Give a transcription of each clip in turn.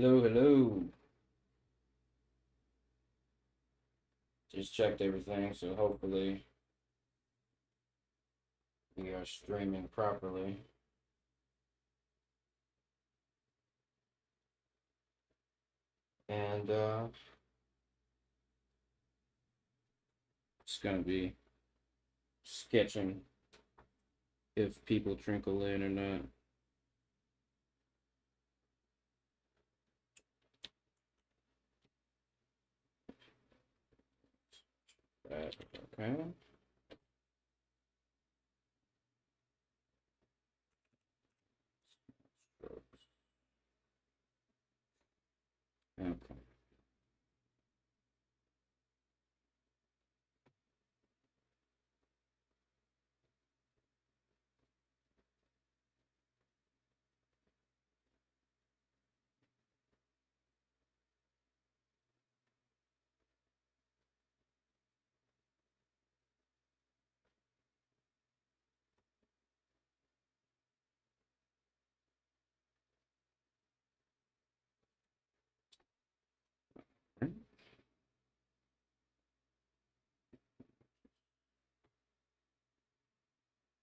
Hello, hello. Just checked everything, so hopefully we are streaming properly. And it's gonna be sketching if people trickle in or not. Right, okay. Okay.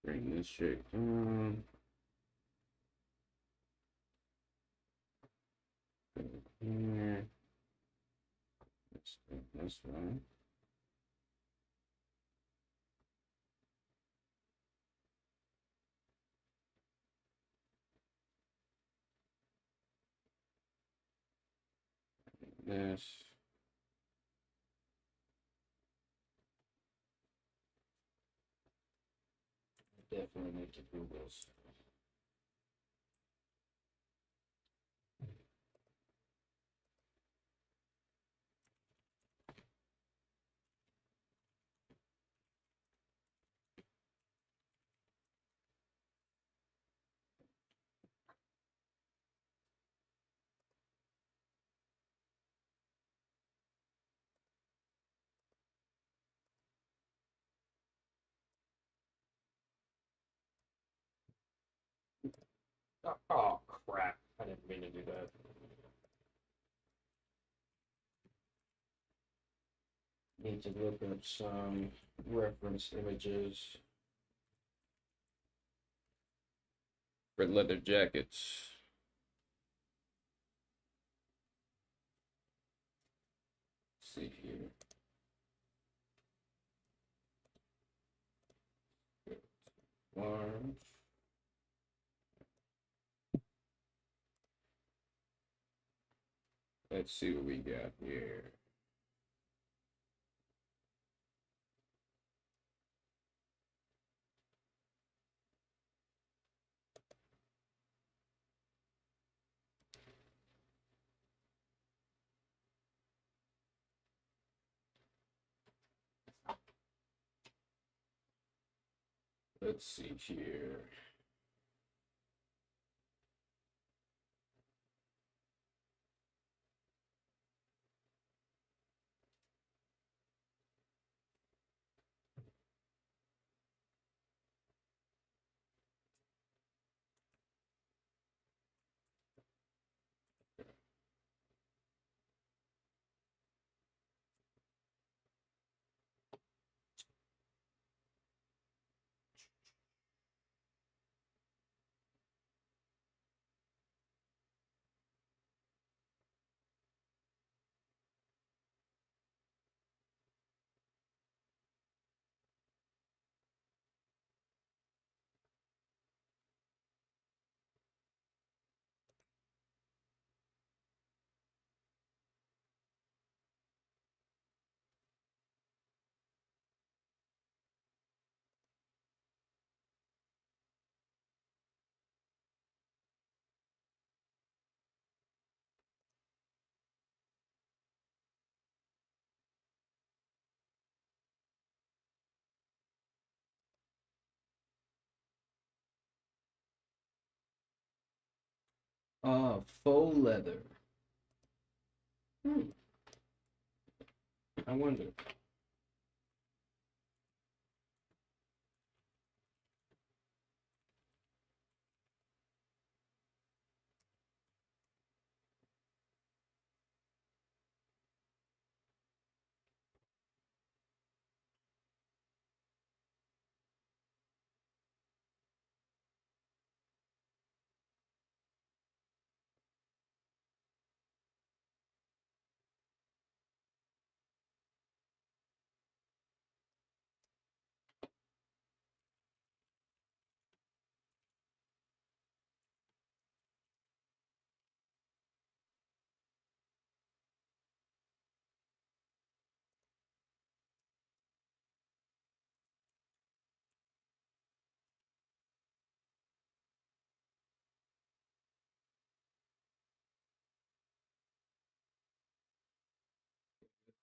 Bring this shit down. Here. This one. This. Definitely need to do this. Oh crap! I didn't mean to do that. Need to look up some reference images for leather jackets. Let's see here. Large. Let's see what we got here. Let's see here. Faux leather. Hmm. I wonder.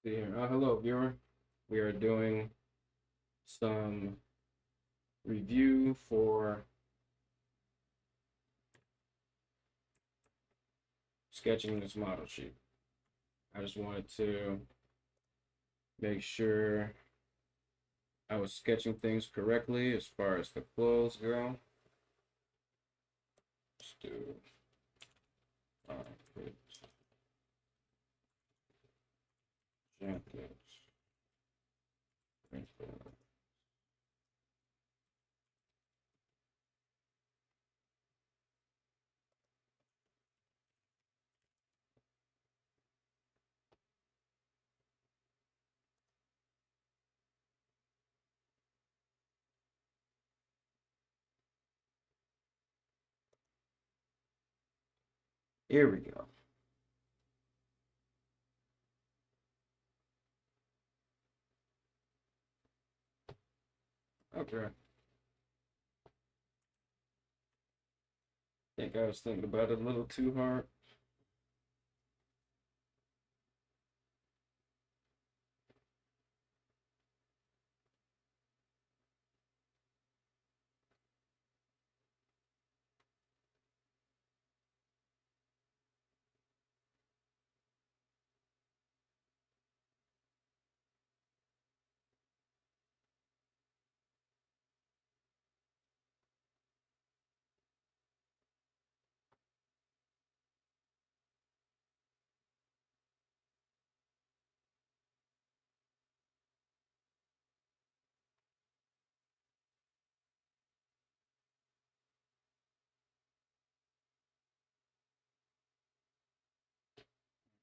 Here. Hello, viewer. We are doing some review for sketching this model sheet. I just wanted to make sure I was sketching things correctly as far as the clothes go. Let's do outfits, jackets, wrinkles. Here we go. Okay. Think I was thinking about it a little too hard.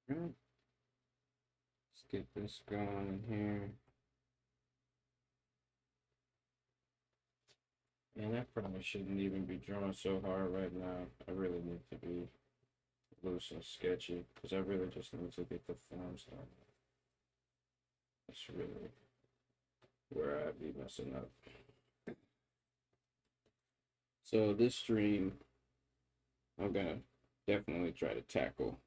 Right. Let's get this going in here. And I probably shouldn't even be drawing so hard right now. I really need to be loose and sketchy because I really just need to get the forms done. That's really where I'd be messing up. So this stream, I'm gonna definitely try to tackle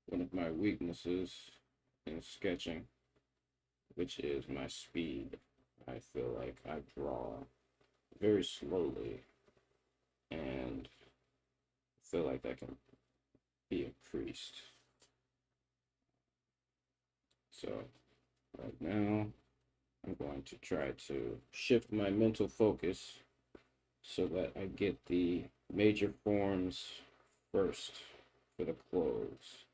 one of my weaknesses in sketching, which is my speed. I feel like I draw very slowly, and I feel like that can be increased. So right now, I'm going to try to shift my mental focus so that I get the major forms first for the clothes.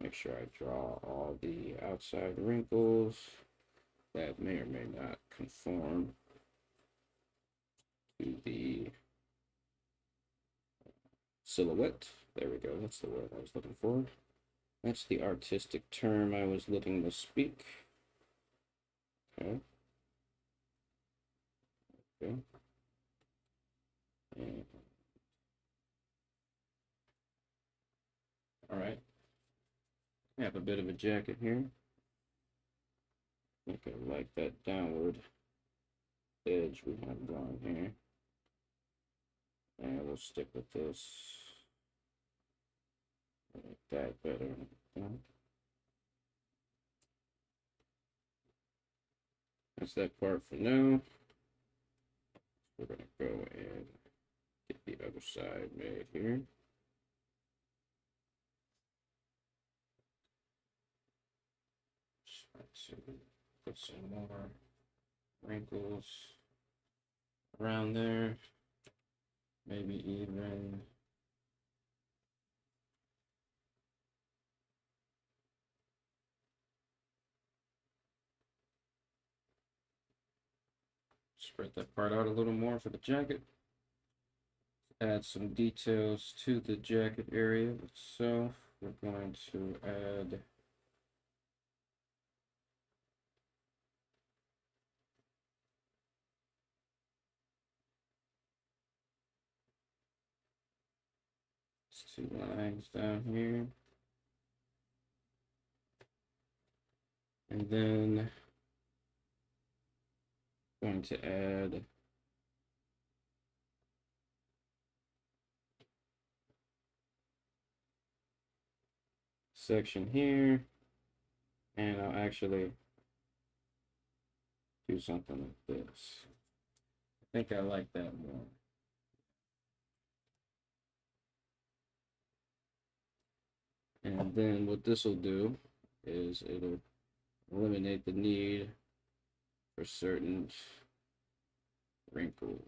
Make sure I draw all the outside wrinkles that may or may not conform to the silhouette. There we go. That's the word I was looking for. That's the artistic term I was looking to speak. Okay. Okay. And, all right. I have a bit of a jacket here. I think I like that downward edge we have going here. And we'll stick with this. I like that better. That's that part for now. We're gonna go and get the other side made here. Just try to put some more wrinkles around there. Maybe even spread that part out a little more for the jacket. Add some details to the jacket area itself. We're going to add two lines down here. And then going to add section here And I'll actually do something like this. I think I like that more. And then what this will do is it'll eliminate the need for certain wrinkles.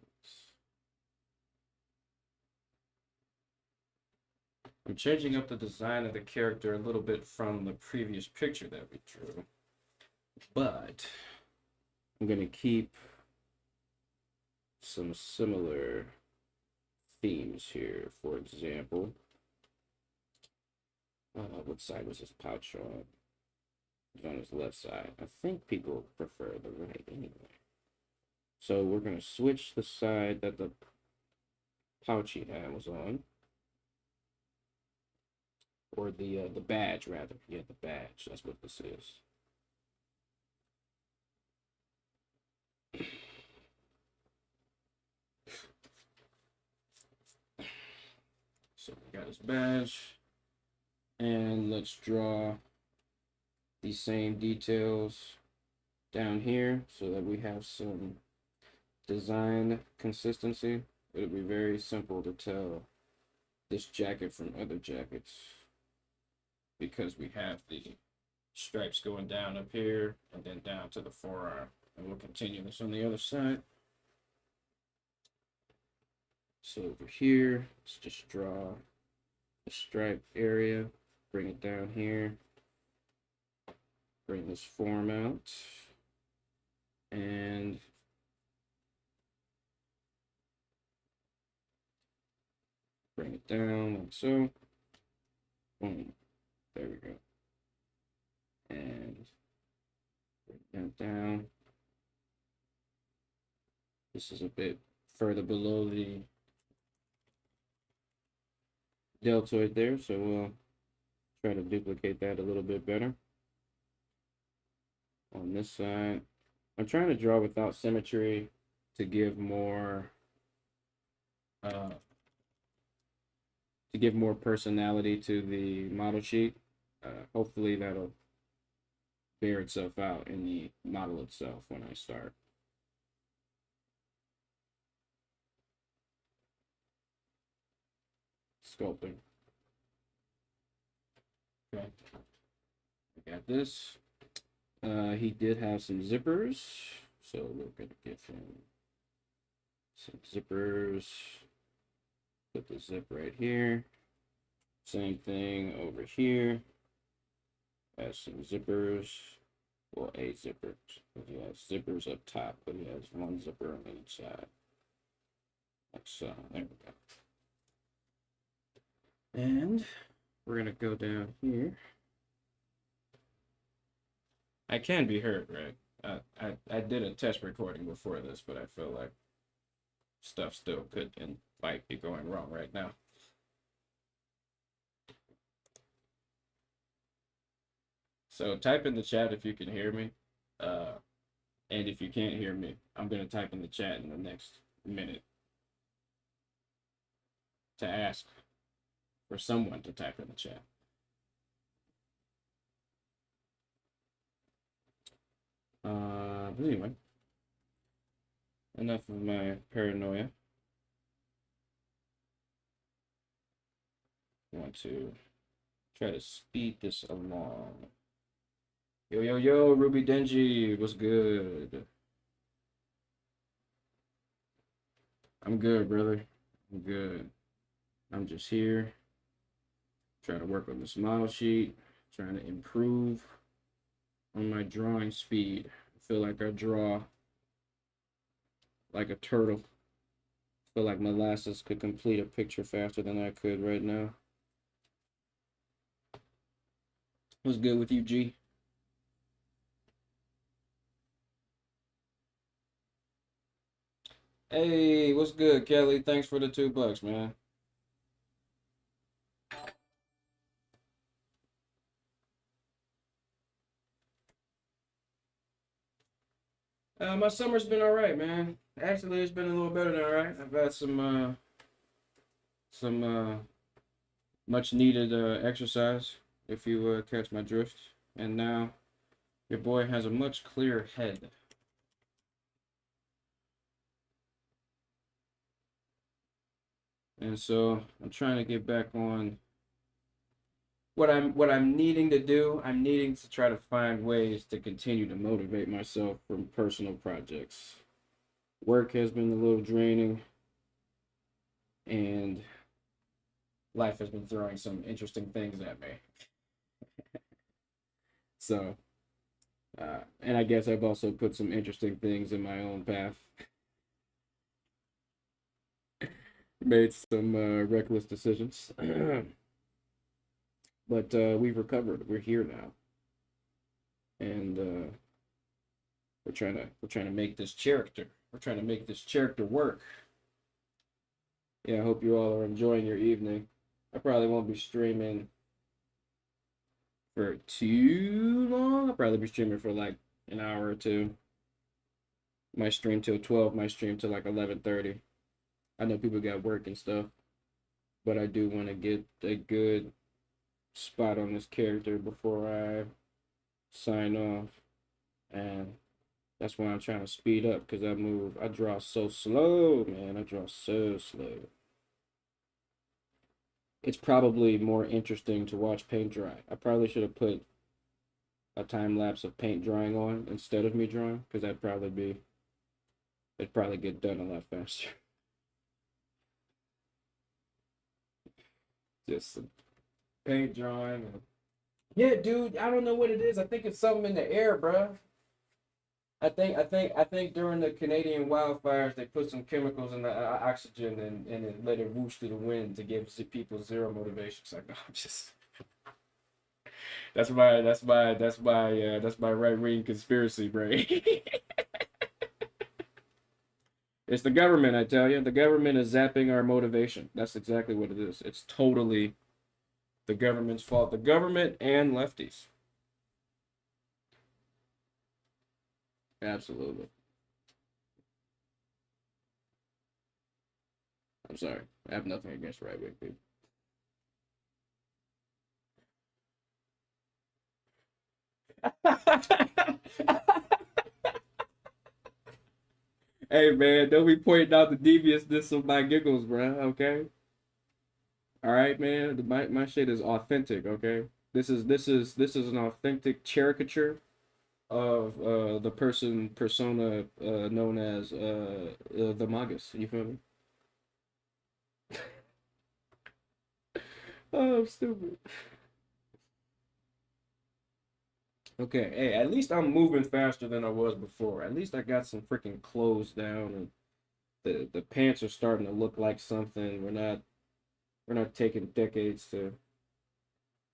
I'm changing up the design of the character a little bit from the previous picture that we drew, but I'm going to keep some similar themes here. For example, what side was this pouch on? It's on his left side. I think people prefer the right anyway. So we're going to switch the side that the pouch he had was on. Or the badge, rather. Yeah, the badge. That's what this is. So we got his badge. And let's draw these same details down here so that we have some design consistency. It'll be very simple to tell this jacket from other jackets because we have the stripes going down up here and then down to the forearm. And we'll continue this on the other side. So over here, let's just draw the stripe area, bring it down here, bring this form out, and bring it down like so. Boom. There we go. And bring that down. This is a bit further below the deltoid there, so we'll try to duplicate that a little bit better. On this side, I'm trying to draw without symmetry to give more personality to the model sheet. Hopefully that'll bear itself out in the model itself when I start. Sculpting. Okay, I got this. He did have some zippers, so we're gonna give him some zippers. Put the zip right here. Same thing over here. Has some zippers. Well, a zipper. He has zippers up top, but he has one zipper on each side. Like so. There we go. And we're gonna go down here. I can be heard, right? I did a test recording before this, but I feel like stuff still could and might be going wrong right now. So type in the chat if you can hear me. And if you can't hear me, I'm going to type in the chat in the next minute to ask for someone to type in the chat. But anyway, enough of my paranoia. I want to try to speed this along. Yo, Ruby Denji, what's good? I'm good, brother. I'm good. I'm just here trying to work on this model sheet, trying to improve on my drawing speed. I feel like I draw like a turtle. I feel like Molasses could complete a picture faster than I could right now. What's good with you, G? Hey, what's good, Kelly? Thanks for the $2, man. My summer's been all right, man. Actually, it's been a little better than all right. I've had some much needed exercise, if you catch my drift. And now Your boy has a much clearer head. And so I'm trying to get back on what I'm needing to do. I'm needing to try to find ways to continue to motivate myself from personal projects. Work has been a little draining, and life has been throwing some interesting things at me. So, and I guess I've also put some interesting things in my own path. Made some reckless decisions, but we've recovered. We're here now, and we're trying to make this character. We're trying to make this character work. Yeah, I hope you all are enjoying your evening. I probably won't be streaming for too long. I'll probably be streaming for like an hour or two. Might stream till 12, might stream till like 11:30. I know people got work and stuff, but I do want to get a good spot on this character before I sign off. And that's why I'm trying to speed up, because I draw so slow, man. I draw so slow. It's probably more interesting to watch paint dry. I probably should have put a time lapse of paint drying on instead of me drawing, because it'd probably get done a lot faster. Just some paint drawing. Yeah, dude, I don't know what it is. I think it's something in the air, bro. I think during the Canadian wildfires, they put some chemicals in the oxygen and it let it whoosh through the wind to give people zero motivation. It's like, no, I'm just. That's my right wing conspiracy brain. It's the government, I tell you. The government is zapping our motivation. That's exactly what it is. It's totally the government's fault. The government and lefties. Absolutely. I'm sorry. I have nothing against right wing people. Hey man, don't be pointing out the deviousness of my giggles, bro. Okay. All right, man. My shit is authentic. Okay. This is an authentic caricature of the persona known as the Magus. You feel me? Oh, I'm stupid. Okay, hey, at least I'm moving faster than I was before. At least I got some freaking clothes down, and the pants are starting to look like something. We're not taking decades to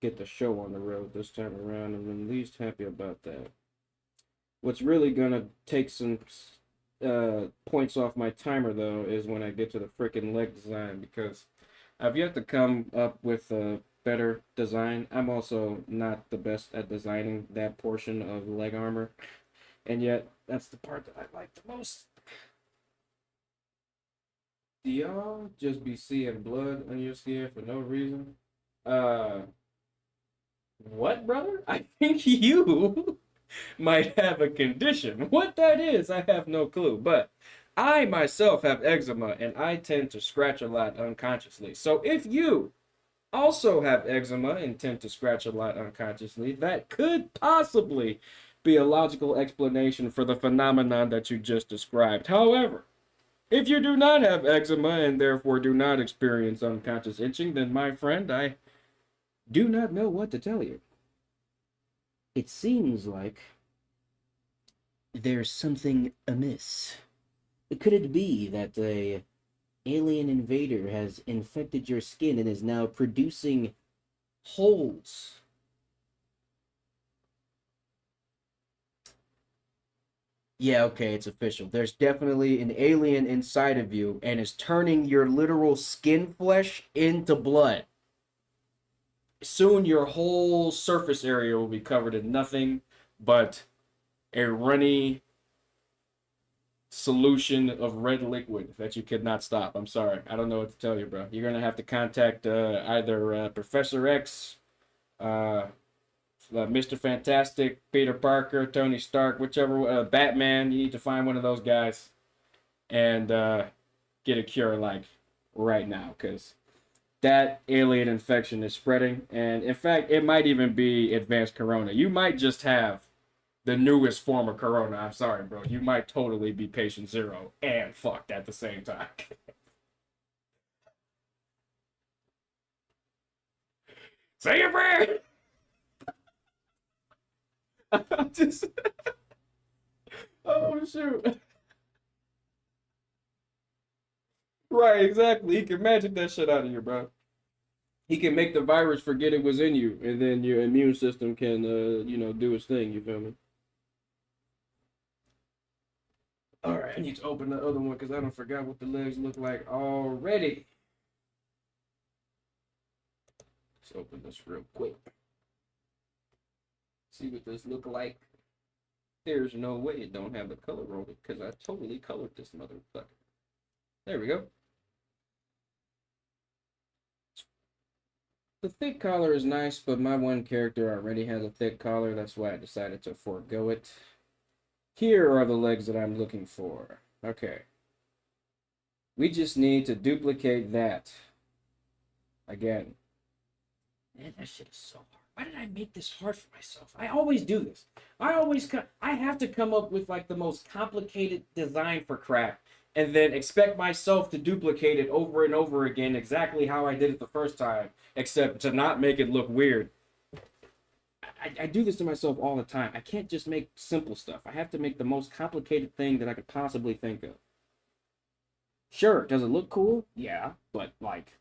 get the show on the road this time around. I'm at least happy about that. What's really gonna take some points off my timer though is when I get to the freaking leg design, because I've yet to come up with a better design. I'm also not the best at designing that portion of leg armor, and yet that's the part that I like the most. Do y'all just be seeing blood on your skin for no reason? Uh, what, brother? I think you might have a condition. What that is, I have no clue. But I myself have eczema and I tend to scratch a lot unconsciously. So if you also have eczema and tend to scratch a lot unconsciously, that could possibly be a logical explanation for the phenomenon that you just described. However, if you do not have eczema and therefore do not experience unconscious itching, then my friend, I do not know what to tell you. It seems like there's something amiss. Could it be that the alien invader has infected your skin and is now producing holes? Yeah, okay, it's official. There's definitely an alien inside of you and is turning your literal skin flesh into blood. Soon your whole surface area will be covered in nothing but a runny solution of red liquid that you could not stop. I'm sorry. I don't know what to tell you, bro. You're gonna have to contact either Professor X, uh, Mr. Fantastic, Peter Parker, Tony Stark, whichever, Batman. You need to find one of those guys and get a cure like right now, because that alien infection is spreading, and in fact, it might even be advanced corona. You might just have the newest form of corona. I'm sorry, bro. You might totally be patient zero and fucked at the same time. Say your prayer. Just oh shoot. Right, exactly. He can magic that shit out of you, bro. He can make the virus forget it was in you, and then your immune system can, do its thing. You feel me? All right, I need to open the other one because I don't forgot what the legs look like already. Let's open this real quick. See what this look like. There's no way it don't have the color on it because I totally colored this motherfucker. There we go. The thick collar is nice, but my one character already has a thick collar. That's why I decided to forego it. Here are the legs that I'm looking for. Okay. We just need to duplicate that. Again. Man, that shit is so hard. Why did I make this hard for myself? I always do this. I have to come up with like the most complicated design for crap and then expect myself to duplicate it over and over again exactly how I did it the first time, except to not make it look weird. I do this to myself all the time. I can't just make simple stuff. I have to make the most complicated thing that I could possibly think of. Sure, does it look cool? Yeah, but like,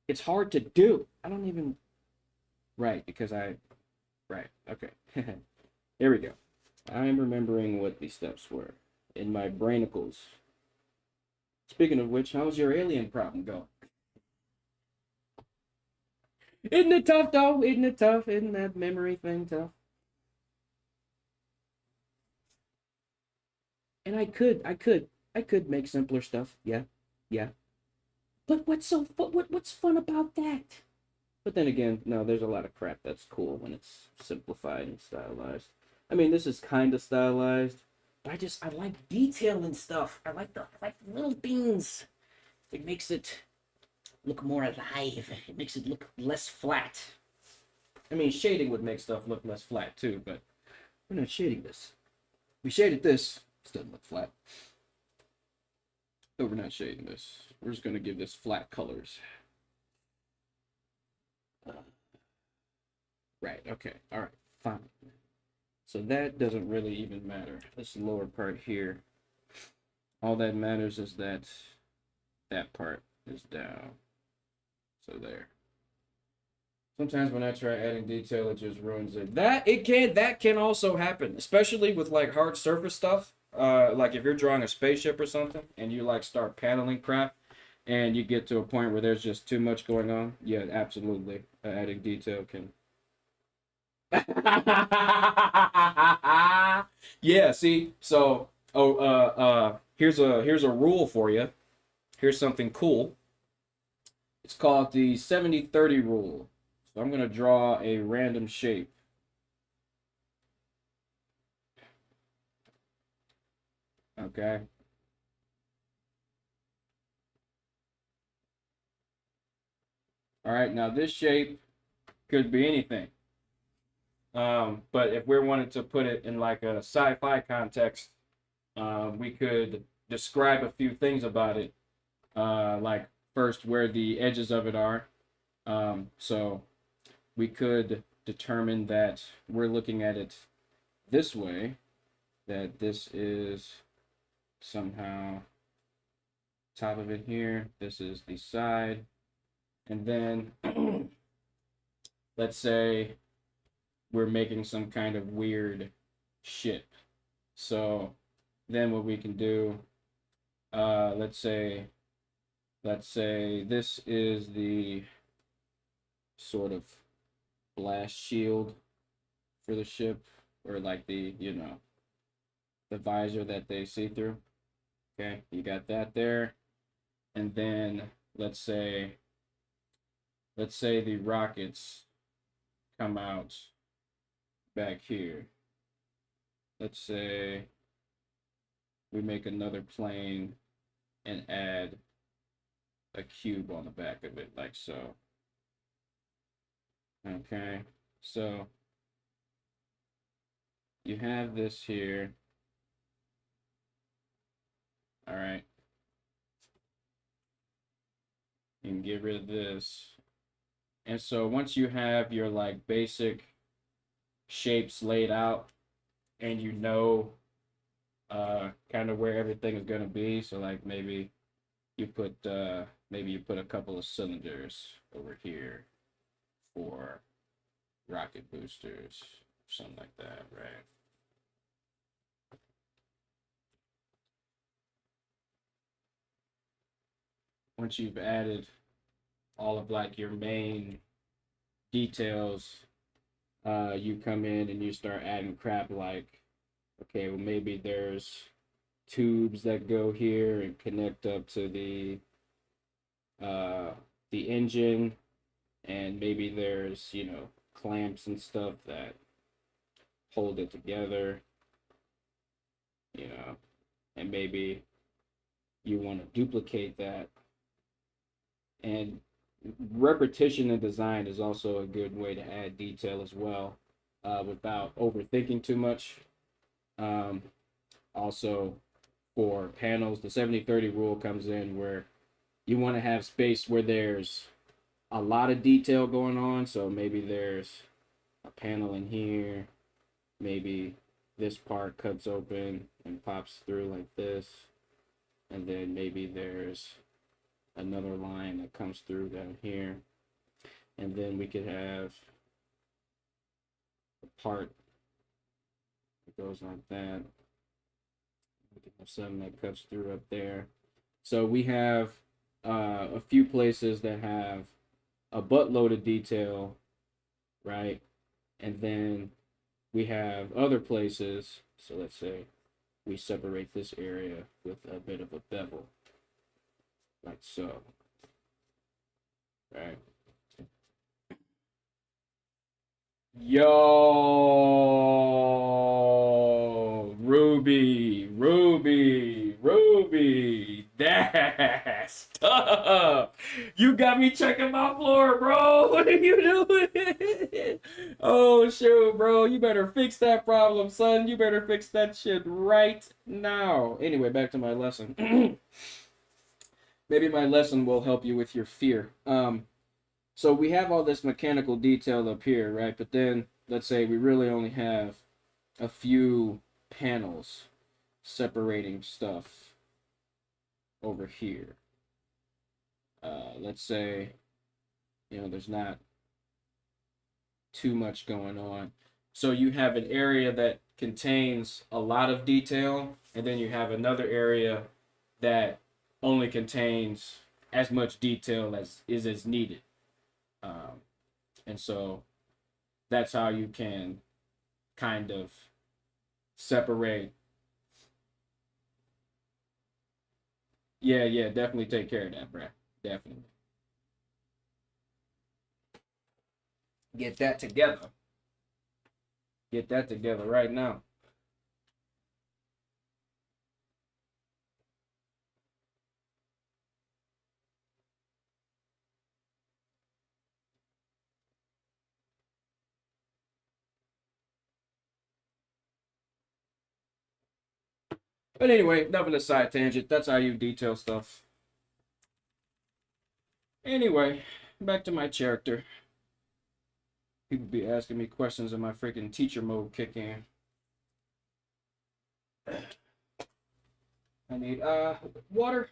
it's hard to do. I don't even. Right, because I. Right, okay. Here we go. I'm remembering what these steps were in my brainicles. Speaking of which, how's your alien problem going? Isn't it tough, though? Isn't it tough? Isn't that memory thing tough? And I could make simpler stuff. Yeah, yeah. But what's fun about that? But then again, no, there's a lot of crap that's cool when it's simplified and stylized. I mean, this is kind of stylized, but I like detail and stuff. I like the little things. It makes it look more alive. It makes it look less flat. I mean, shading would make stuff look less flat too, but we're not shading this. We shaded this. It doesn't look flat. But we're not shading this. We're just gonna give this flat colors. Right, okay, all right, fine. So that doesn't really even matter. This lower part here, all that matters is that that part is down. So there. Sometimes when I try adding detail, it just ruins it. That can also happen, especially with like hard surface stuff. Like if you're drawing a spaceship or something, and you like start paneling crap, and you get to a point where there's just too much going on. Yeah, absolutely. Adding detail can. Yeah. See. So, here's a rule for you. Here's something cool. It's called the 70-30 rule. So I'm gonna draw a random shape. Okay. All right. Now this shape could be anything. But if we're wanting to put it in like a sci-fi context, we could describe a few things about it. Like first where the edges of it are. So we could determine that we're looking at it this way, that this is somehow top of it here. This is the side. And then let's say we're making some kind of weird ship. So then what we can do, let's say this is the sort of blast shield for the ship, or like the, the visor that they see through. Okay, you got that there. And then let's say the rockets come out back here. Let's say we make another plane and add a cube on the back of it, like so. Okay, so you have this here. All right. You can get rid of this. And so once you have your like basic shapes laid out and you know kind of where everything is going to be, so like maybe you put a couple of cylinders over here for rocket boosters, something like that, right? Once you've added all of like your main details, you come in and you start adding crap like, okay, well maybe there's tubes that go here and connect up to the engine, and maybe there's, you know, clamps and stuff that hold it together, you know, and maybe you want to duplicate that. And repetition in design is also a good way to add detail as well, without overthinking too much. Also, for panels, the 70-30 rule comes in where you want to have space where there's a lot of detail going on. So maybe there's a panel in here, maybe this part cuts open and pops through like this, and then maybe there's another line that comes through down here, and then we could have a part that goes like that. We could have something that cuts through up there. So we have a few places that have a buttload of detail, right? And then we have other places. So let's say we separate this area with a bit of a bevel, like so, right? Yo, Ruby, that's tough. You got me checking my floor, bro. What are you doing? Oh, shoot, bro. You better fix that problem, son. You better fix that shit right now. Anyway, back to my lesson. Maybe my lesson will help you with your fear. So we have all this mechanical detail up here, right? But then let's say we really only have a few panels separating stuff over here. Let's say, you know, there's not too much going on. So you have an area that contains a lot of detail, and then you have another area that only contains as much detail as needed. And so that's how you can kind of separate. Yeah, definitely take care of that, bruh. Definitely. Get that together. Get that together right now. But anyway, enough of the side tangent. That's how you detail stuff. Anyway, back to my character. People be asking me questions and my freaking teacher mode kick in. I need water.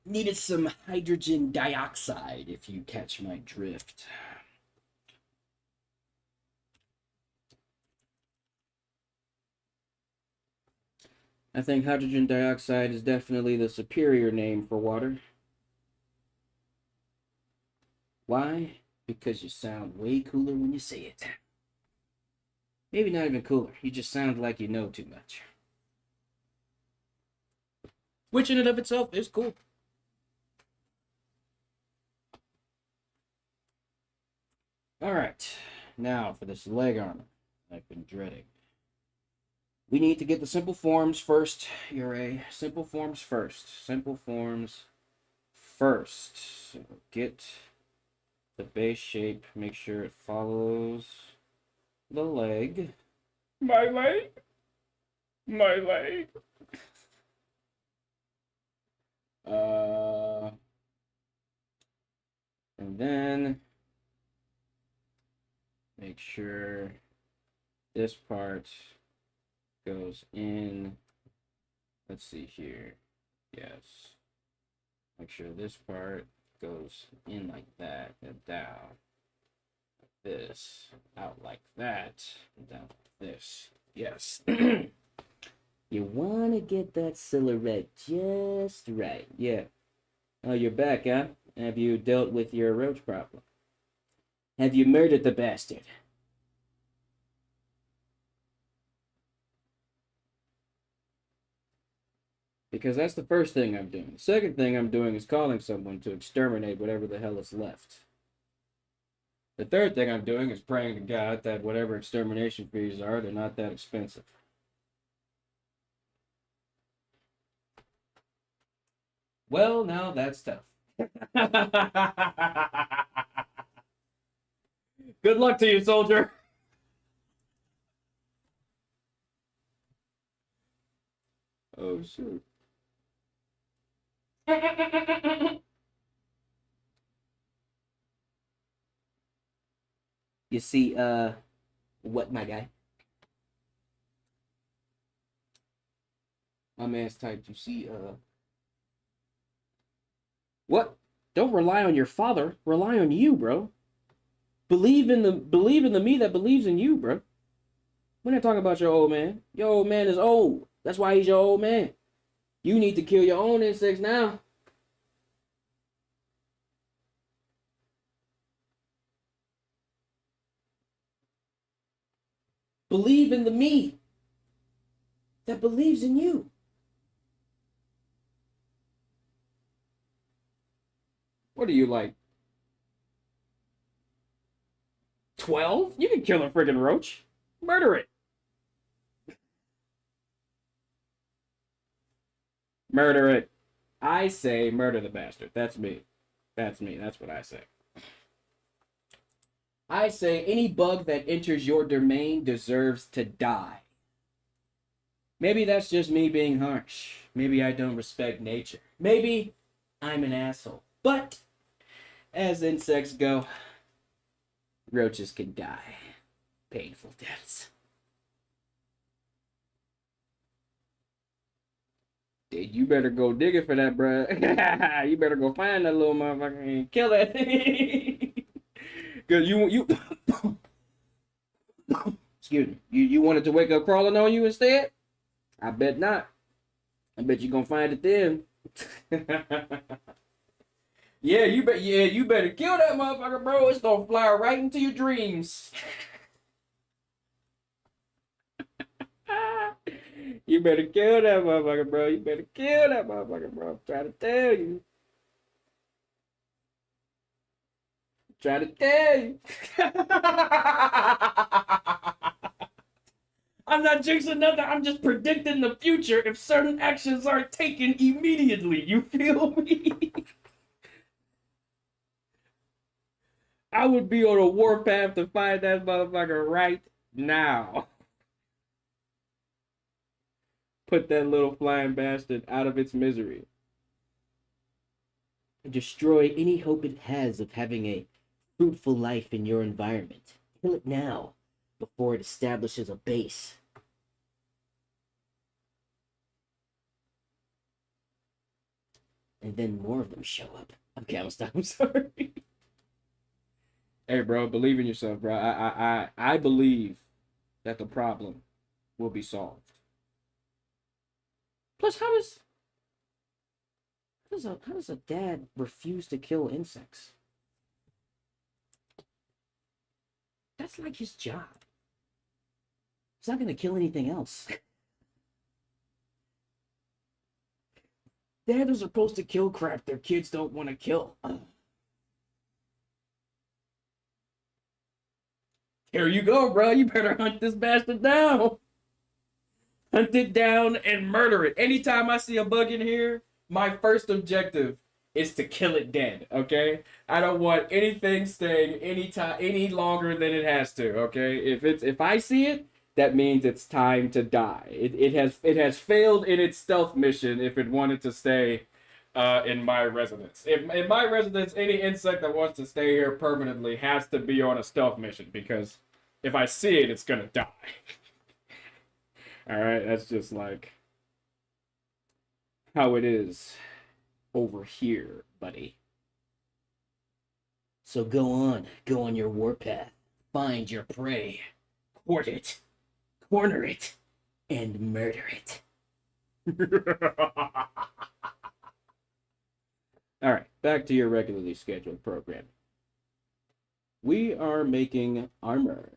Needed some hydrogen dioxide, if you catch my drift. I think hydrogen dioxide is definitely the superior name for water. Why? Because you sound way cooler when you say it. Maybe not even cooler. You just sound like you know too much. which in and of itself is cool. All right, now for this leg armor I've been dreading. We need to get the simple forms first. You're a simple forms first. Simple forms first. So get the base shape. Make sure it follows the leg. My leg. My leg. And then make sure this part goes in. Let's see here. Yes. Make sure this part goes in like that and down. Like this. Out like that. And down like this. Yes. You want to get that silhouette just right. Yeah. Oh, you're back, huh? Have you dealt with your roach problem? Have you murdered the bastard? Because that's the first thing I'm doing. The second thing I'm doing is calling someone to exterminate whatever the hell is left. The third thing I'm doing is praying to God that whatever extermination fees are, they're not that expensive. Well, now that's tough. Good luck to you, soldier. Oh, shoot. You see, what, my guy? My man's typed, you see, what? Don't rely on your father. Rely on you, bro. Believe in the me that believes in you, bro. We're not talking about your old man. Your old man is old. That's why he's your old man. You need to kill your own insects now. Believe in the me that believes in you. What are you, like 12? You can kill a friggin' roach. Murder it. Murder it. I say murder the bastard. That's me. That's me. That's what I say. I say any bug that enters your domain deserves to die. Maybe that's just me being harsh. Maybe I don't respect nature. Maybe I'm an asshole. But as insects go, roaches can die. Painful deaths. Dude, you better go digging for that, bruh. You better go find that little motherfucker and kill it. Cause you excuse me. You wanted to wake up crawling on you instead? I bet not. I bet you're gonna find it then. Yeah, you better kill that motherfucker, bro. It's gonna fly right into your dreams. You better kill that motherfucker, bro. You better kill that motherfucker, bro. I'm trying to tell you. I'm trying to tell you. I'm not jinxing nothing. I'm just predicting the future if certain actions are taken immediately. You feel me? I would be on a warpath to find that motherfucker right now. Put that little flying bastard out of its misery. Destroy any hope it has of having a fruitful life in your environment. Kill it now before it establishes a base. And then more of them show up. Okay, I'm stop. I'm sorry. Hey, bro, believe in yourself, bro. I believe that the problem will be solved. Plus, how does a dad refuse to kill insects? That's like his job. He's not gonna kill anything else. Dads are supposed to kill crap their kids don't want to kill. Here you go, bro. You better hunt this bastard down. Hunt it down and murder it. Anytime I see a bug in here, my first objective is to kill it dead. Okay, I don't want anything staying any longer than it has to. Okay, if I see it, that means it's time to die. It has failed in its stealth mission if it wanted to stay in my residence. If in my residence, any insect that wants to stay here permanently has to be on a stealth mission, because if I see it, it's gonna die. All right, that's just like how it is over here, buddy. So go on your warpath, find your prey, court it, corner it, and murder it. All right, back to your regularly scheduled program. We are making armor.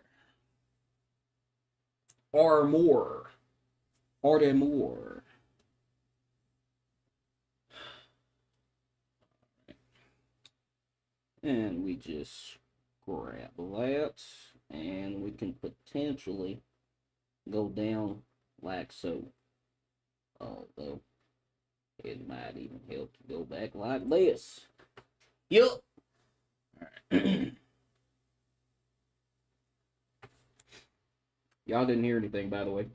Armor. And we just grab that, and we can potentially go down like so. Although it might even help to go back like this. Yup. Alright. Y'all didn't hear anything, by the way.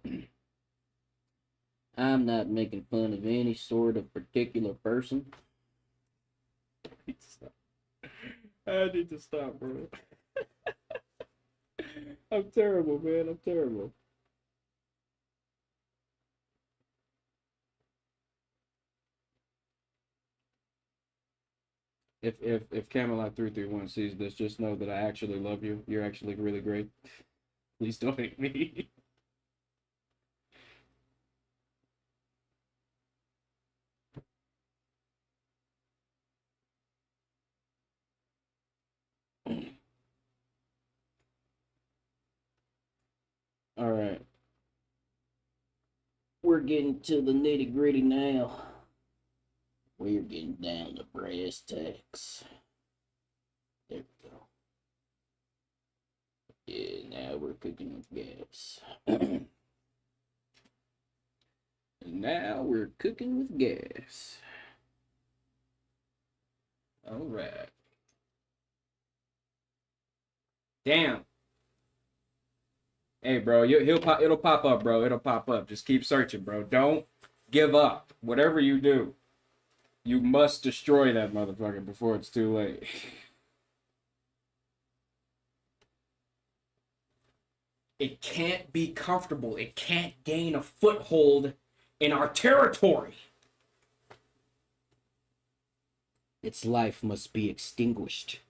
I'm not making fun of any sort of particular person. I need to stop, bro. I'm terrible, man. I'm terrible. If Camelot 331 sees this, just know that I actually love you. You're actually really great. Please don't hate me. All right. We're getting to the nitty gritty now. We're getting down to brass tacks. There we go. Yeah, now we're cooking with gas. Now we're cooking with gas. All right. Damn. Hey, bro, it'll pop up, bro. It'll pop up. Just keep searching, bro. Don't give up. Whatever you do, you must destroy that motherfucker before it's too late. It can't be comfortable. It can't gain a foothold in our territory. Its life must be extinguished.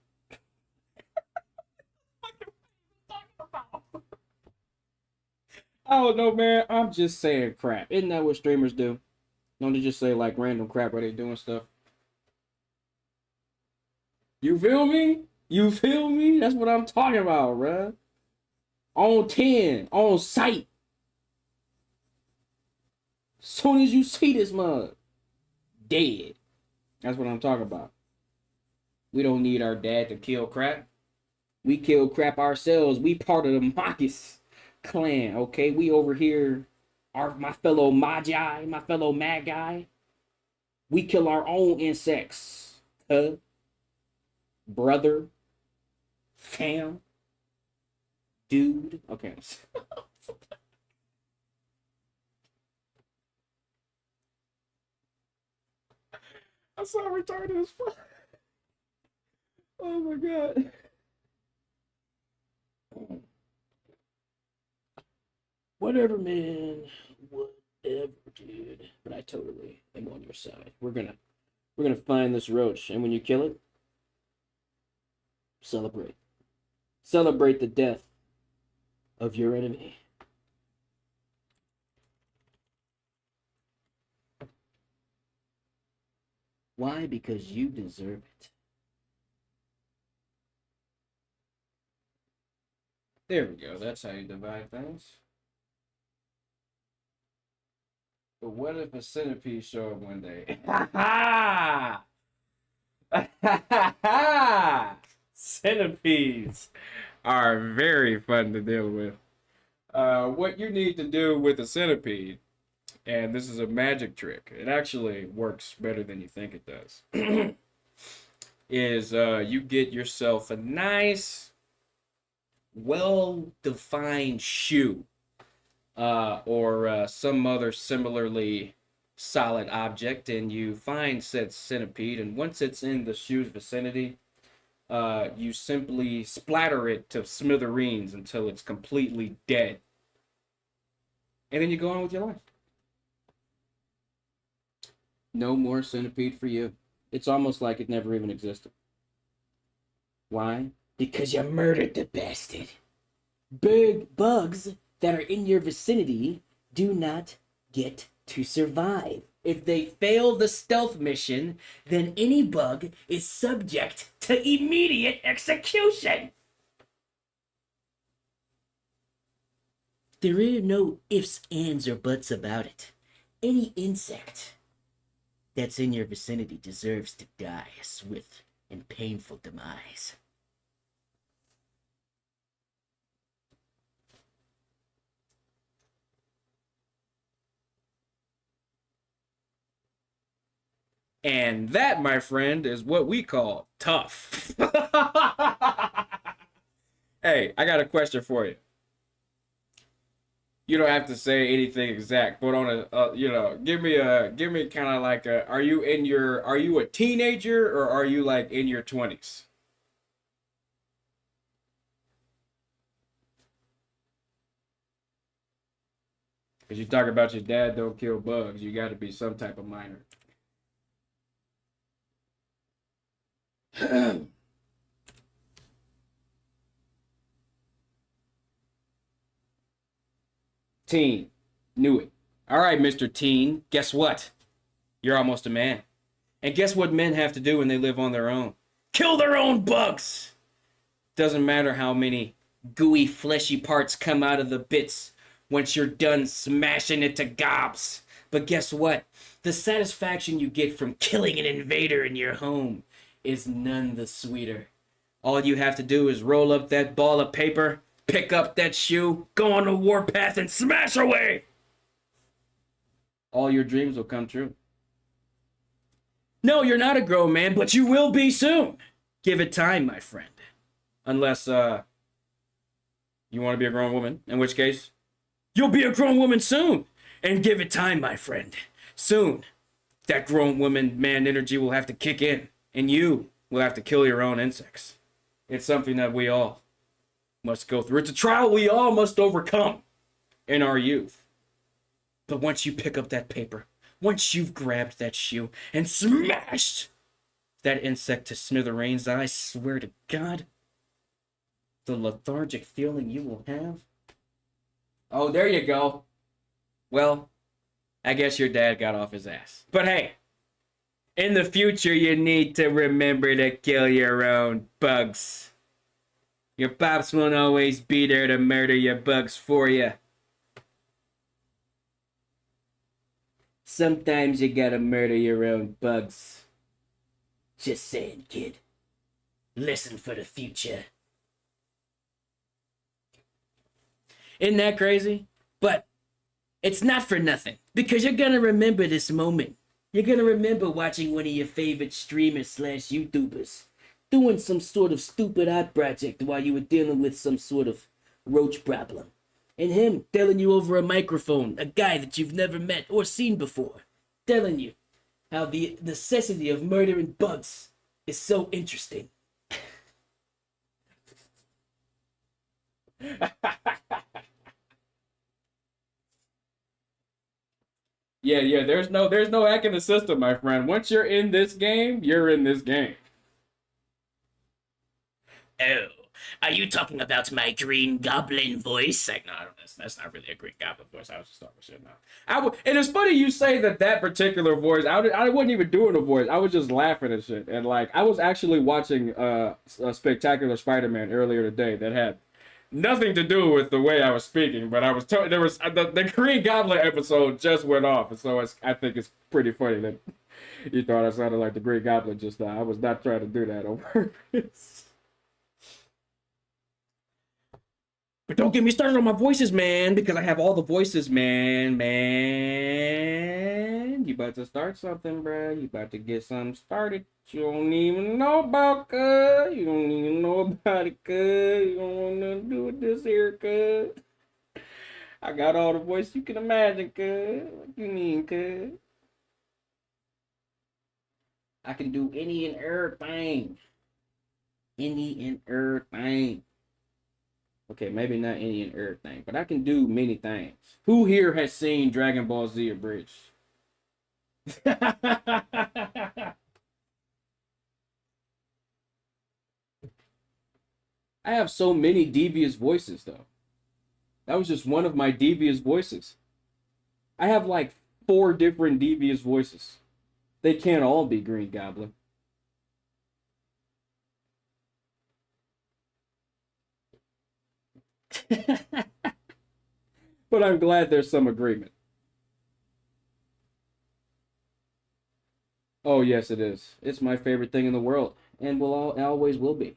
I don't know, man. I'm just saying crap. Isn't that what streamers do? Don't they just say like random crap while they doing stuff? You feel me? You feel me? That's what I'm talking about, bruh. On 10, on sight. Soon as you see this mug, dead. That's what I'm talking about. We don't need our dad to kill crap. We kill crap ourselves. We part of the Makis clan, okay? We over here, my fellow Magi, my fellow Magi. We kill our own insects. Brother, fam, dude. Okay. I'm so retarded as fuck. Oh my god. Whatever, man. Whatever, dude. But I totally am on your side. We're gonna find this roach, and when you kill it, celebrate. Celebrate the death of your enemy. Why? Because you deserve it. There we go. That's how you divide things. But what if a centipede show up one day? Ha ha! Ha ha! Centipedes are very fun to deal with. What you need to do with a centipede, and this is a magic trick, it actually works better than you think it does, is you get yourself a nice, well-defined shoe or some other similarly solid object, and you find said centipede, and once it's in the shoe's vicinity, you simply splatter it to smithereens until it's completely dead. And then you go on with your life. No more centipede for you. It's almost like it never even existed. Why? Because you murdered the bastard. Big bugs that are in your vicinity do not get to survive. If they fail the stealth mission, then any bug is subject to immediate execution. There are no ifs, ands, or buts about it. Any insect that's in your vicinity deserves to die a swift and painful demise. And that, my friend, is what we call tough. Hey, I got a question for you. You don't have to say anything exact, but on a, give me kind of like a, are you a teenager or are you like in your 20s? Because you talk about your dad don't kill bugs, you got to be some type of minor. Teen. Knew it. All right, Mr. Teen. Guess what? You're almost a man. And guess what men have to do when they live on their own? Kill their own bugs! Doesn't matter how many gooey, fleshy parts come out of the bits once you're done smashing it to gobs. But guess what? The satisfaction you get from killing an invader in your home is none the sweeter. All you have to do is roll up that ball of paper, pick up that shoe, go on a warpath, and smash away! All your dreams will come true. No, you're not a grown man, but you will be soon. Give it time, my friend. Unless, you want to be a grown woman, in which case, you'll be a grown woman soon. And give it time, my friend. Soon, that grown woman man energy will have to kick in, and you will have to kill your own insects. It's something that we all must go through. It's a trial we all must overcome in our youth. But once you pick up that paper, once you've grabbed that shoe and smashed that insect to smithereens, I swear to God, the lethargic feeling you will have. Oh, there you go. Well, I guess your dad got off his ass. But hey, in the future, you need to remember to kill your own bugs. Your pops won't always be there to murder your bugs for you. Sometimes you gotta murder your own bugs. Just saying, kid. Listen for the future. Isn't that crazy? But it's not for nothing, because you're gonna remember this moment. You're gonna remember watching one of your favorite streamers slash YouTubers doing some sort of stupid art project while you were dealing with some sort of roach problem. And him telling you over a microphone, a guy that you've never met or seen before, telling you how the necessity of murdering bugs is so interesting. Yeah, there's no hack in the system, my friend. Once you're in this game, you're in this game. Oh, are you talking about my Green Goblin voice? Like, no, that's not really a Green Goblin voice. I was just talking shit now. And it's funny you say that particular voice. I wasn't even doing a voice. I was just laughing at shit. And like, I was actually watching a Spectacular Spider-Man earlier today that had Nothing to do with the way I was speaking, but I was told there was the Green Goblin episode just went off, and so I think it's pretty funny that you thought I sounded like the Green Goblin just now. I was not trying to do that on purpose. But don't get me started on my voices, man, because I have all the voices, man. You about to start something, bruh. You about to get something started. You don't even know about, cuz. You don't even know about it, cuz. You don't want nothing to do with this here, cuz. I got all the voices you can imagine, cuz. What you mean, cuz? I can do any and everything. Any and everything. Okay, maybe not any and everything, but I can do many things. Who here has seen Dragon Ball Z Abridged? I have so many devious voices, though. That was just one of my devious voices. I have like 4 different devious voices. They can't all be Green Goblin. But I'm glad there's some agreement. Oh, yes, it is. It's my favorite thing in the world, and always will be.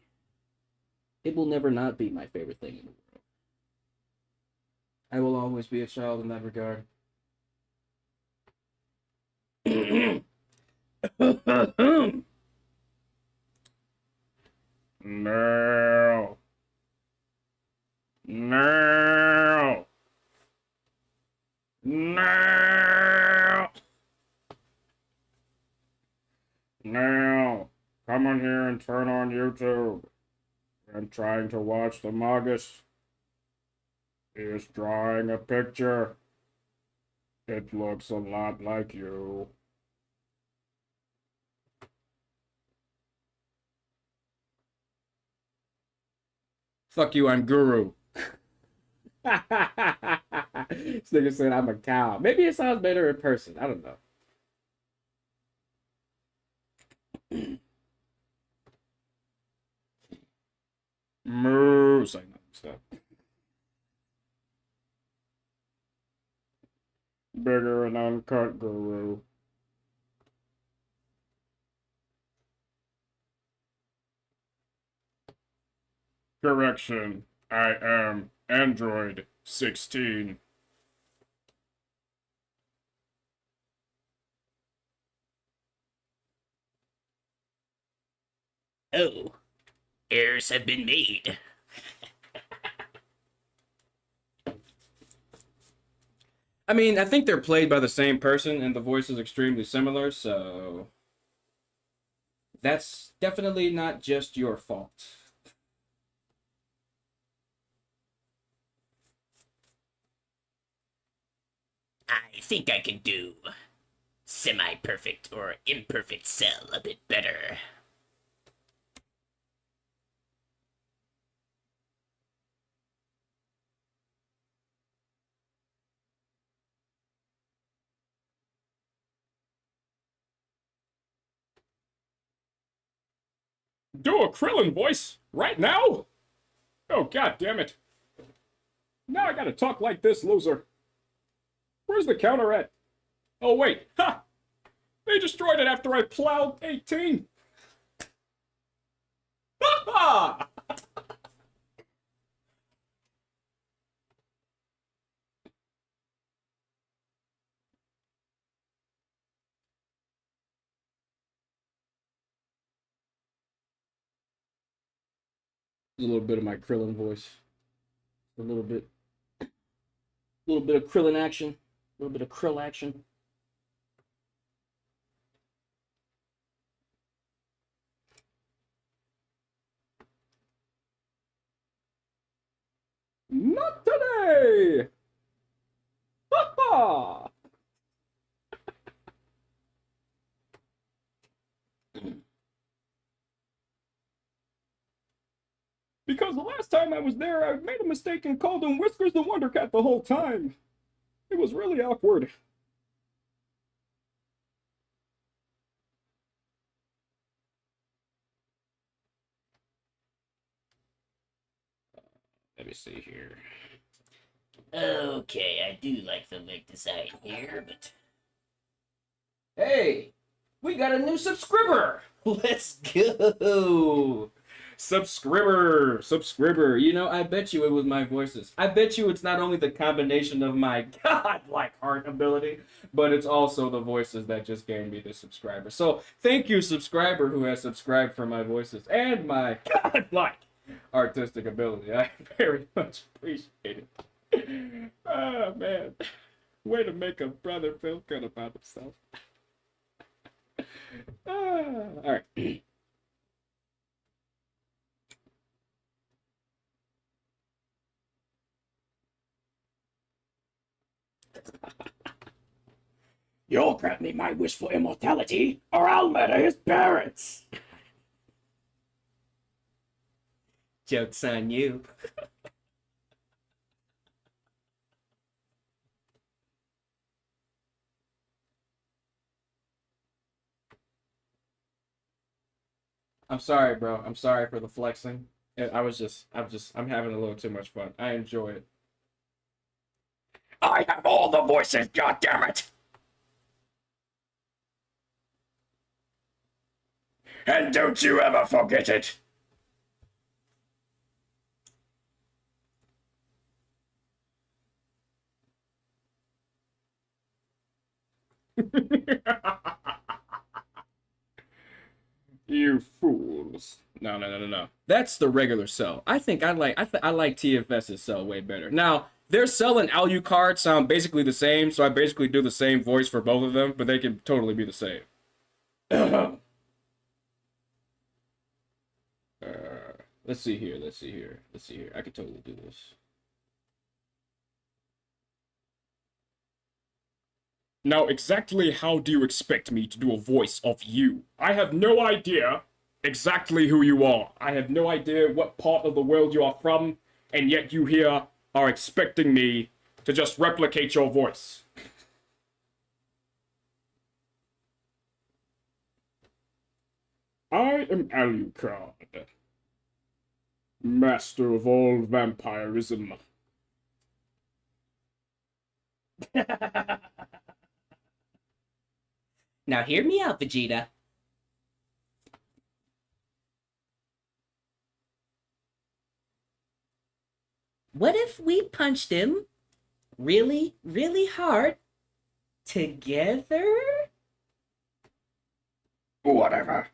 It will never not be my favorite thing in the world. I will always be a child in that regard. No. No. No. Now, come on here and turn on YouTube. I'm trying to watch the Magus. He is drawing a picture. It looks a lot like you. Fuck you, I'm Guru. This nigga said I'm a cow. Maybe it sounds better in person. I don't know. Moo. Say no, stop. Bigger and uncut Guru. Correction. I am Android 16. Oh, errors have been made. I mean, I think they're played by the same person and the voice is extremely similar, so that's definitely not just your fault. I think I can do semi-perfect or imperfect Cell a bit better. Do a Krillin voice right now? Oh, god damn it. Now I gotta talk like this, loser. Where's the counter at? Oh, wait. Ha! They destroyed it after I plowed 18. Ha ha! A little bit of my Krillin voice. A little bit. A little bit of Krillin action. A little bit of Krill action. Not today! Ha ha! Because the last time I was there, I made a mistake and called him Whiskers the Wonder Cat the whole time. It was really awkward. me see here. Okay, I do like the leg design here, but Hey, we got a new subscriber. Let's go. Subscriber. You know, I bet you it was my voices. I bet you it's not only the combination of my godlike heart ability, but it's also the voices that just gave me the subscriber. So thank you, subscriber, who has subscribed for my voices and my godlike artistic ability. I very much appreciate it. Oh man, way to make a brother feel good about himself. All right. You'll grant me my wish for immortality, or I'll murder his parents. joke's on you. I'm sorry, bro. I'm sorry for the flexing. I'm having a little too much fun. I enjoy it. I have all the voices, goddammit! And don't you ever forget it! You fools. No. That's the regular cell. I think I like TFS's cell way better. Now, their cell and Alucard sound basically the same, so I basically do the same voice for both of them, but they can totally be the same. Let's see here. I could totally do this. Now, exactly how do you expect me to do a voice of you? I have no idea exactly who you are. I have no idea what part of the world you are from, and yet you here are expecting me to just replicate your voice. I am Alucard, master of all vampirism. Now hear me out, Vegeta. What if we punched him really, really hard together? Whatever.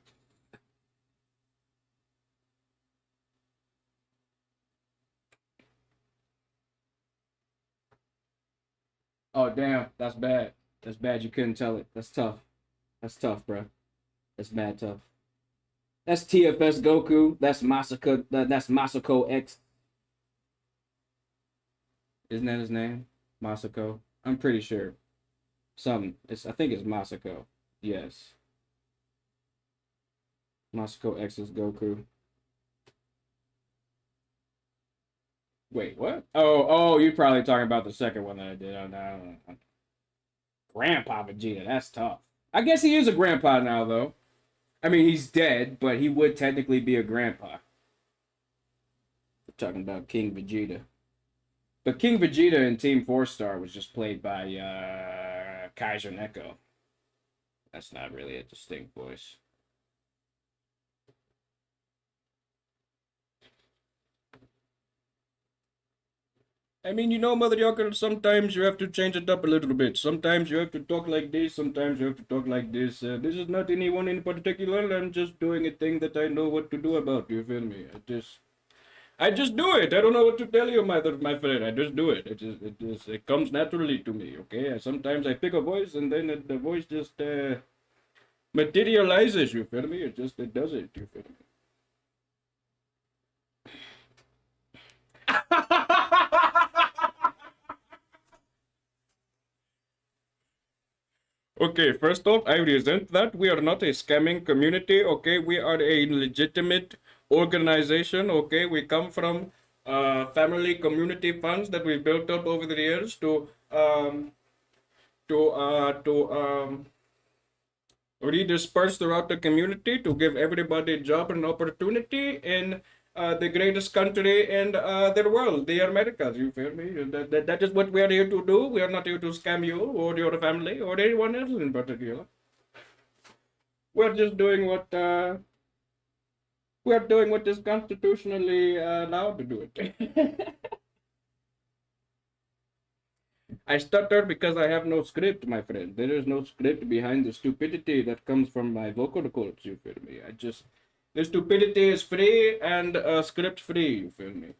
Oh, damn. That's bad. That's bad. You couldn't tell it. That's tough. That's tough, bro. That's mad tough. That's TFS Goku. That's Masako. That's Masako X. Isn't that his name? Masako. I'm pretty sure. I think it's Masako. Yes. Masako X is Goku. Wait, what? Oh, you're probably talking about the second one that I did. No. Grandpa Vegeta. That's tough. I guess he is a grandpa now, though. I mean, he's dead, but he would technically be a grandpa. We're talking about King Vegeta. But King Vegeta in Team 4-Star was just played by Kaiser Neko. That's not really a distinct voice. I mean, you know, Mother Yucker, sometimes you have to change it up a little bit. Sometimes you have to talk like this, sometimes you have to talk like this. This is not anyone in particular. I'm just doing a thing that I know what to do about, you feel me? I just do it. I don't know what to tell you, my friend. I just do it. It comes naturally to me, okay? Sometimes I pick a voice and then the voice just materializes, you feel me? It does it, you feel me? Okay, first off, I resent that. We are not a scamming community, okay? We are a legitimate organization, okay? We come from family community funds that we built up over the years to redisperse throughout the community to give everybody a job and opportunity in the greatest country in the world, the Americas. You feel me? That is what we are here to do. We are not here to scam you or your family or anyone else in particular. We're just doing what we're doing what is constitutionally allowed to do it. I stuttered because I have no script, my friend. There is no script behind the stupidity that comes from my vocal cords, you feel me? The stupidity is free and script free, you feel me?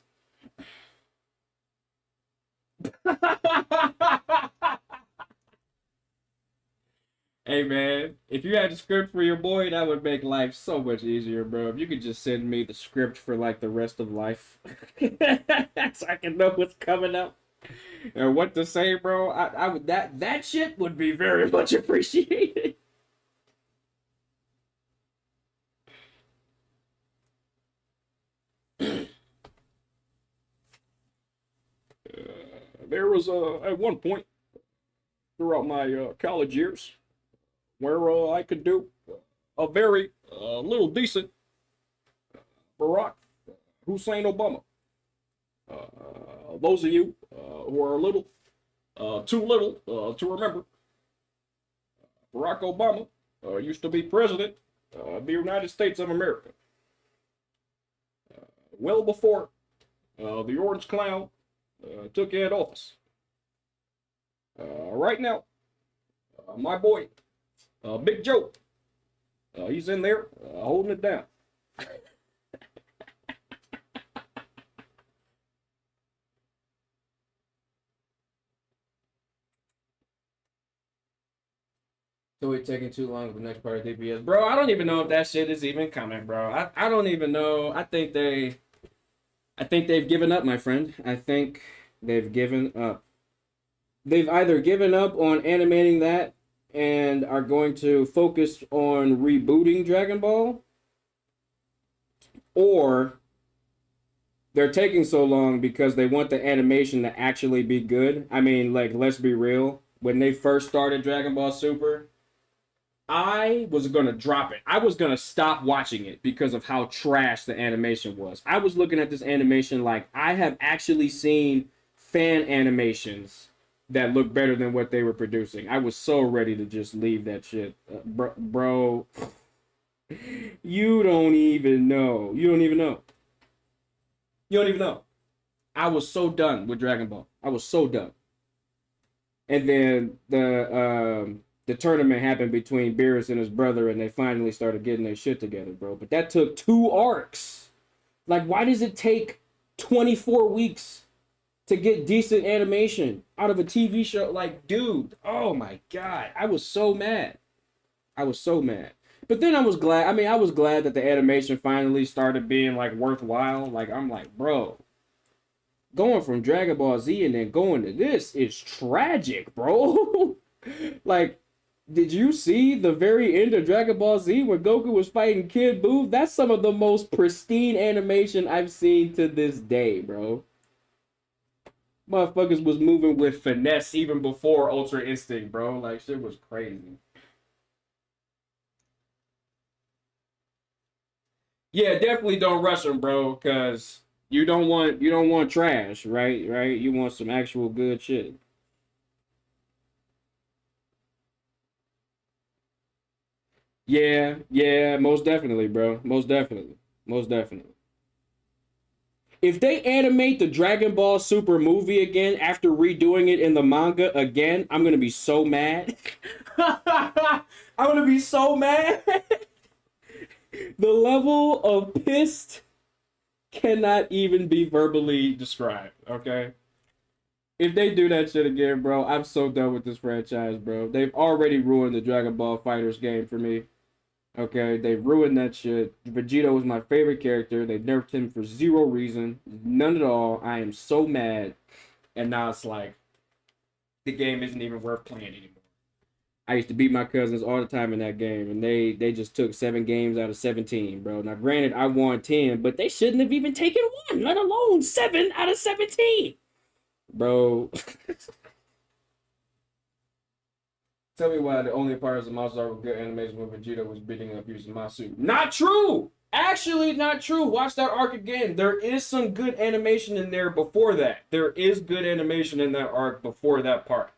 Hey man, if you had a script for your boy, that would make life so much easier, bro. If you could just send me the script for like the rest of life, so I can know what's coming up and what to say, bro. I would that shit would be very much appreciated. There was at one point throughout my college years where I could do a very little decent Barack Hussein Obama. Those of you who are a little too little to remember, Barack Obama used to be president of the United States of America. Well before the Orange Clown took head office. Right now, my boy, Big Joe, he's in there holding it down. So we're taking too long with the next part of DPS. Bro, I don't even know if that shit is even coming, bro. I don't even know. I think they've given up, my friend. I think they've given up. They've either given up on animating that and are going to focus on rebooting Dragon Ball, or they're taking so long because they want the animation to actually be good. I mean, like, let's be real. When they first started Dragon Ball Super, I was going to drop it. I was going to stop watching it because of how trash the animation was. I was looking at this animation like I have actually seen fan animations that look better than what they were producing. I was so ready to just leave that shit. Bro, you don't even know. You don't even know. You don't even know. I was so done with Dragon Ball. I was so done. And then the tournament happened between Beerus and his brother, and they finally started getting their shit together, bro. But that took 2 arcs. Like, why does it take 24 weeks to get decent animation out of a TV show? Like, dude, oh my God. I was so mad. I was so mad. But then I was glad. I mean, I was glad that the animation finally started being, like, worthwhile. Like, I'm like, bro, going from Dragon Ball Z and then going to this is tragic, bro. Like, did you see the very end of Dragon Ball Z when Goku was fighting Kid Buu? That's some of the most pristine animation I've seen to this day, bro. Motherfuckers was moving with finesse even before Ultra Instinct, bro. Like, shit was crazy. Yeah, definitely don't rush them, bro, cause you don't want trash, right? Right? You want some actual good shit. Yeah, yeah, most definitely, bro. Most definitely. Most definitely. If they animate the Dragon Ball Super movie again after redoing it in the manga again, I'm gonna be so mad. I'm gonna be so mad. The level of pissed cannot even be verbally described, okay? If they do that shit again, bro, I'm so done with this franchise, bro. They've already ruined the Dragon Ball Fighters game for me. Okay, they ruined that shit. Vegeta was my favorite character. They nerfed him for zero reason. None at all. I am so mad. And now it's like the game isn't even worth playing anymore. I used to beat my cousins all the time in that game, and they just took 7 games out of 17, bro. Now, granted, I won 10, but they shouldn't have even taken one, let alone 7 out of 17, bro. Tell me why the only parts of Monster with good animation when Vegeta was beating up using Masu. Not true! Actually, not true. Watch that arc again. There is some good animation in there before that. There is good animation in that arc before that part.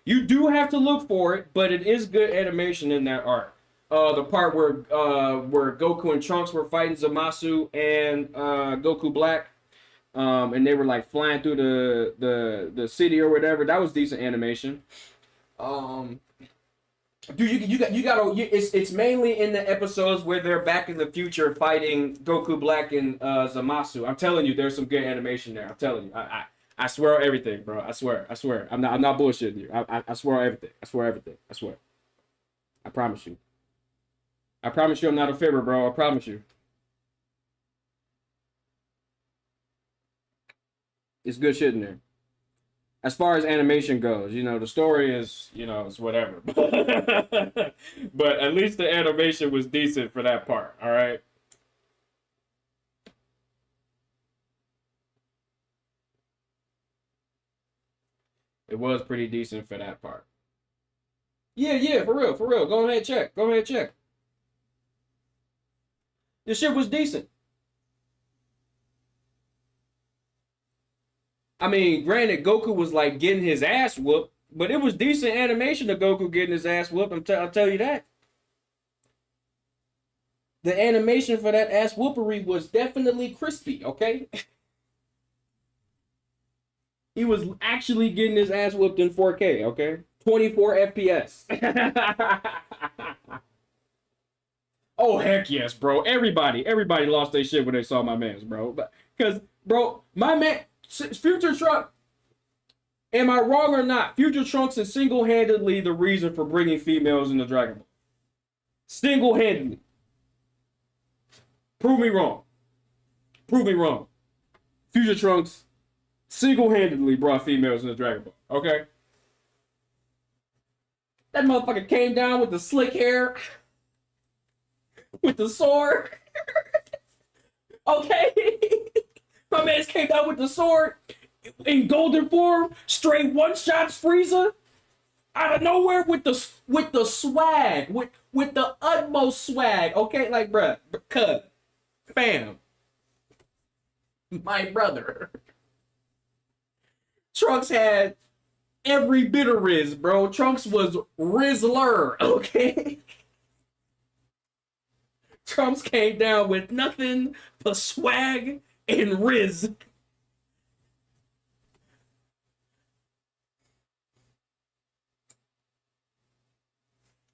You do have to look for it, but it is good animation in that arc. The part where Goku and Trunks were fighting Zamasu and Goku Black, and they were like flying through the city or whatever. That was decent animation. Dude, it's mainly in the episodes where they're back in the future fighting Goku Black and Zamasu. I'm telling you, there's some good animation there. I'm telling you, I swear on everything, bro. I swear. I'm not bullshitting you. I swear on everything. I swear everything. I swear. I promise you. I promise you, I'm not a fibber, bro. I promise you. It's good shit in there. As far as animation goes, you know, the story is, you know, it's whatever. But at least the animation was decent for that part, all right? It was pretty decent for that part. Yeah, for real, for real. Go ahead and check. Go ahead and check. This shit was decent. I mean, granted, Goku was like getting his ass whooped, but it was decent animation of Goku getting his ass whooped. I'll tell you that. The animation for that ass whoopery was definitely crispy, okay? He was actually getting his ass whooped in 4K, okay? 24 FPS. Oh, heck yes, bro. Everybody lost their shit when they saw my mans, bro. Because, bro, my man... Future Trunks, am I wrong or not? Future Trunks is single-handedly the reason for bringing females into Dragon Ball. Single-handedly. Prove me wrong. Prove me wrong. Future Trunks single-handedly brought females into Dragon Ball. Okay? That motherfucker came down with the slick hair. With the sword. Okay? My man came down with the sword in golden form, straight one shots Frieza out of nowhere with the swag, with the utmost swag. Okay, like bruh, cut, fam, my brother. Trunks had every bit of Riz, bro. Trunks was Rizzler, okay. Trunks came down with nothing but swag and Riz.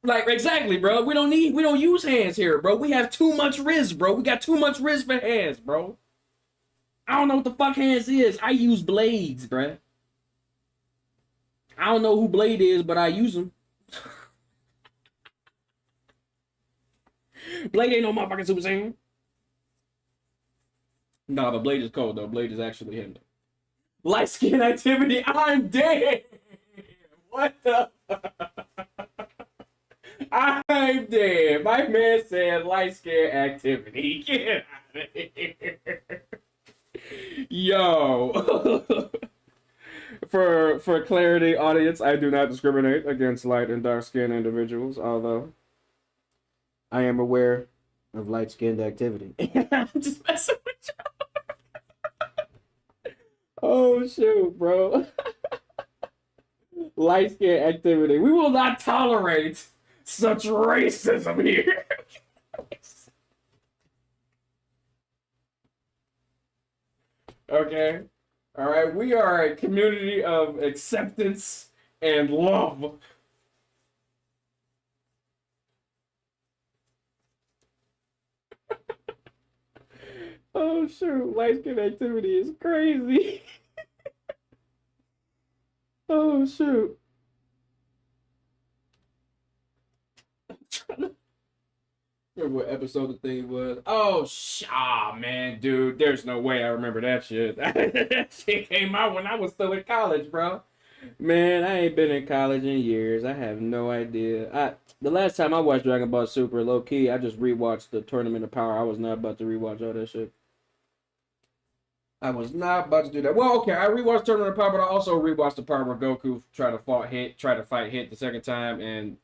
Like, exactly, bro. We don't use hands here, bro. We have too much Riz, bro. We got too much Riz for hands, bro. I don't know what the fuck hands is. I use blades, bro. I don't know who Blade is, but I use them. Blade ain't no motherfucking Super Saiyan. Nah, but Blade is cold though. Blade is actually him. Light skin activity. I'm dead. What the? I'm dead. My man said light skin activity. Get out of here. Yo. For clarity, audience, I do not discriminate against light and dark skinned individuals, although I am aware of light skinned activity. I'm just messing with you. Oh shoot, bro. Light skin activity. We will not tolerate such racism here. Okay. All right. We are a community of acceptance and love. Oh shoot, light skin activity is crazy. Oh shoot. Remember what episode the thing was? Oh, man, dude, there's no way I remember that shit. That shit came out when I was still in college, bro. Man, I ain't been in college in years. I have no idea. The last time I watched Dragon Ball Super, low key, I just rewatched the Tournament of Power. I was not about to rewatch all that shit. I was not about to do that. Well, okay, I rewatched Tournament of Power, but I also rewatched the part where Goku tried to fight Hit the second time and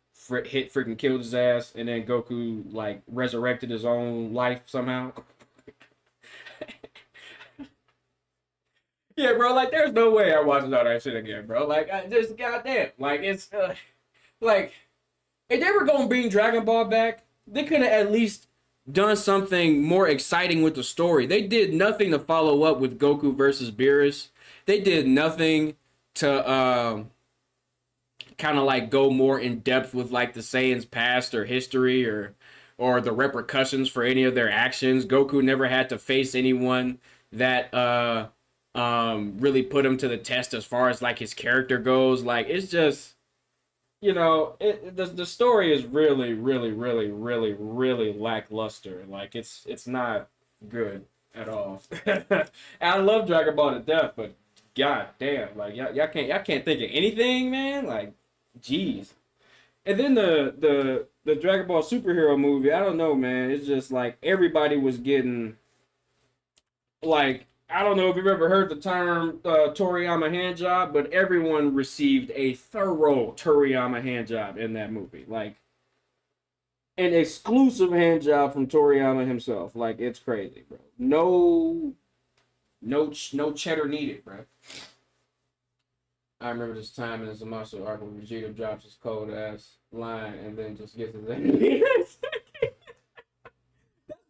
hit freaking killed his ass, and then Goku like resurrected his own life somehow. Yeah, bro. Like, there's no way I'm watching all that shit again, bro. Like, I just goddamn. Like, it's like if they were gonna bring Dragon Ball back, they could have at least done something more exciting with the story. They did nothing to follow up with Goku versus Beerus. They did nothing to kind of like go more in depth with like the Saiyans' past or history or the repercussions for any of their actions. Goku never had to face anyone that really put him to the test as far as like his character goes. Like, it's just, you know, the story is really, really, really, really, really lackluster. Like, it's not good at all. I love Dragon Ball to death, but god damn, like y'all can't think of anything, man. Like, jeez. And then the Dragon Ball superhero movie, I don't know, man. It's just like everybody was getting like, I don't know if you've ever heard the term Toriyama hand job, but everyone received a thorough Toriyama hand job in that movie. Like, an exclusive hand job from Toriyama himself. Like, it's crazy, bro. No cheddar needed, bro. I remember this time in the Zamasu arc when Vegeta drops his cold ass line and then just gets his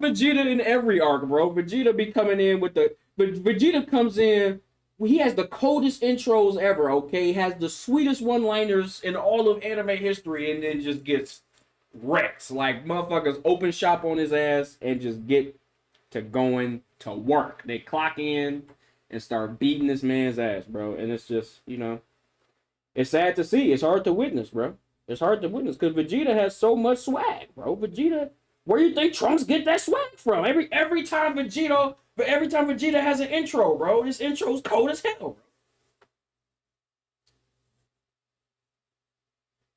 Vegeta in every arc, bro. Vegeta be coming in with the. But Vegeta comes in. He has the coldest intros ever. Okay, he has the sweetest one-liners in all of anime history, and then just gets wrecked. Like, motherfuckers open shop on his ass and just get to going to work. They clock in and start beating this man's ass, bro. And it's just, you know, it's sad to see. It's hard to witness, bro. It's hard to witness because Vegeta has so much swag, bro. Vegeta. Where do you think Trunks get that swag from? Every time Vegeta has an intro, bro, this intro's cold as hell, bro.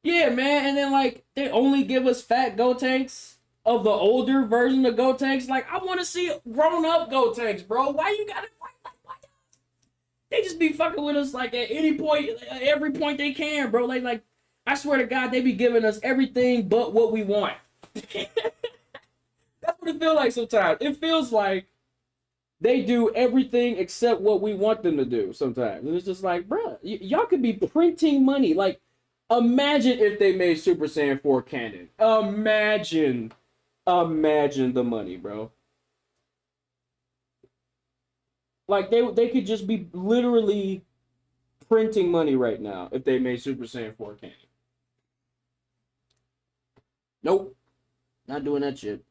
Yeah, man, and then like they only give us fat Gotenks of the older version of Gotenks. Like, I want to see grown up Gotenks, bro. Why you gotta why they just be fucking with us like at any point, at every point they can, bro. Like I swear to God, they be giving us everything but what we want. That's what it feels like sometimes. It feels like they do everything except what we want them to do sometimes. And it's just like, bruh, y'all could be printing money. Like, imagine if they made Super Saiyan 4 canon. Imagine the money, bro. Like, they could just be literally printing money right now if they made Super Saiyan 4 canon. Nope. Not doing that shit.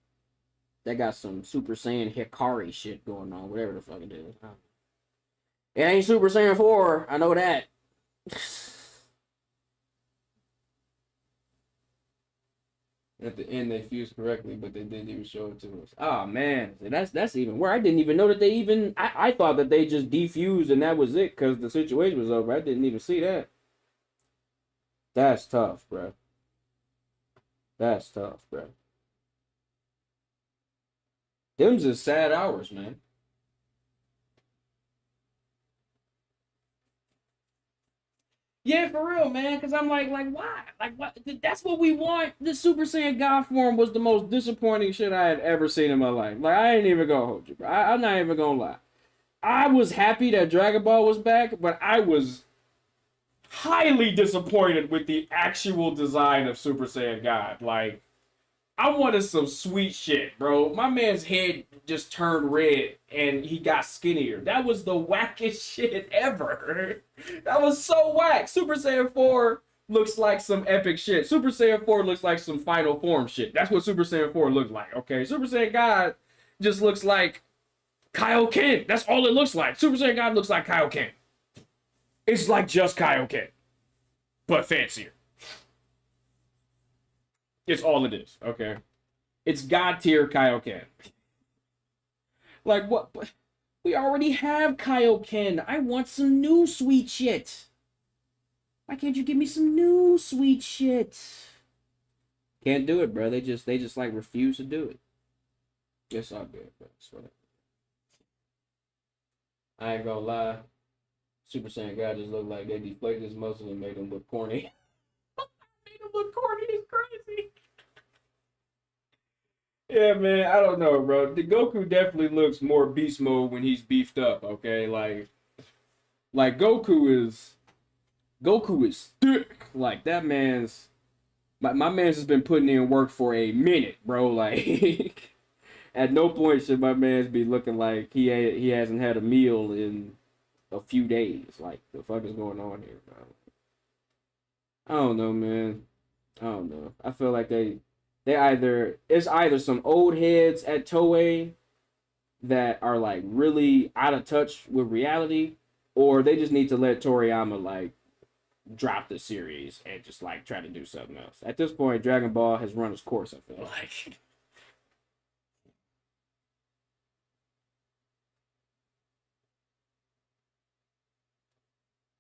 They got some Super Saiyan Hikari shit going on, whatever the fuck it is. It ain't Super Saiyan 4, I know that. At the end, they fused correctly, but they didn't even show it to us. Oh man, that's even where I didn't even know that they even. I thought that they just defused and that was it because the situation was over. I didn't even see that. That's tough, bro. That's tough, bro. Them's is sad hours, man. Yeah, for real, man. Because I'm like, why? Like, what? That's what we want. The Super Saiyan God form was the most disappointing shit I had ever seen in my life. Like, I ain't even gonna hold you, bro. I'm not even gonna lie. I was happy that Dragon Ball was back, but I was highly disappointed with the actual design of Super Saiyan God. Like, I wanted some sweet shit, bro. My man's head just turned red and he got skinnier. That was the wackest shit ever. That was so whack. Super Saiyan 4 looks like some epic shit. Super Saiyan 4 looks like some Final Form shit. That's what Super Saiyan 4 looked like, okay? Super Saiyan God just looks like Kaioken. That's all it looks like. Super Saiyan God looks like Kaioken. It's like just Kaioken, but fancier. It's all it is, okay? It's God tier Kaioken. Like, what? We already have Kaioken. I want some new sweet shit. Why can't you give me some new sweet shit? Can't do it, bro. They just like refuse to do it. It's all good, bro. It's whatever. I ain't gonna lie. Super Saiyan God just looked like they deflated his muscles and made him look corny. Made him look corny. It's crazy. Yeah, man, I don't know, bro. The Goku definitely looks more beast mode when he's beefed up. Okay, like Goku is thick. Like that man's my man's has been putting in work for a minute, bro. Like at no point should my man's be looking like he hasn't had a meal in a few days. Like the fuck is going on here, bro? I don't know, man. I don't know. I feel like they either it's either some old heads at Toei that are like really out of touch with reality, or they just need to let Toriyama like drop the series and just like try to do something else. At this point, Dragon Ball has run its course. I feel like.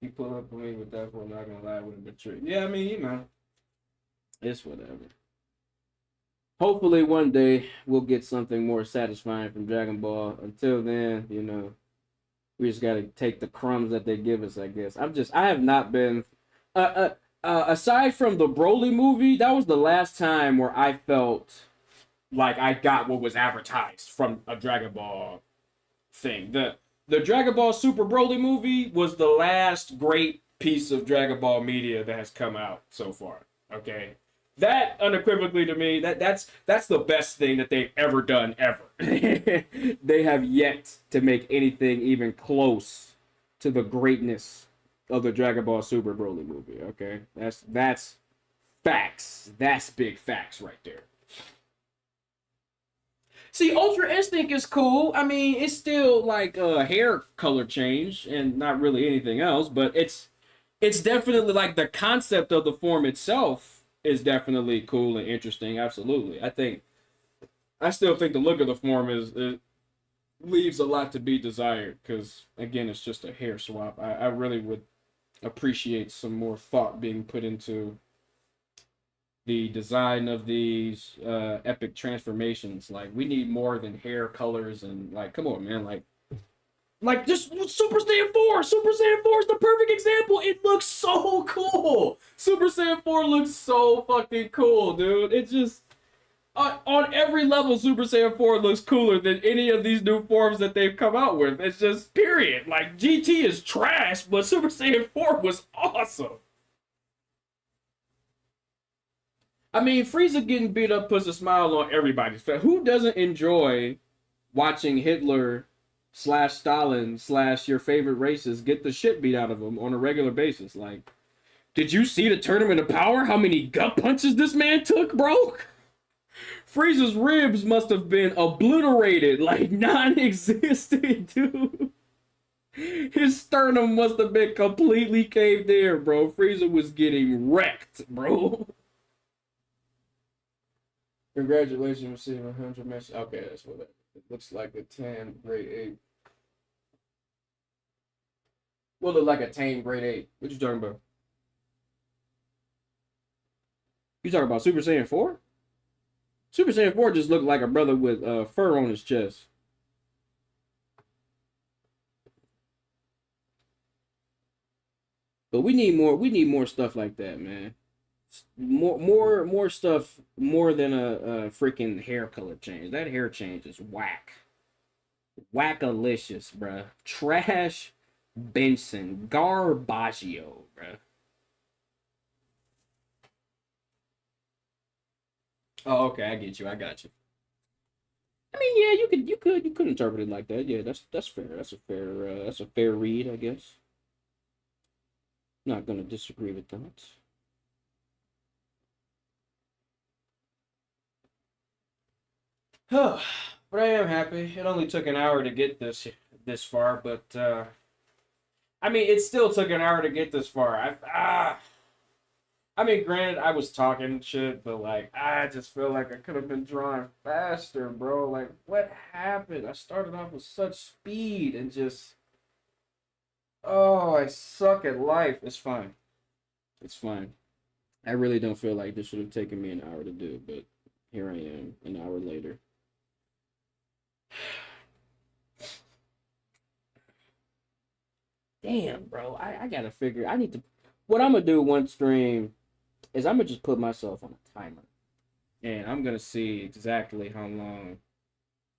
You pull up on me with that one, not gonna lie, with a betrayal. Yeah, I mean, it's whatever. Hopefully, one day we'll get something more satisfying from Dragon Ball. Until then, we just gotta take the crumbs that they give us. I guess I have not been. Aside from the Broly movie, that was the last time where I felt like I got what was advertised from a Dragon Ball thing. The Dragon Ball Super Broly movie was the last great piece of Dragon Ball media that has come out so far. Okay, that unequivocally to me, that's the best thing that they've ever done ever. They have yet to make anything even close to the greatness of the Dragon Ball Super Broly movie. Okay, that's facts. That's big facts right there. See, Ultra Instinct is cool. I mean, it's still like a hair color change and not really anything else, but it's definitely like the concept of the form itself is definitely cool and interesting. Absolutely. I still think the look of the form is it leaves a lot to be desired because again, it's just a hair swap. I really would appreciate some more thought being put into the design of these epic transformations. Like we need more than hair colors and like come on, man, like just Super Saiyan 4. Super Saiyan 4 is the perfect example. It looks so cool. Super Saiyan 4 looks so fucking cool, dude. It just on every level Super Saiyan 4 looks cooler than any of these new forms that they've come out with. It's just period. Like GT is trash, but Super Saiyan 4 was awesome. I mean, Frieza getting beat up puts a smile on everybody's face. Who doesn't enjoy watching Hitler slash Stalin slash your favorite races get the shit beat out of them on a regular basis? Like, did you see the Tournament of Power? How many gut punches this man took, bro? Frieza's ribs must have been obliterated, like non-existent, dude. His sternum must have been completely caved in, bro. Frieza was getting wrecked, bro. Congratulations on receiving 100 messages. Okay, that's what it looks like a 10 grade 8. Will look like a tame grade 8. What you talking about? You talking about Super Saiyan 4? Super Saiyan 4 just looked like a brother with fur on his chest. But we need more stuff like that, man. More stuff more than a freaking hair color change. That hair change is whack. Wackalicious, bruh. Trash Benson. Garbaggio, bruh. Oh, okay, I get you. I got you. I mean, yeah, you could interpret it like that. Yeah, that's fair. That's a fair read, I guess. Not gonna disagree with that. But I am happy. It only took an hour to get this far, but I mean, it still took an hour to get this far. I mean, granted, I was talking shit, but like, I just feel like I could have been drawing faster, bro. Like, what happened? I started off with such speed and just, oh, I suck at life. It's fine. It's fine. I really don't feel like this should have taken me an hour to do, but here I am, an hour later. Damn, bro. I gotta figure. I need to. What I'm gonna do one stream is I'm gonna just put myself on a timer. and I'm gonna see exactly how long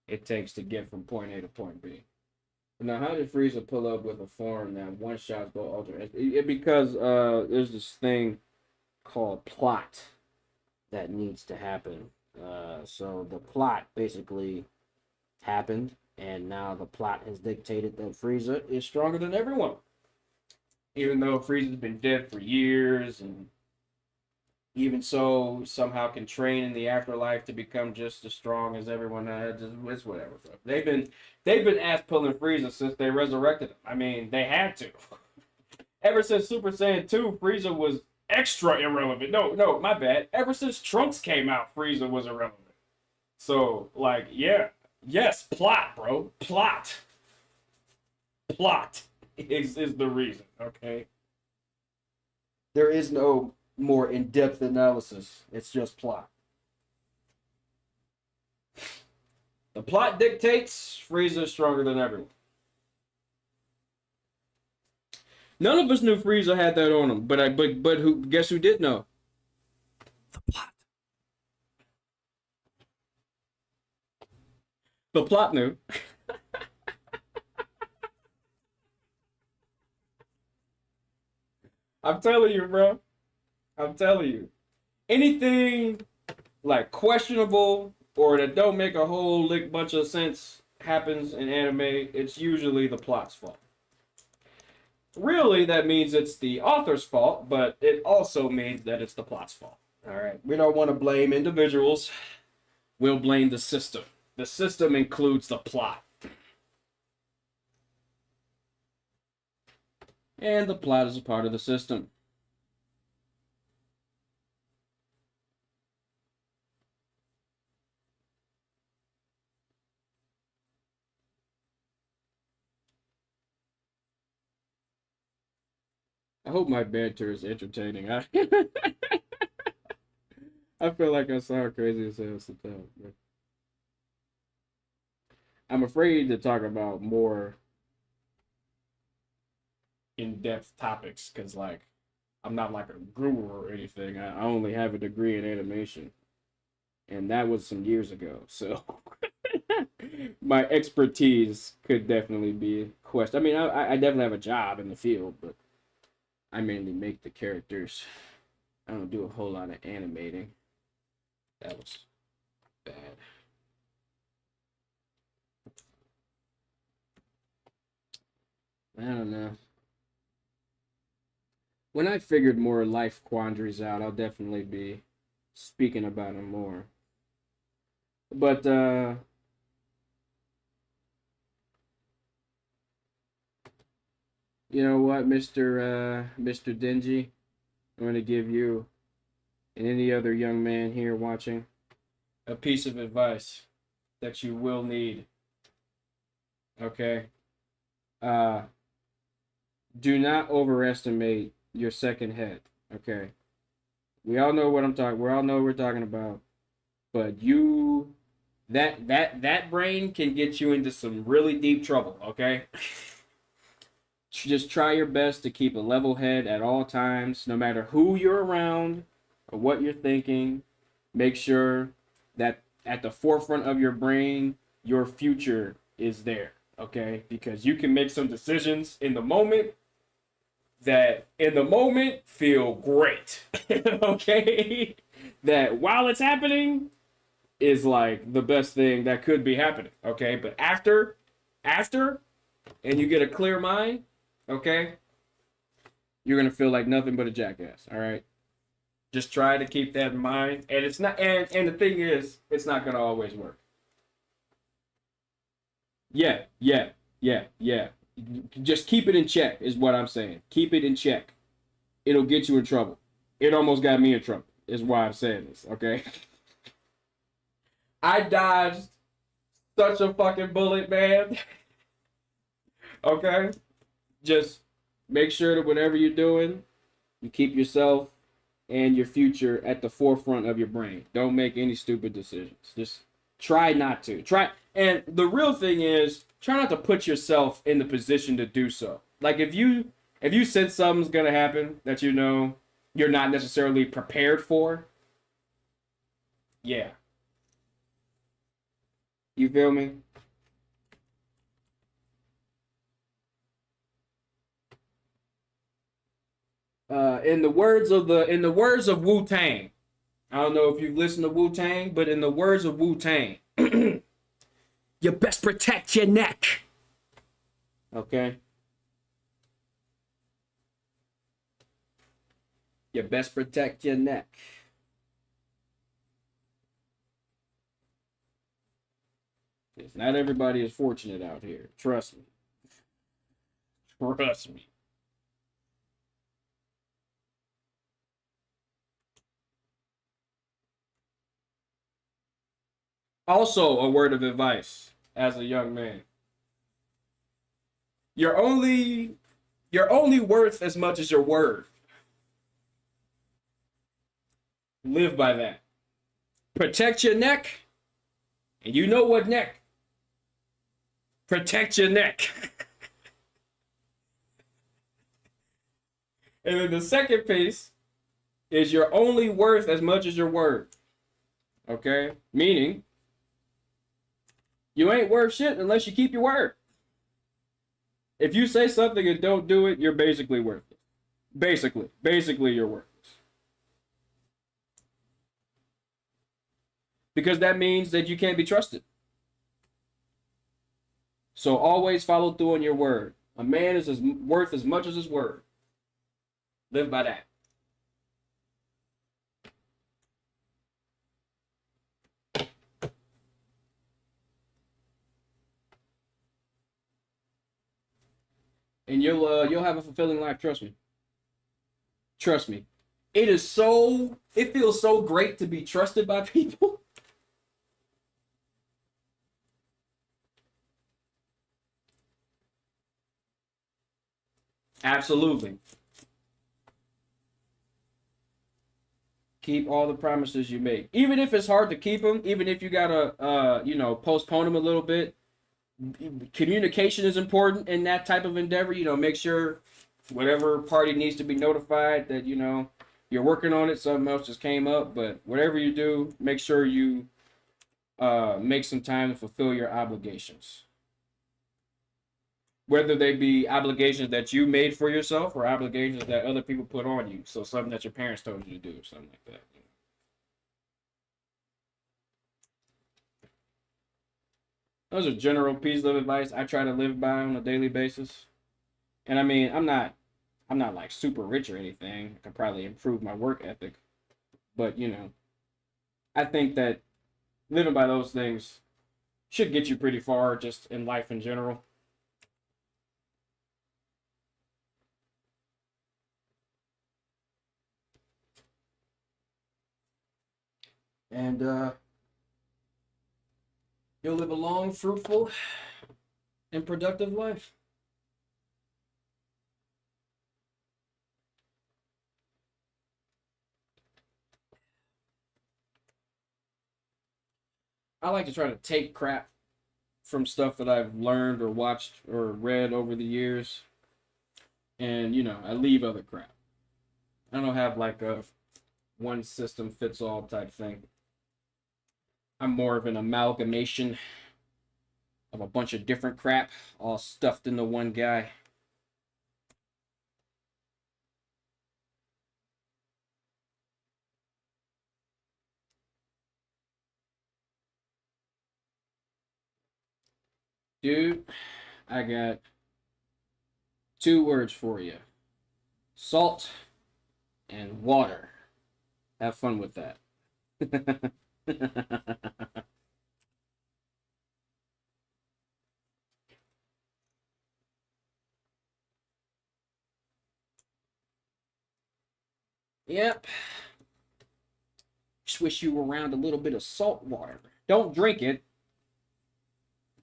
it takes to get from point A to point B. Now, how did Frieza pull up with a form that one shots go ultra? Because there's this thing called plot that needs to happen. So the plot basically happened, and now the plot has dictated that Frieza is stronger than everyone. Even though Frieza's been dead for years, and even so, somehow can train in the afterlife to become just as strong as everyone. It's whatever. Bro. They've been ass pulling Frieza since they resurrected him. I mean, they had to. Ever since Super Saiyan 2, Frieza was extra irrelevant. No, my bad. Ever since Trunks came out, Frieza was irrelevant. So, like, yeah. Yes, plot, bro. Plot. Plot is the reason, okay? There is no more in-depth analysis. It's just plot. The plot dictates Frieza is stronger than everyone. None of us knew Frieza had that on him, but who? Guess who did know? The plot. The plot knew. I'm telling you, bro. I'm telling you. Anything like questionable or that don't make a whole lick bunch of sense happens in anime, it's usually the plot's fault. Really, that means it's the author's fault, but it also means that it's the plot's fault. All right. We don't want to blame individuals. We'll blame the system. The system includes the plot. And the plot is a part of the system. I hope my banter is entertaining. I feel like I sound crazy as hell sometimes. But I'm afraid to talk about more in-depth topics because, like, I'm not like a guru or anything. I only have a degree in animation, and that was some years ago. So my expertise could definitely be questioned. I mean, I definitely have a job in the field, but I mainly make the characters. I don't do a whole lot of animating. That was bad. I don't know. When I figured more life quandaries out, I'll definitely be speaking about them more. But you know what, Mr. Dingy, I'm gonna give you and any other young man here watching a piece of advice that you will need. Okay. Uh do not overestimate your second head. Okay. We all know what I'm talking. We all know what we're talking about. But you that brain can get you into some really deep trouble, okay? Just try your best to keep a level head at all times, no matter who you're around or what you're thinking. Make sure that at the forefront of your brain, your future is there, okay? Because you can make some decisions in the moment that in the moment feel great, okay? That while it's happening is like the best thing that could be happening, okay? But after, and you get a clear mind, okay? You're gonna feel like nothing but a jackass, all right? Just try to keep that in mind. And it's not, and the thing is, it's not gonna always work. Yeah. Just keep it in check, is what I'm saying. Keep it in check. It'll get you in trouble. It almost got me in trouble, is why I'm saying this, okay? I dodged such a fucking bullet, man. Okay? Just make sure that whatever you're doing, you keep yourself and your future at the forefront of your brain. Don't make any stupid decisions. Just try not to. And the real thing is, try not to put yourself in the position to do so. Like if you sense something's gonna happen that you know you're not necessarily prepared for, Yeah. You feel me? In the words of Wu Tang, I don't know if you've listened to Wu Tang, but in the words of Wu Tang, you best protect your neck. Okay? You best protect your neck. Yes, not everybody is fortunate out here. Trust me. Trust me. Also, a word of advice as a young man. You're only you're only worth as much as your word. Live by that. Protect your neck, and you know what neck. Protect your neck. And then the second piece is you're only worth as much as your word. Okay? Meaning, you ain't worth shit unless you keep your word. If you say something and don't do it, you're basically worthless. Basically, you're worthless. Because that means that you can't be trusted. So always follow through on your word. A man is worth as much as his word. Live by that. And you'll have a fulfilling life, trust me. Trust me. It feels so great to be trusted by people. Absolutely. Keep all the promises you make. Even if it's hard to keep them, even if you gotta postpone them a little bit. Communication is important in that type of endeavor. Make sure whatever party needs to be notified that you're working on it. Something else just came up, but whatever you do, make sure you make some time to fulfill your obligations. Whether they be obligations that you made for yourself or obligations that other people put on you. So something that your parents told you to do or something like that. Those are general pieces of advice I try to live by on a daily basis. And I mean, I'm not like super rich or anything. I could probably improve my work ethic. But, I think that living by those things should get you pretty far just in life in general. And you'll live a long, fruitful, and productive life. I like to try to take crap from stuff that I've learned or watched or read over the years. And, I leave other crap. I don't have like a one system fits all type thing. I'm more of an amalgamation of a bunch of different crap all stuffed into one guy. Dude, I got two words for you: salt and water. Have fun with that. Yep. Swish you around a little bit of salt water. Don't drink it.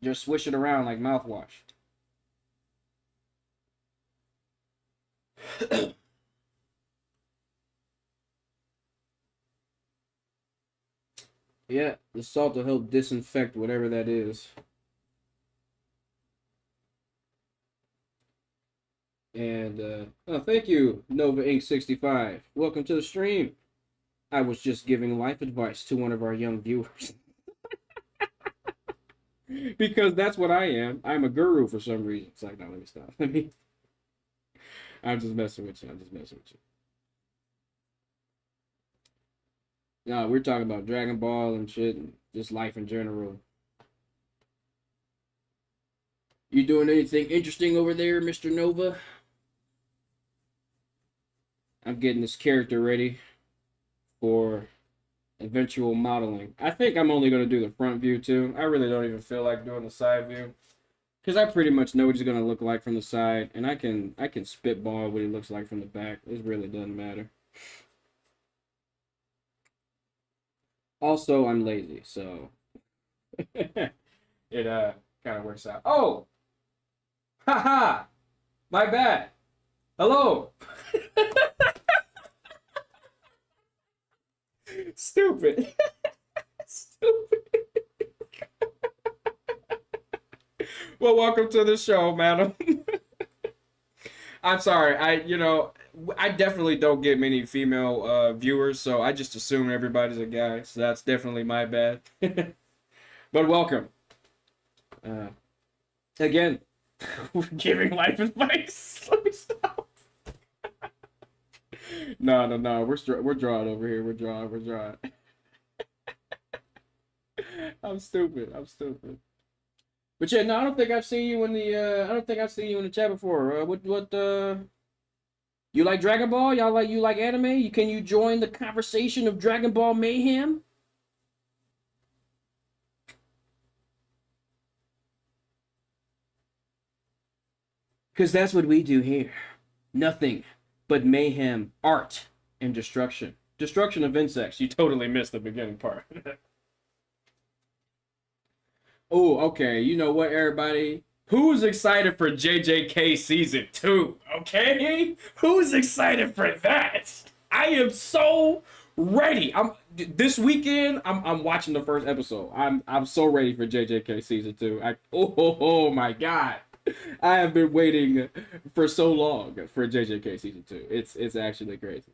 Just swish it around like mouthwash. Yeah, the salt will help disinfect whatever that is. And oh, thank you, Nova Inc. 65. Welcome to the stream. I was just giving life advice to one of our young viewers. Because that's what I am. I'm a guru for some reason. It's like, no, let me stop. I'm just messing with you. I'm just messing with you. No, we're talking about Dragon Ball and shit and just life in general. You doing anything interesting over there, Mr. Nova? I'm getting this character ready for eventual modeling. I think I'm only going to do the front view too. I really don't even feel like doing the side view because I pretty much know what he's going to look like from the side, and I can spitball what he looks like from the back. It really doesn't matter. Also, I'm lazy, so it kind of works out. Oh, haha, my bad. Hello. Stupid. Stupid. Well, welcome to the show, madam. I'm sorry. I definitely don't get many female viewers, so I just assume everybody's a guy. So that's definitely my bad. But welcome. Again, we're giving life advice. Let me stop. No. We're drawing over here. We're drawing. I'm stupid. But yeah, no, I don't think I've seen you in the chat before. What you like Dragon Ball? You like anime? Can you join the conversation of Dragon Ball mayhem? Cause that's what we do here. Nothing but mayhem, art, and destruction. Destruction of insects. You totally missed the beginning part. Oh, okay. You know what, everybody? Who's excited for JJK season 2? Okay? Who's excited for that? I am so ready. This weekend I'm watching the first episode. I'm so ready for JJK season 2. Oh my god. I have been waiting for so long for JJK season 2. It's actually crazy.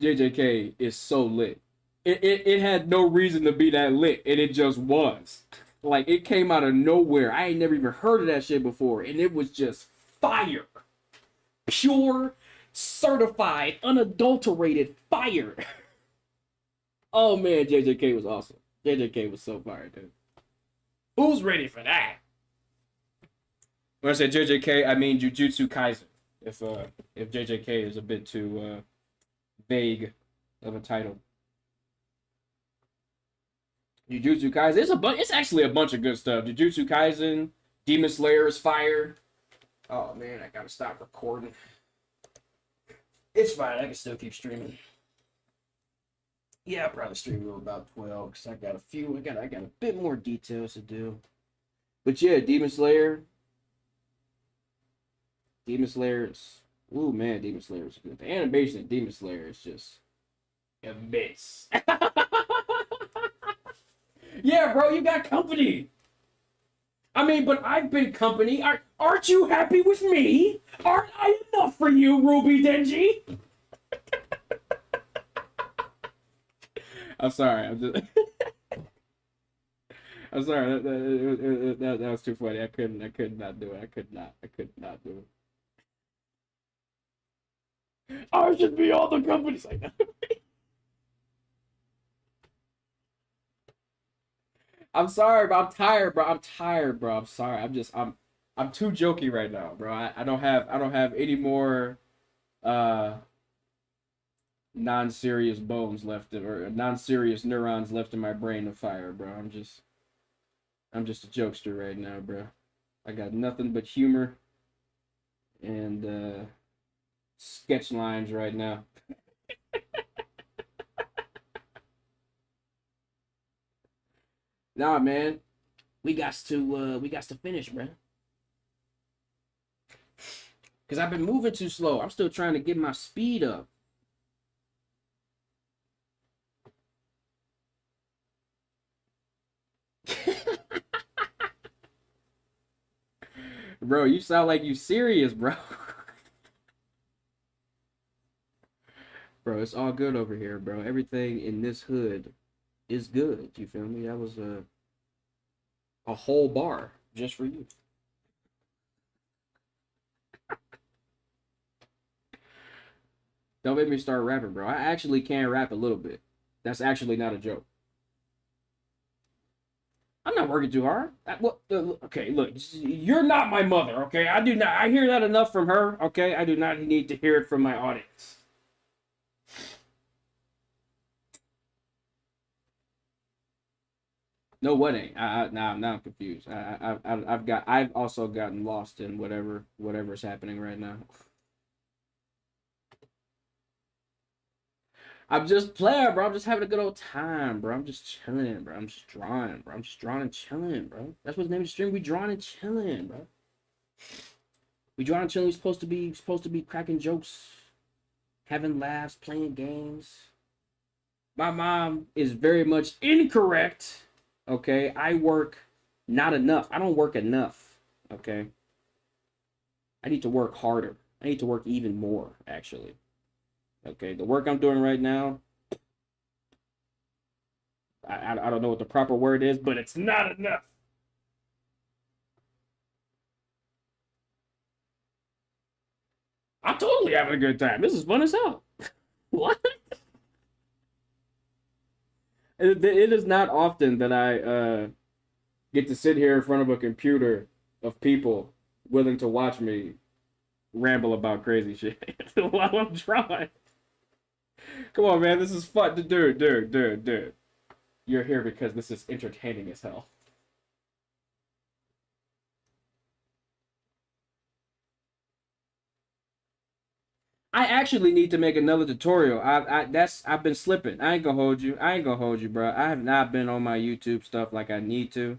JJK is so lit. It had no reason to be that lit, and it just was. Like, it came out of nowhere. I ain't never even heard of that shit before, and it was just fire. Pure, certified, unadulterated fire. Oh man, JJK was awesome. JJK was so fire, dude. Who's ready for that? When I say JJK, I mean Jujutsu Kaisen. If JJK is a bit too vague of a title. Jujutsu Kaisen. It's actually a bunch of good stuff. Jujutsu Kaisen, Demon Slayer is fire. Oh man, I gotta stop recording. It's fine. I can still keep streaming. Yeah, I'll probably stream to about 12 because I got a bit more details to do. But yeah, Demon Slayer. Demon Slayer is. Ooh man, Demon Slayer is good. The animation of Demon Slayer is just immense. Yeah, bro, you got company. I mean, but I've been company. Aren't you happy with me? Aren't I enough for you, Ruby Denji? I'm sorry. I'm sorry. That was too funny. I could not do it. I could not do it. I should be all the companies I know. I'm sorry, bro. I'm tired, bro. I'm sorry. I'm too jokey right now, bro. I don't have any more non-serious bones left or non-serious neurons left in my brain to fire, bro. I'm just a jokester right now, bro. I got nothing but humor and sketch lines right now. Nah, man. We got to finish, bro. Cause I've been moving too slow. I'm still trying to get my speed up. Bro, you sound like you serious, bro. Bro, it's all good over here, bro. Everything in this hood is good. You feel me? That was a whole bar just for you. Don't make me start rapping, bro. I actually can rap a little bit. That's actually not a joke. I'm not working too hard. Okay, look, you're not my mother, okay? I do not. I hear that enough from her, okay? I do not need to hear it from my audience. No, what ain't? Now I'm confused. I've also gotten lost in whatever's happening right now. I'm just playing, bro. I'm just having a good old time, bro. I'm just chilling, bro. I'm just drawing, bro. I'm just drawing and chilling, bro. That's what the name of the stream. We drawing and chilling, bro. We drawing and chilling. We supposed to be cracking jokes, having laughs, playing games. My mom is very much incorrect. Okay, I work not enough. I don't work enough. Okay, I need to work harder. I need to work even more, actually. Okay, the work I'm doing right now, I don't know what the proper word is, but it's not enough. I'm totally having a good time. This is fun as hell. What? It is not often that I get to sit here in front of a computer of people willing to watch me ramble about crazy shit while I'm drawing. Come on, man. This is fun. Dude. You're here because this is entertaining as hell. I actually need to make another tutorial. I've been slipping. I ain't gonna hold you. Bro. I have not been on my YouTube stuff like I need to.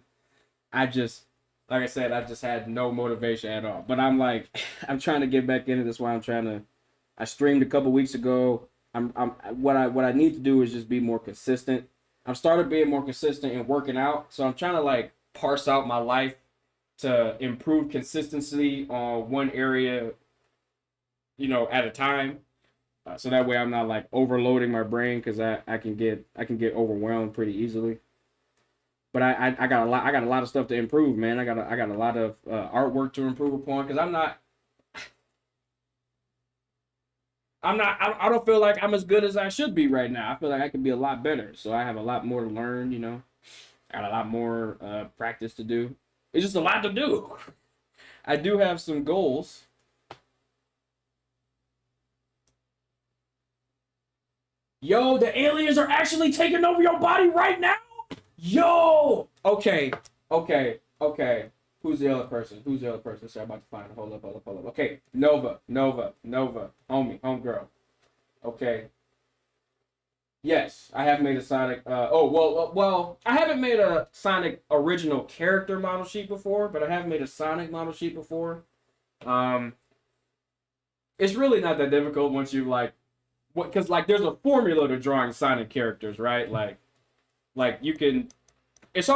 I just, like I said, I just had no motivation at all. But I'm like, I'm trying to get back into this. Why I'm trying to. I streamed a couple weeks ago. What I need to do is just be more consistent. I've started being more consistent and working out. So I'm trying to like parse out my life to improve consistency on one area, at a time. So that way I'm not like overloading my brain because I can get overwhelmed pretty easily. But I got a lot of stuff to improve, man. I got a lot of artwork to improve upon because I don't feel like I'm as good as I should be right now. I feel like I could be a lot better. So I have a lot more to learn, I got a lot more practice to do. It's just a lot to do. I do have some goals. Yo, the aliens are actually taking over your body right now? Yo! Okay. Who's the other person? Sorry, I'm about to find it. Hold up. Okay, Nova. Homegirl. Okay. Yes, I have made a Sonic. Well, I haven't made a Sonic original character model sheet before, but I have made a Sonic model sheet before. It's really not that difficult once you because there's a formula to drawing Sonic characters, right? Like you can. It's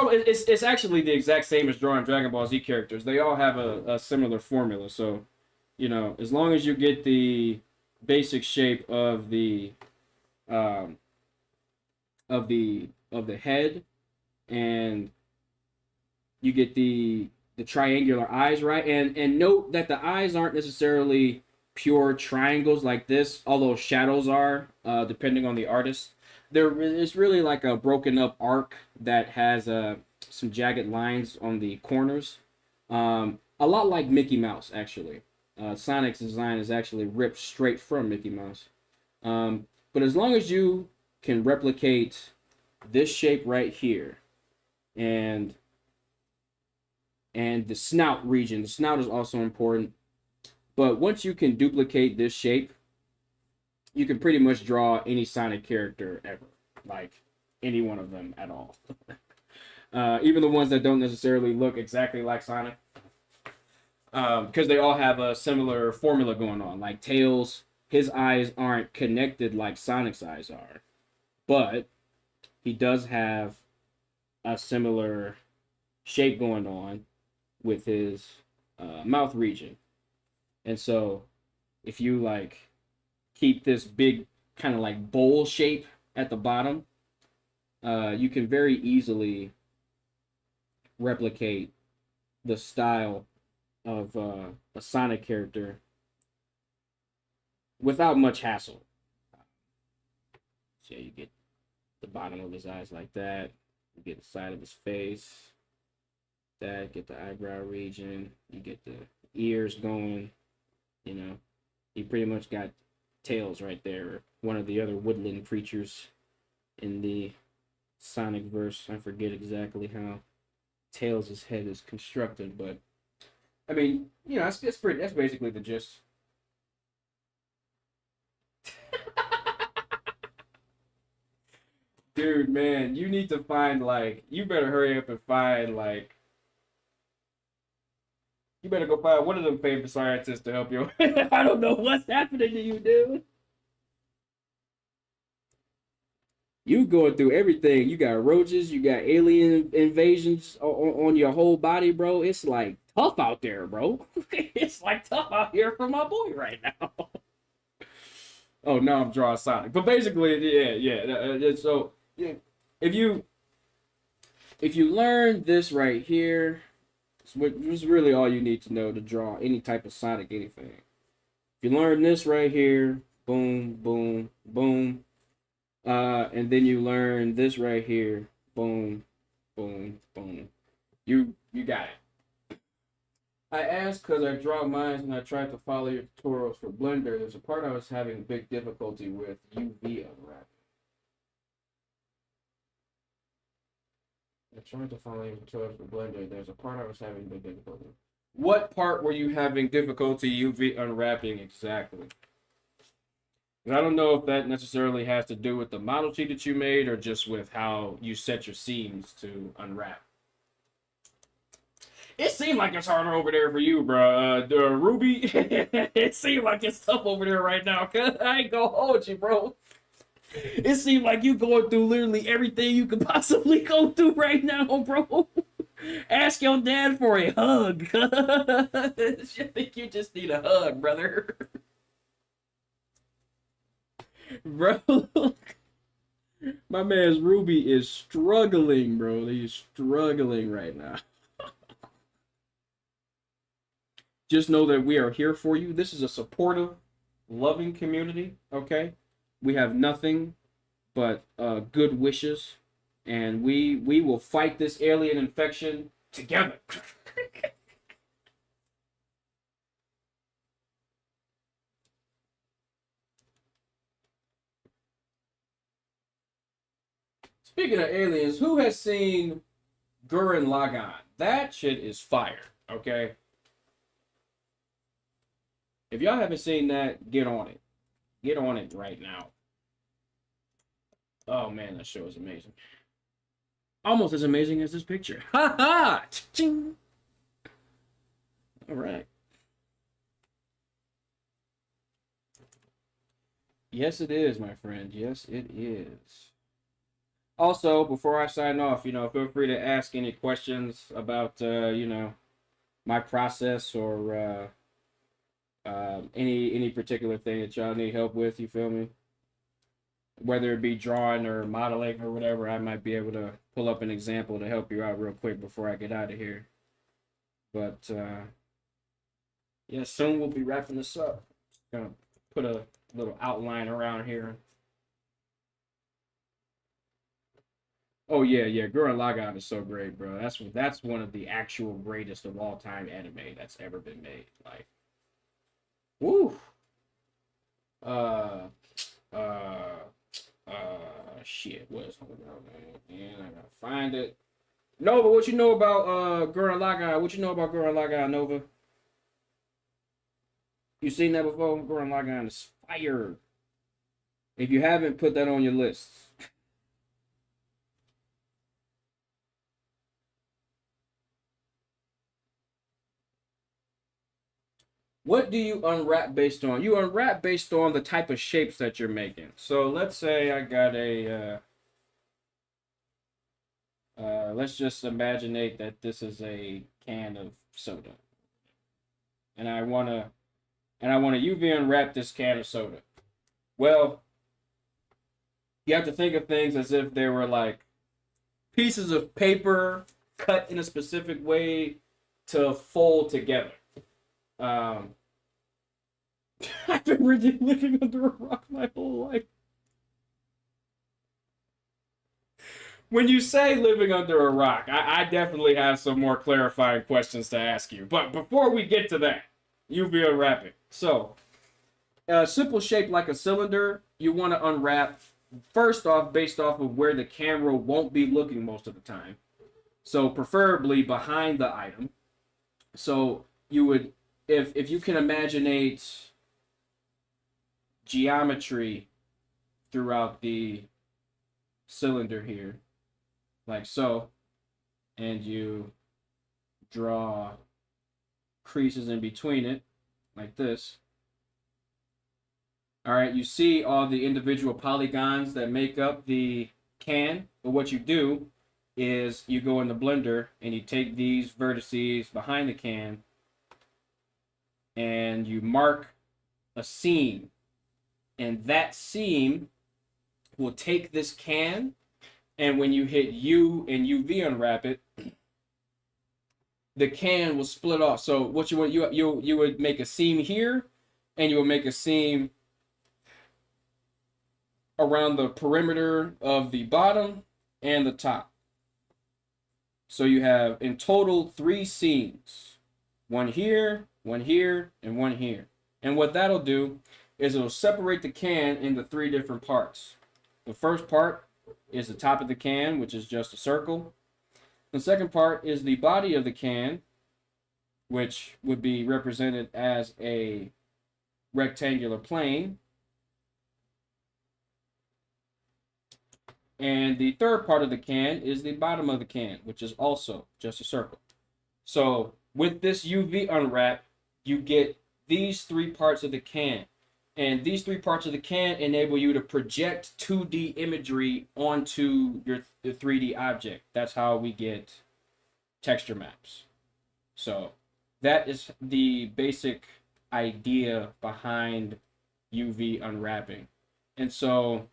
actually the exact same as drawing Dragon Ball Z characters. They all have a similar formula. So, as long as you get the basic shape of the head, and you get the triangular eyes right, and note that the eyes aren't necessarily pure triangles like this, although shadows are, depending on the artist. It's really like a broken up arc that has some jagged lines on the corners. A lot like Mickey Mouse, actually. Sonic's design is actually ripped straight from Mickey Mouse. But as long as you can replicate this shape right here, and the snout region, the snout is also important. But once you can duplicate this shape, you can pretty much draw any Sonic character ever, like any one of them at all. Even the ones that don't necessarily look exactly like Sonic, because they all have a similar formula going on. Like Tails, his eyes aren't connected like Sonic's eyes are, but he does have a similar shape going on with his mouth region. And so if you keep this big kind of like bowl shape at the bottom, you can very easily replicate the style of a Sonic character without much hassle. So you get the bottom of his eyes like that. You get the side of his face. That get the eyebrow region. You get the ears going. You know, you pretty much got Tails right there. One of the other woodland creatures in the Sonic verse. I forget exactly how Tails' head is constructed, but I mean, you know, that's basically the gist. Dude, man, you need to find like you better hurry up and find like you better go find one of them famous scientists to help you. I don't know what's happening to you, dude. You going through everything. You got roaches, you got alien invasions on your whole body, bro. It's like tough out there, bro. It's like tough out here for my boy right now. Oh, now I'm drawing Sonic, but basically, yeah. So, yeah, if you learn this right here, it's really all you need to know to draw any type of Sonic anything. If you learn this right here, boom, boom, boom, and then you learn this right here, boom, boom, boom. You got it. I asked because I draw mines and I tried to follow your tutorials for Blender. There's a part I was having big difficulty with UV unwrapping. I tried to follow your tutorials for Blender. There's a part I was having big difficulty. What part were you having difficulty UV unwrapping exactly? I don't know if that necessarily has to do with the model sheet that you made or just with how you set your seams to unwrap. It seemed like it's harder over there for you, bro. Ruby, it seemed like it's tough over there right now. Cause I ain't gonna hold you, bro. It seemed like you going through literally everything you could possibly go through right now, bro. Ask your dad for a hug. I think you just need a hug, brother. Bro, my man's Ruby is struggling, bro. He's struggling right now. Just know that we are here for you. This is a supportive, loving community, okay? We have nothing but good wishes, and we will fight this alien infection together. Speaking of aliens, who has seen Gurren Lagann? That shit is fire, okay? If y'all haven't seen that, get on it. Get on it right now. Oh man, that show is amazing. Almost as amazing as this picture. Ha ha! Ching! All right. Yes, it is, my friend. Yes, it is. Also, before I sign off, you know, feel free to ask any questions about, you know, my process or any particular thing that y'all need help with. You feel me? Whether it be drawing or modeling or whatever, I might be able to pull up an example to help you out real quick before I get out of here. But yeah, soon we'll be wrapping this up. Gonna put a little outline around here. Oh yeah, Gurren Lagann is so great, bro. That's one of the actual greatest of all time anime that's ever been made. Like, woo. Uh, uh, shit. What is going on, man? I gotta find it. Nova, what you know about Gurren Lagann? What you know about Gurren Lagann, Nova? You seen that before? Gurren Lagann is fire. If you haven't, put that on your list. What do you unwrap based on? You unwrap based on the type of shapes that you're making. So let's say I got a, let's just imaginate that this is a can of soda. And I wanna UV unwrap this can of soda. Well, You have to think of things as if they were like pieces of paper cut in a specific way to fold together. Um, I've been really living under a rock my whole life. When you say living under a rock, I definitely have some more clarifying questions to ask you. But before we get to that, UV unwrapping. So, a simple shape like a cylinder, you want to unwrap first off based off of where the camera won't be looking most of the time. So, preferably behind the item. So, you would, if you can imaginate geometry throughout the cylinder here, like so, and you draw creases in between it, like this. All right, you see all the individual polygons that make up the can, but what you do is you go in the blender and you take these vertices behind the can and you mark a seam, and that seam will take this can, and when you hit U and UV unwrap it, the can will split off. So what you want, you would make a seam here, and you will make a seam around the perimeter of the bottom and the top. So you have in total 3 seams, one here, and one here. And what that'll do is it'll separate the can into 3 different parts. The first part is the top of the can, which is just a circle. The second part is the body of the can, which would be represented as a rectangular plane. And the third part of the can is the bottom of the can, which is also just a circle. So with this UV unwrap, you get these 3 parts of the can. And these 3 parts of the can enable you to project 2D imagery onto your 3D object. That's how we get texture maps. So that is the basic idea behind UV unwrapping. And so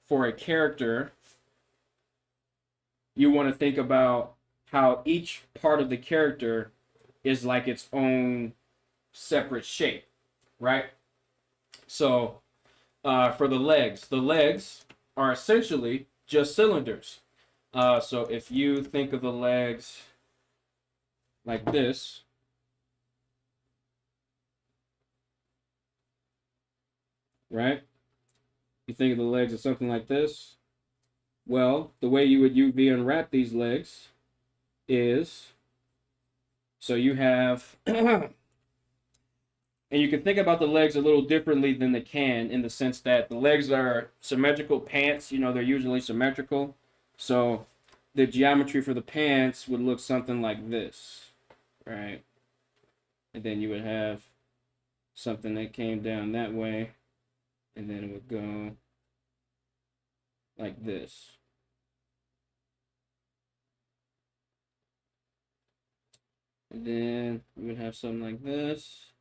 for a character, you want to think about how each part of the character is like its own separate shape, right? So for the legs are essentially just cylinders. So if you think of the legs like this, right? You think of the legs as something like this. Well, the way you would UV unwrap these legs is, so you have, and you can think about the legs a little differently than the can, in the sense that the legs are symmetrical pants, you know, they're usually symmetrical. So the geometry for the pants would look something like this, right? And then you would have something that came down that way, and then it would go like this. And then we would have something like this.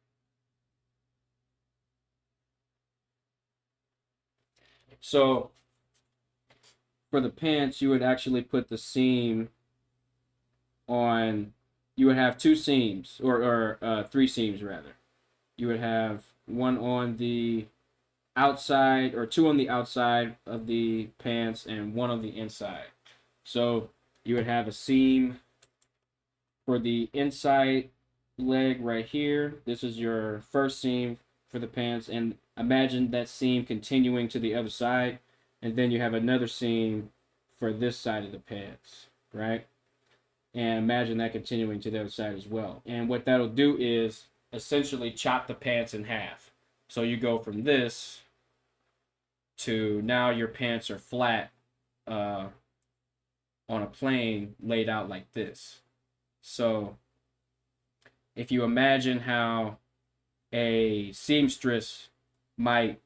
So for the pants, you would actually put the seam on, you would have 2 seams, or 3 seams rather. You would have one on the outside, or 2 on the outside of the pants and 1 on the inside. So you would have a seam for the inside leg right here. This is your first seam for the pants, and imagine that seam continuing to the other side, and then you have another seam for this side of the pants, right? And imagine that continuing to the other side as well. And what that'll do is essentially chop the pants in half. So you go from this to now your pants are flat on a plane laid out like this. So if you imagine how a seamstress might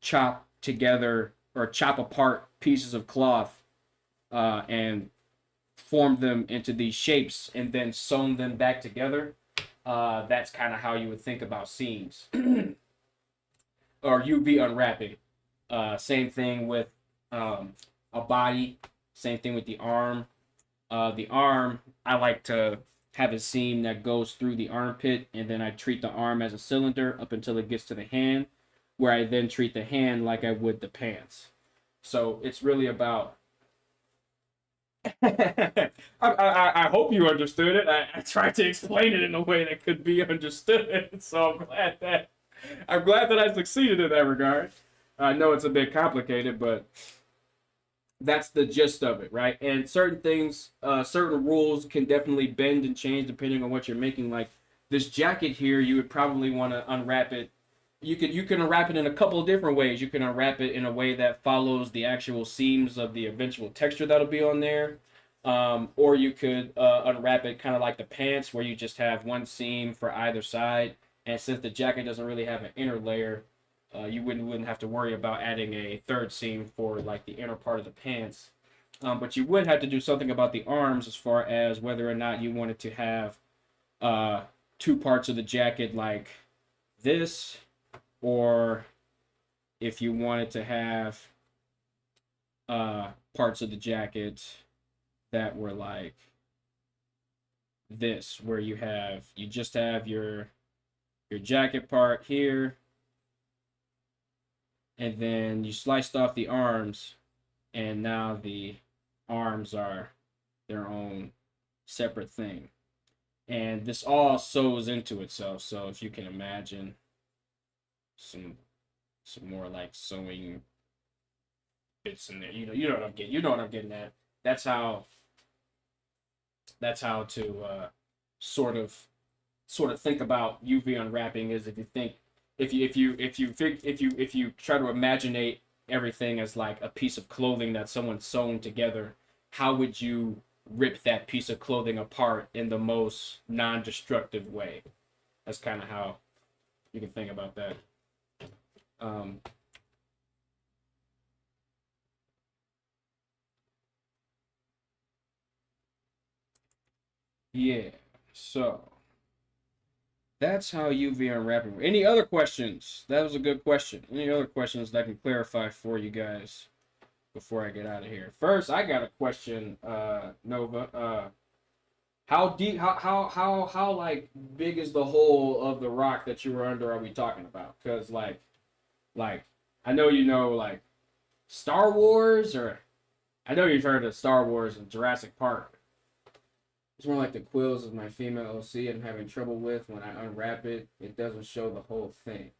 chop together or chop apart pieces of cloth and form them into these shapes and then sew them back together, that's kind of how you would think about seams or UV unwrapping. Same thing with a body. Same thing with the arm. The arm, I like to have a seam that goes through the armpit, and then I treat the arm as a cylinder up until it gets to the hand, where I then treat the hand like I would the pants. So it's really about. I hope you understood it. I tried to explain it in a way that could be understood. So I'm glad that I succeeded in that regard. I know it's a bit complicated, but that's the gist of it, right? And certain things, certain rules can definitely bend and change depending on what you're making. Like this jacket here, you would probably want to unwrap it. You can unwrap it in a couple of different ways. You can unwrap it in a way that follows the actual seams of the eventual texture that'll be on there, or you could unwrap it kind of like the pants, where you just have one seam for either side. And since the jacket doesn't really have an inner layer, you wouldn't have to worry about adding a third seam for like the inner part of the pants. But you would have to do something about the arms as far as whether or not you wanted to have two parts of the jacket like this, or if you wanted to have parts of the jacket that were like this, where you just have your jacket part here, and then you sliced off the arms, and now the arms are their own separate thing. And this all sews into itself. So if you can imagine some more like sewing bits in there, you know what I'm getting. You know what I'm getting at. That's how to sort of think about UV unwrapping is if you think if you try to imaginate everything as like a piece of clothing that someone's sewn together, how would you rip that piece of clothing apart in the most non-destructive way? That's kind of how you can think about that. Yeah, so that's how UV unwrapping. Any other questions? That was a good question. Any other questions that I can clarify for you guys before I get out of here? First, I got a question, Nova. How deep? How like big is the hole of the rock that you were under? Are we talking about? Because like I know you know like Star Wars, or I know you've heard of Star Wars and Jurassic Park. It's more like the quills of my female OC I'm having trouble with. When I unwrap it, it doesn't show the whole thing.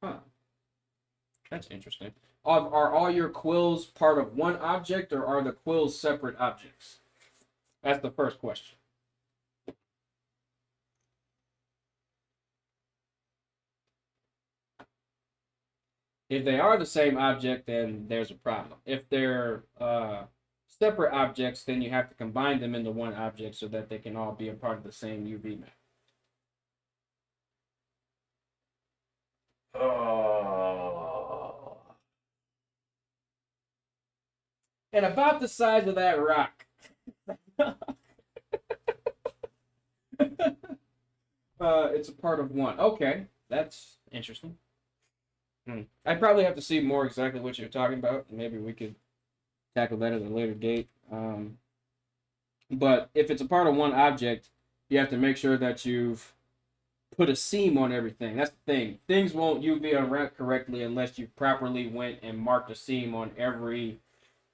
Huh. That's interesting. Are all your quills part of one object, or are the quills separate objects? That's the first question. If they are the same object, then there's a problem. If they're separate objects, then you have to combine them into one object so that they can all be a part of the same UV map. Oh. And about the size of that rock. It's a part of one. Okay, that's interesting. I'd probably have to see more exactly what you're talking about. Maybe we could tackle that at a later date. But if it's a part of one object, you have to make sure that you've put a seam on everything. That's the thing. Things won't UV unwrap correctly unless you properly went and marked a seam on every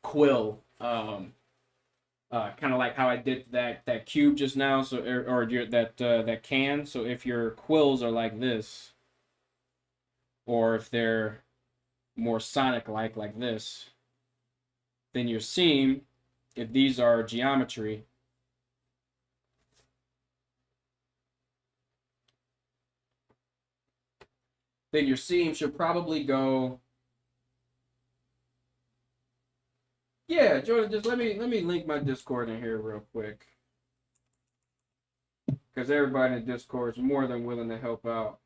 quill. Kind of like how I did that cube just now. So or that can. So if your quills are like this, or if they're more Sonic like this, then your seam, if these are geometry, then your seam should probably go. Yeah, Jordan, just let me link my Discord in here real quick, because everybody in Discord is more than willing to help out.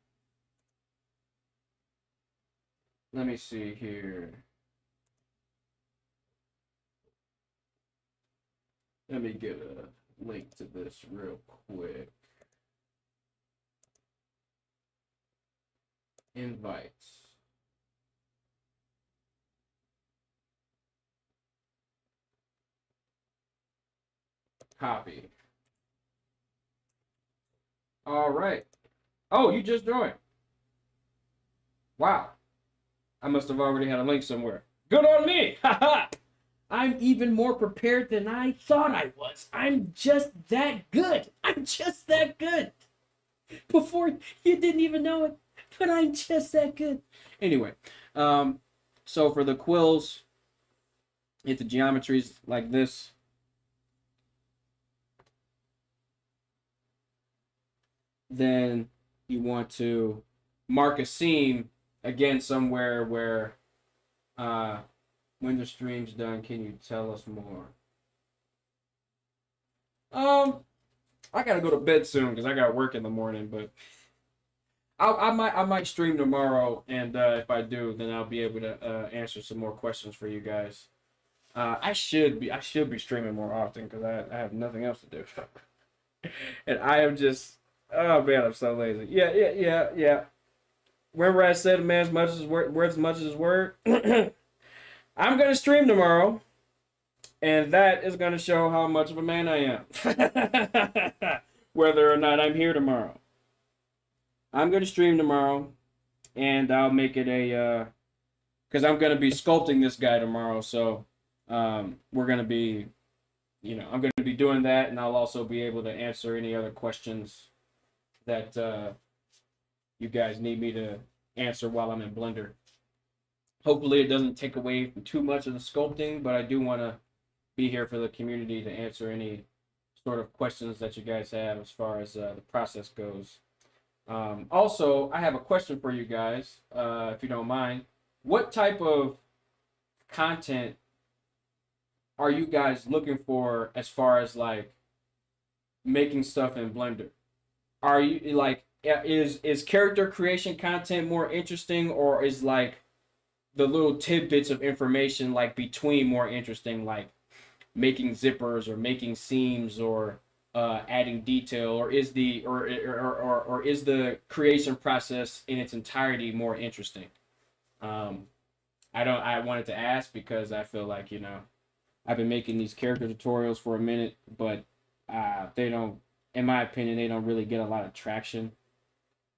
Let me see here. Let me get a link to this real quick. Invites. copy. All right. Oh, you just joined. Wow. I must have already had a link somewhere. Good on me. Haha. I'm even more prepared than I thought I was. I'm just that good. I'm just that good. Before you didn't even know it, but I'm just that good. Anyway, so for the quills, hit the geometries like this. Then you want to mark a seam again somewhere where when the stream's done, can you tell us more? I gotta go to bed soon because I got work in the morning, but I might stream tomorrow, and if I do, then I'll be able to answer some more questions for you guys. I should be streaming more often because I have nothing else to do, and I am just, oh man, I'm so lazy. Yeah. Remember I said a man's much as worth as much as his word. I'm gonna stream tomorrow, and that is gonna show how much of a man I am, whether or not I'm here tomorrow. I'm gonna stream tomorrow, and I'll make it a because I'm gonna be sculpting this guy tomorrow. So we're gonna be, I'm gonna be doing that, and I'll also be able to answer any other questions that you guys need me to answer while I'm in Blender. Hopefully, it doesn't take away from too much of the sculpting, but I do want to be here for the community to answer any sort of questions that you guys have as far as the process goes. Also, I have a question for you guys, if you don't mind. What type of content are you guys looking for as far as like making stuff in Blender? Are you like, is character creation content more interesting, or is like the little tidbits of information like between more interesting, like making zippers or making seams or adding detail, or is the or is the creation process in its entirety more interesting? I wanted to ask because I feel like, I've been making these character tutorials for a minute, but they don't, in my opinion, they don't really get a lot of traction.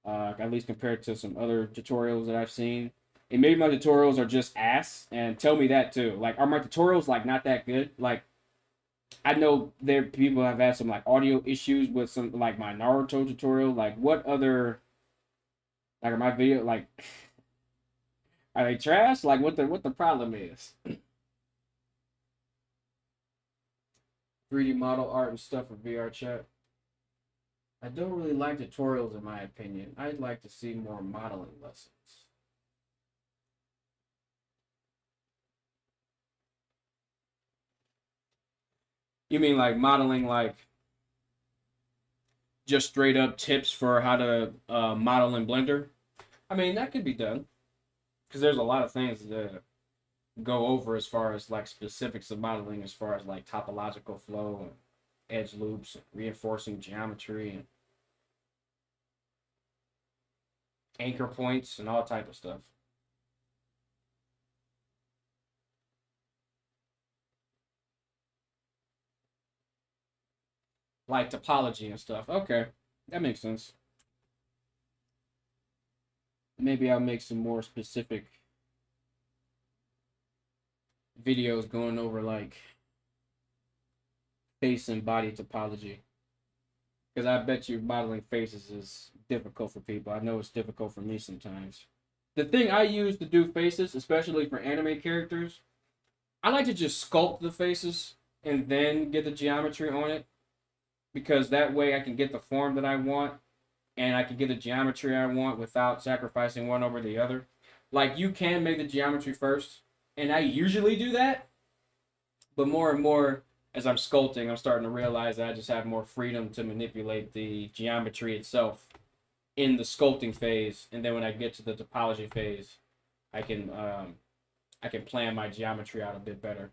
At least compared to some other tutorials that I've seen. And maybe my tutorials are just ass, and tell me that too. Like, are my tutorials like not that good? Like, I know there people have had some like audio issues with some like my Naruto tutorial. Like, what other, like, are my video like, are they trash? Like, what the problem is? 3D model art and stuff for VR chat. I don't really like tutorials in my opinion. I'd like to see more modeling lessons. You mean like modeling, like just straight up tips for how to model in Blender? I mean, that could be done because there's a lot of things to go over as far as like specifics of modeling, as far as like topological flow and edge loops, and reinforcing geometry and anchor points and all type of stuff. Like topology and stuff. Okay, that makes sense. Maybe I'll make some more specific videos going over like face and body topology. Because I bet you modeling faces is difficult for people. I know it's difficult for me sometimes. The thing I use to do faces, especially for anime characters, I like to just sculpt the faces and then get the geometry on it. Because that way I can get the form that I want and I can get the geometry I want without sacrificing one over the other. Like, you can make the geometry first, and I usually do that. But more and more, as I'm sculpting, I'm starting to realize that I just have more freedom to manipulate the geometry itself in the sculpting phase, and then when I get to the topology phase, I can plan my geometry out a bit better.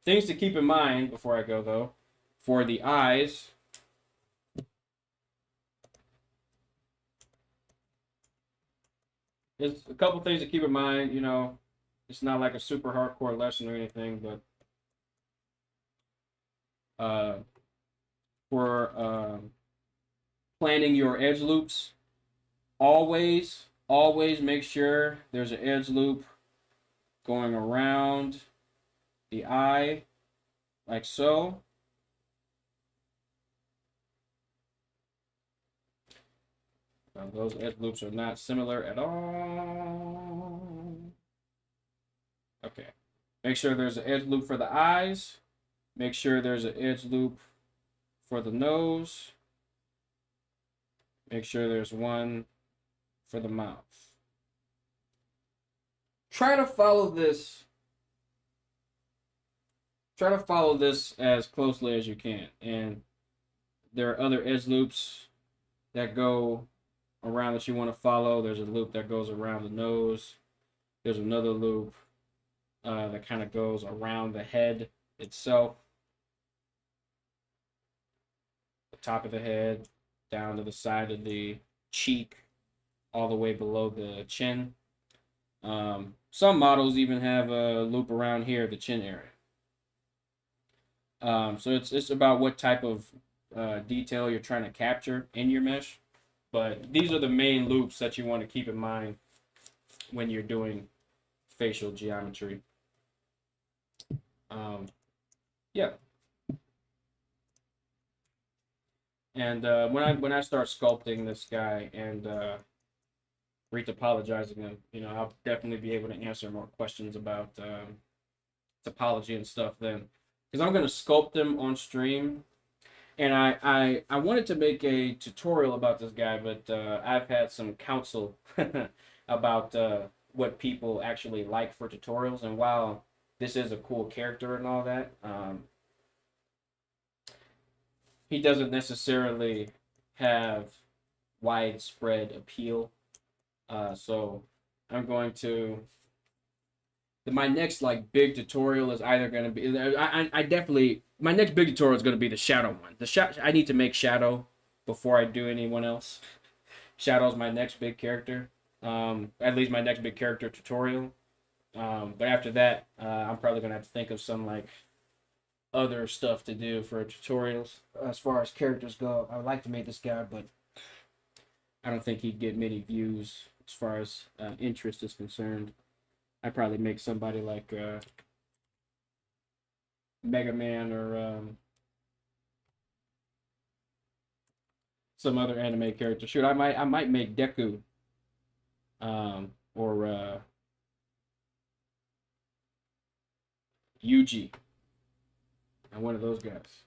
Things to keep in mind before I go though, for the eyes, there's a couple things to keep in mind. It's not like a super hardcore lesson or anything, but uh, for planning your edge loops, always make sure there's an edge loop going around the eye, like so. Now, those edge loops are not similar at all. Okay. Make sure there's an edge loop for the eyes. Make sure there's an edge loop for the nose. Make sure there's one for the mouth. Try to follow this. Try to follow this as closely as you can. And there are other edge loops that go around that you want to follow. There's a loop that goes around the nose. There's another loop that kind of goes around the head itself. The top of the head, down to the side of the cheek, all the way below the chin. Some models even have a loop around here, the chin area. So it's about what type of detail you're trying to capture in your mesh. But these are the main loops that you want to keep in mind when you're doing facial geometry. Yeah. And when I start sculpting this guy and retopologizing him, you know, I'll definitely be able to answer more questions about topology and stuff then, because I'm gonna sculpt him on stream. And I wanted to make a tutorial about this guy, but I've had some counsel about what people actually like for tutorials. And while this is a cool character and all that, he doesn't necessarily have widespread appeal. So I'm going to... My next like big tutorial is either going to be... I definitely... My next big tutorial is going to be the Shadow one. I need to make Shadow before I do anyone else. Shadow's my next big character. At least my next big character tutorial. But after that, I'm probably going to have to think of some like other stuff to do for tutorials. As far as characters go, I would like to make this guy, but I don't think he'd get many views as far as interest is concerned. I'd probably make somebody like... Mega Man or some other anime character. Shoot, I might make Deku or Yuji. And one of those guys.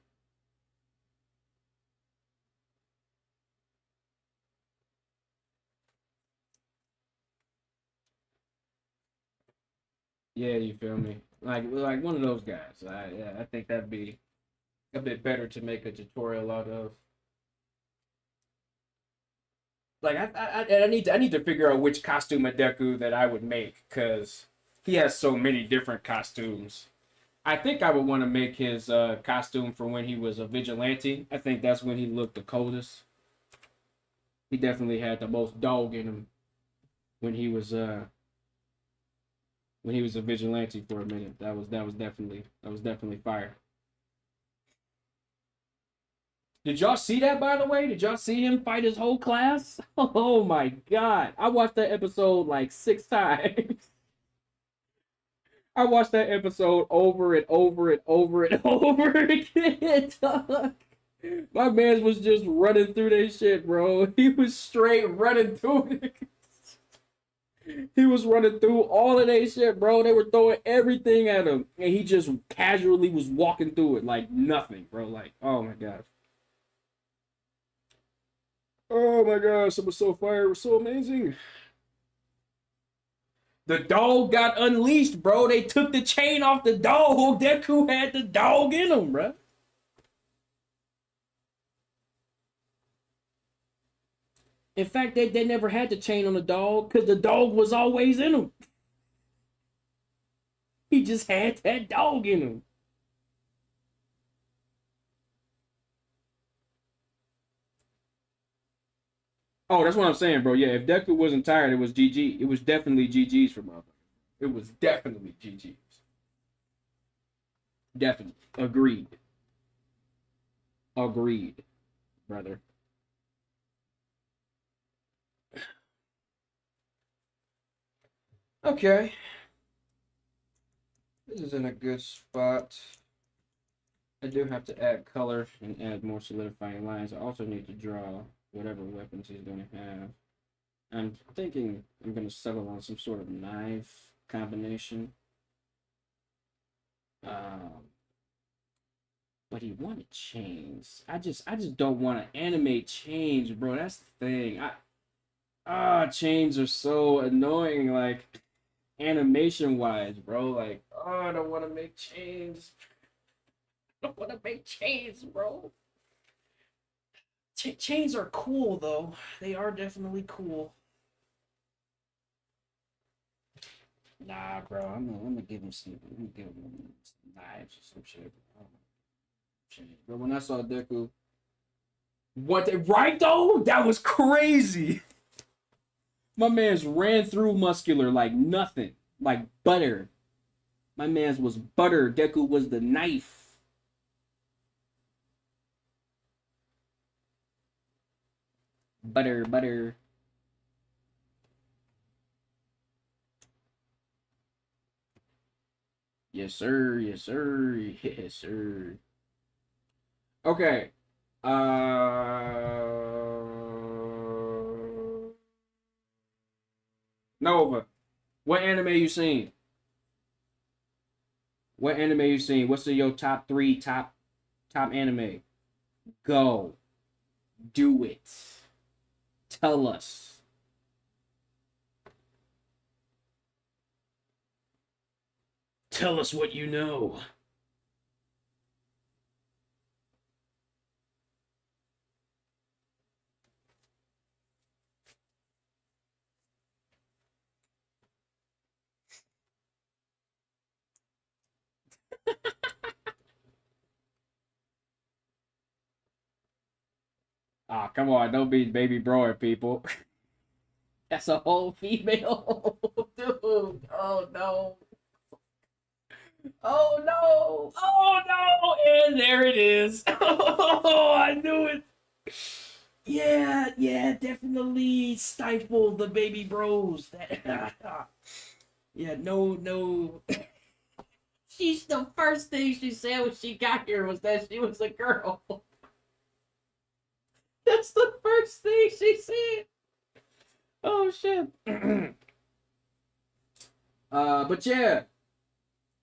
Yeah, you feel me? Like one of those guys. I think that'd be a bit better to make a tutorial out of. Like I need to figure out which costume of Deku that I would make, because he has so many different costumes. I think I would want to make his costume for when he was a vigilante. I think that's when he looked the coldest. He definitely had the most dog in him when he was a vigilante for a minute. That was definitely fire. Did y'all see that, by the way? Did y'all see him fight his whole class? Oh my god. I watched that episode like 6 times. I watched that episode over and over and over and over again. My man was just running through that shit, bro. He was straight running through it. He was running through all of that shit, bro. They were throwing everything at him, and he just casually was walking through it like nothing, bro. Like, oh my gosh. Oh my gosh, it was so fire. It was so amazing. The dog got unleashed, bro. They took the chain off the dog. Deku had the dog in him, bro. In fact, they never had the chain on the dog because the dog was always in him. He just had that dog in him. Oh, that's what I'm saying, bro. Yeah, if Deku wasn't tired, it was GG. It was definitely GG's for motherfucker. It was definitely GG's. Definitely. Agreed. Agreed, brother. Okay. This is in a good spot. I do have to add color and add more solidifying lines. I also need to draw whatever weapons he's going to have. I'm thinking I'm going to settle on some sort of knife combination. But he wanted chains. I just don't want to animate chains, bro. That's the thing. Chains are so annoying, like animation wise, bro. Like, I don't want to make chains. I don't want to make chains, bro. Chains are cool though. They are definitely cool. Nah, bro. I'm gonna give him some. I'm gonna give him some knives or some shit. But when I saw Deku, right though? That was crazy. My man's ran through muscular like nothing, like butter. My man's was butter. Deku was the knife. Butter, butter. Yes, sir. Yes, sir. Yes, sir. Okay. Nova. What anime you seen? What anime you seen? What's in your top 3 top anime? Go. Do it. Tell us. Tell us what you know. Ah, come on, don't be baby bro people. That's a whole female. Dude. Oh no. Oh no. Oh no. And there it is. Oh, I knew it. Yeah, definitely stifle the baby bros. Yeah, no. She's the first thing she said when she got here was that she was a girl. That's the first thing she said. Oh shit. But yeah.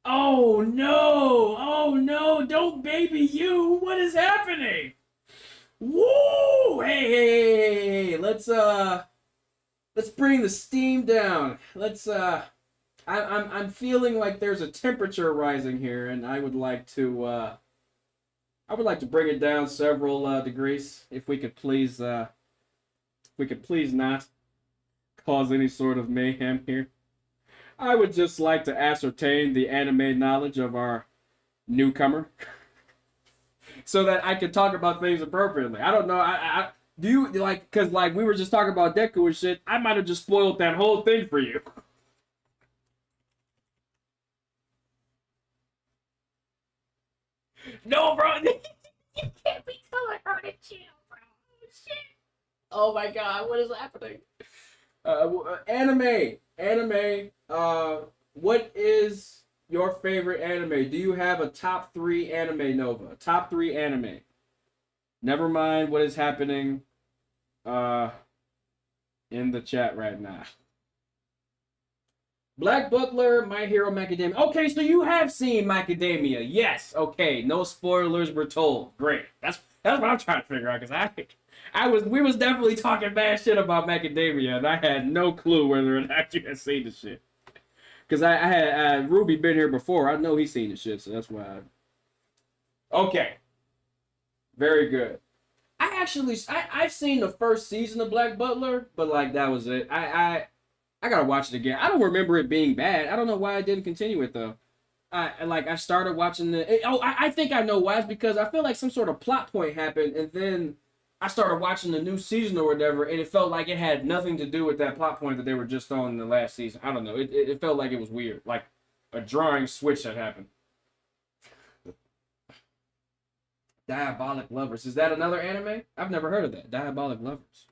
Oh no, don't baby you. What is happening? Woo! Hey, let's bring the steam down. I'm feeling like there's a temperature rising here, and I would like to bring it down several degrees. If we could please not cause any sort of mayhem here. I would just like to ascertain the anime knowledge of our newcomer, so that I can talk about things appropriately. I don't know. I do you like, because like we were just talking about Deku and shit. I might have just spoiled that whole thing for you. No, bro. You can't be telling her to chill, bro. Oh, shit. Oh my god, what is happening? Anime. What is your favorite anime? Do you have a top 3 anime, Nova? Top 3 anime. Never mind what is happening in the chat right now. Black Butler, My Hero Macadamia. Okay, so you have seen Macadamia. Yes. Okay, no spoilers were told. Great. That's what I'm trying to figure out, because we was definitely talking bad shit about Macadamia, and I had no clue whether or not you had seen the shit. Because I had Ruby been here before. I know he's seen the shit, so that's why. Okay. Very good. I've seen the first season of Black Butler, but like that was it. I gotta watch it again. I don't remember it being bad. I don't know why I didn't continue it though. I started watching I think I know why. It's because I feel like some sort of plot point happened, and then I started watching the new season or whatever, and it felt like it had nothing to do with that plot point that they were just on in the last season. I don't know. It felt like it was weird, like a drawing switch that happened. Diabolic Lovers. Is that another anime? I've never heard of that. Diabolic Lovers.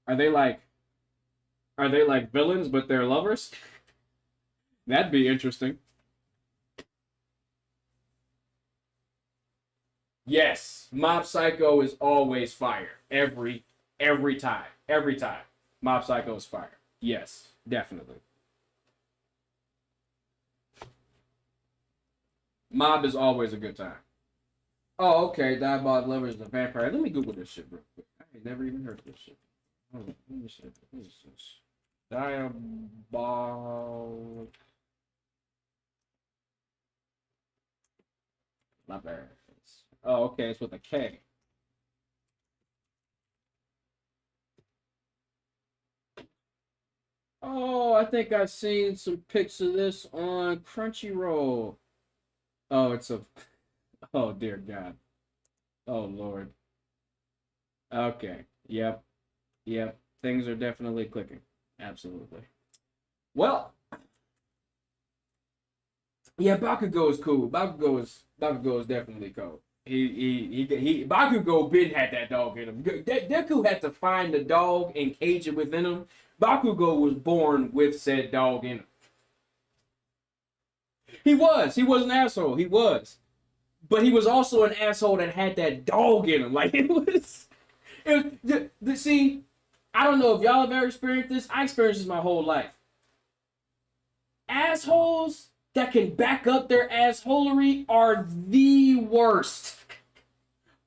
Are they like villains but they're lovers? That'd be interesting. Yes, Mob Psycho is always fire. Every time. Every time. Mob Psycho is fire. Yes, definitely. Mob is always a good time. Oh, okay. Diabolic Lovers is a vampire. Let me Google this shit real quick. I ain't never even heard of this shit. Hold on. Let me see. What is this? Diabolic Lovers. Oh, okay. It's with a K. Oh, I think I've seen some pics of this on Crunchyroll. Oh, it's a. Oh, dear God. Oh, Lord. Okay. Yep. Yep. Things are definitely clicking. Absolutely. Well. Yeah, Bakugo is cool. Bakugo is definitely cool. He Bakugo been had that dog in him. Deku had to find the dog and cage it within him. Bakugo was born with said dog in him. He was an asshole. He was. But he was also an asshole that had that dog in him. Like see, I don't know if y'all have ever experienced this. I experienced this my whole life. Assholes that can back up their assholery are the worst.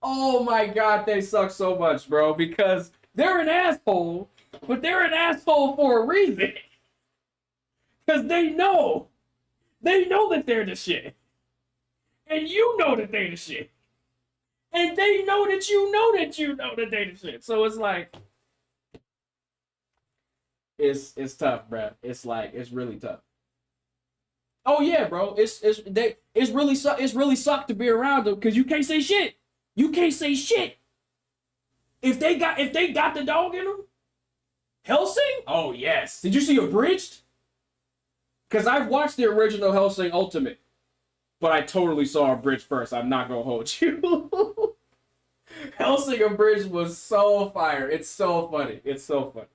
Oh my God, they suck so much, bro, because they're an asshole, but they're an asshole for a reason. Because they know that they're the shit. And you know that they're the shit. And they know that you know that they're the shit. So it's like, it's tough, bro. It's really tough. Oh yeah, bro. It's really sucked to be around them because you can't say shit. You can't say shit. If they got the dog in them, Hellsing? Oh yes. Did you see Abridged? Because I've watched the original Hellsing Ultimate, but I totally saw Abridged first. I'm not gonna hold you. Hellsing Abridged was so fire. It's so funny. It's so funny.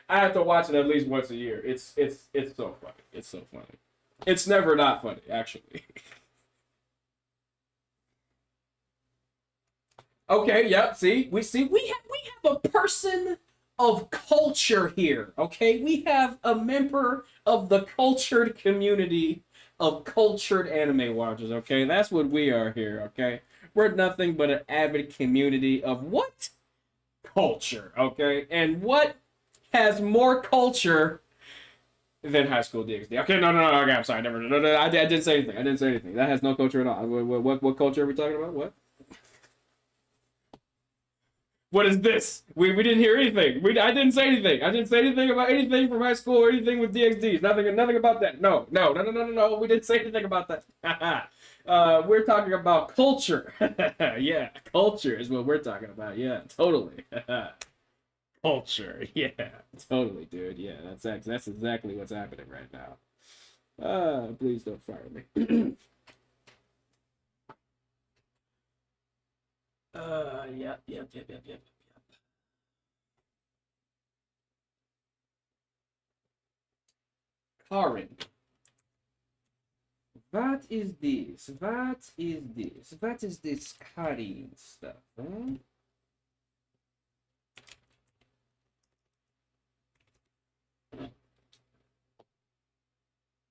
I have to watch it at least once a year. It's so funny. It's so funny. It's never not funny, actually. Okay, yep. See, we have a person of culture here. Okay, we have a member of the cultured community of cultured anime watchers. Okay, that's what we are here. Okay, we're nothing but an avid community of what? Culture. Okay, and what has more culture than High School DxD? Okay, no, okay, I'm sorry, never, no, I didn't say anything. I didn't say anything. That has no culture at all. What culture are we talking about? What? What is this? We didn't hear anything. I didn't say anything. I didn't say anything about anything from high school or anything with DxDs. Nothing about that. No. We didn't say anything about that. We're talking about culture. Yeah, culture is what we're talking about. Yeah, totally. Culture. Yeah, totally, dude. Yeah, that's exactly what's happening right now. Please don't fire me. Yep. Karen. What is this? What is this Karin stuff? Huh?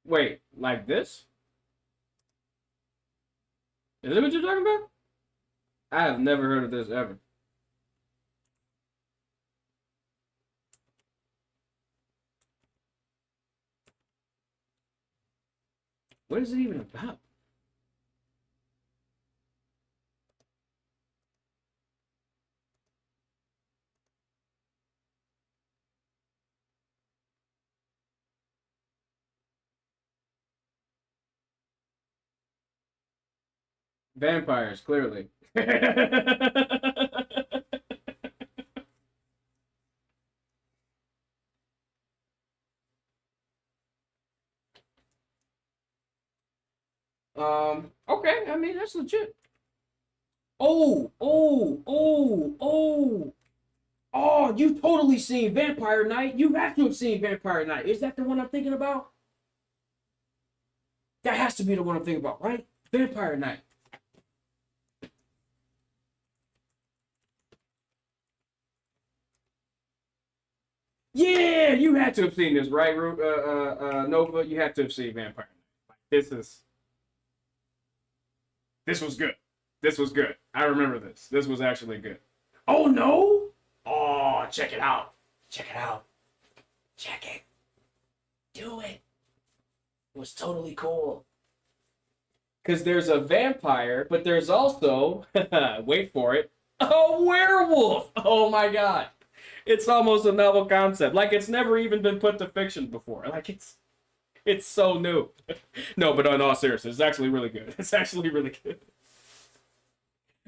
Wait, like this? Is that what you're talking about? I have never heard of this ever. What is it even about? Vampires, clearly. Okay, I mean, that's legit. Oh. Oh, you totally seen Vampire Knight. You have to have seen Vampire Knight. Is that the one I'm thinking about? That has to be the one I'm thinking about, right? Vampire Knight. Yeah, you had to have seen this, right, Nova? You had to have seen Vampire Knight. This was good. This was good. I remember this. This was actually good. Oh no! Oh, check it out. Check it out. Check it. Do it. It was totally cool. Because there's a vampire, but there's also, wait for it, a werewolf. Oh my god. It's almost a novel concept. Like it's never even been put to fiction before. Like it's so new. No, but in all seriousness, it's actually really good. It's actually really good.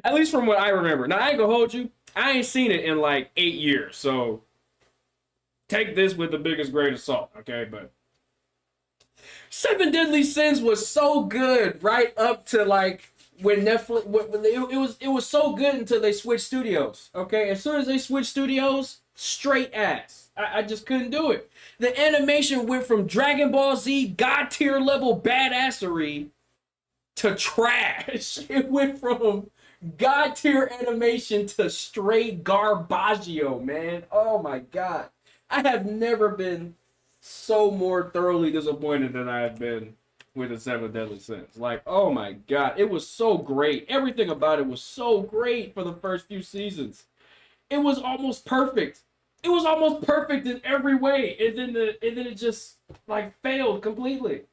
At least from what I remember. Now I ain't gonna hold you. I ain't seen it in like 8 years, so take this with the biggest grain of salt, okay? But Seven Deadly Sins was so good right up to like when Netflix. It was so good until they switched studios. Okay, as soon as they switched studios, straight ass. I just couldn't do it. The animation went from Dragon Ball Z god tier level badassery to trash. It went from god tier animation to straight garbaggio, man. Oh my god. I have never been so more thoroughly disappointed than I have been with the Seven Deadly Sins. Like, oh my god, it was so great. Everything about it was so great for the first few seasons. It was almost perfect. It was almost perfect in every way, and then it just like failed completely.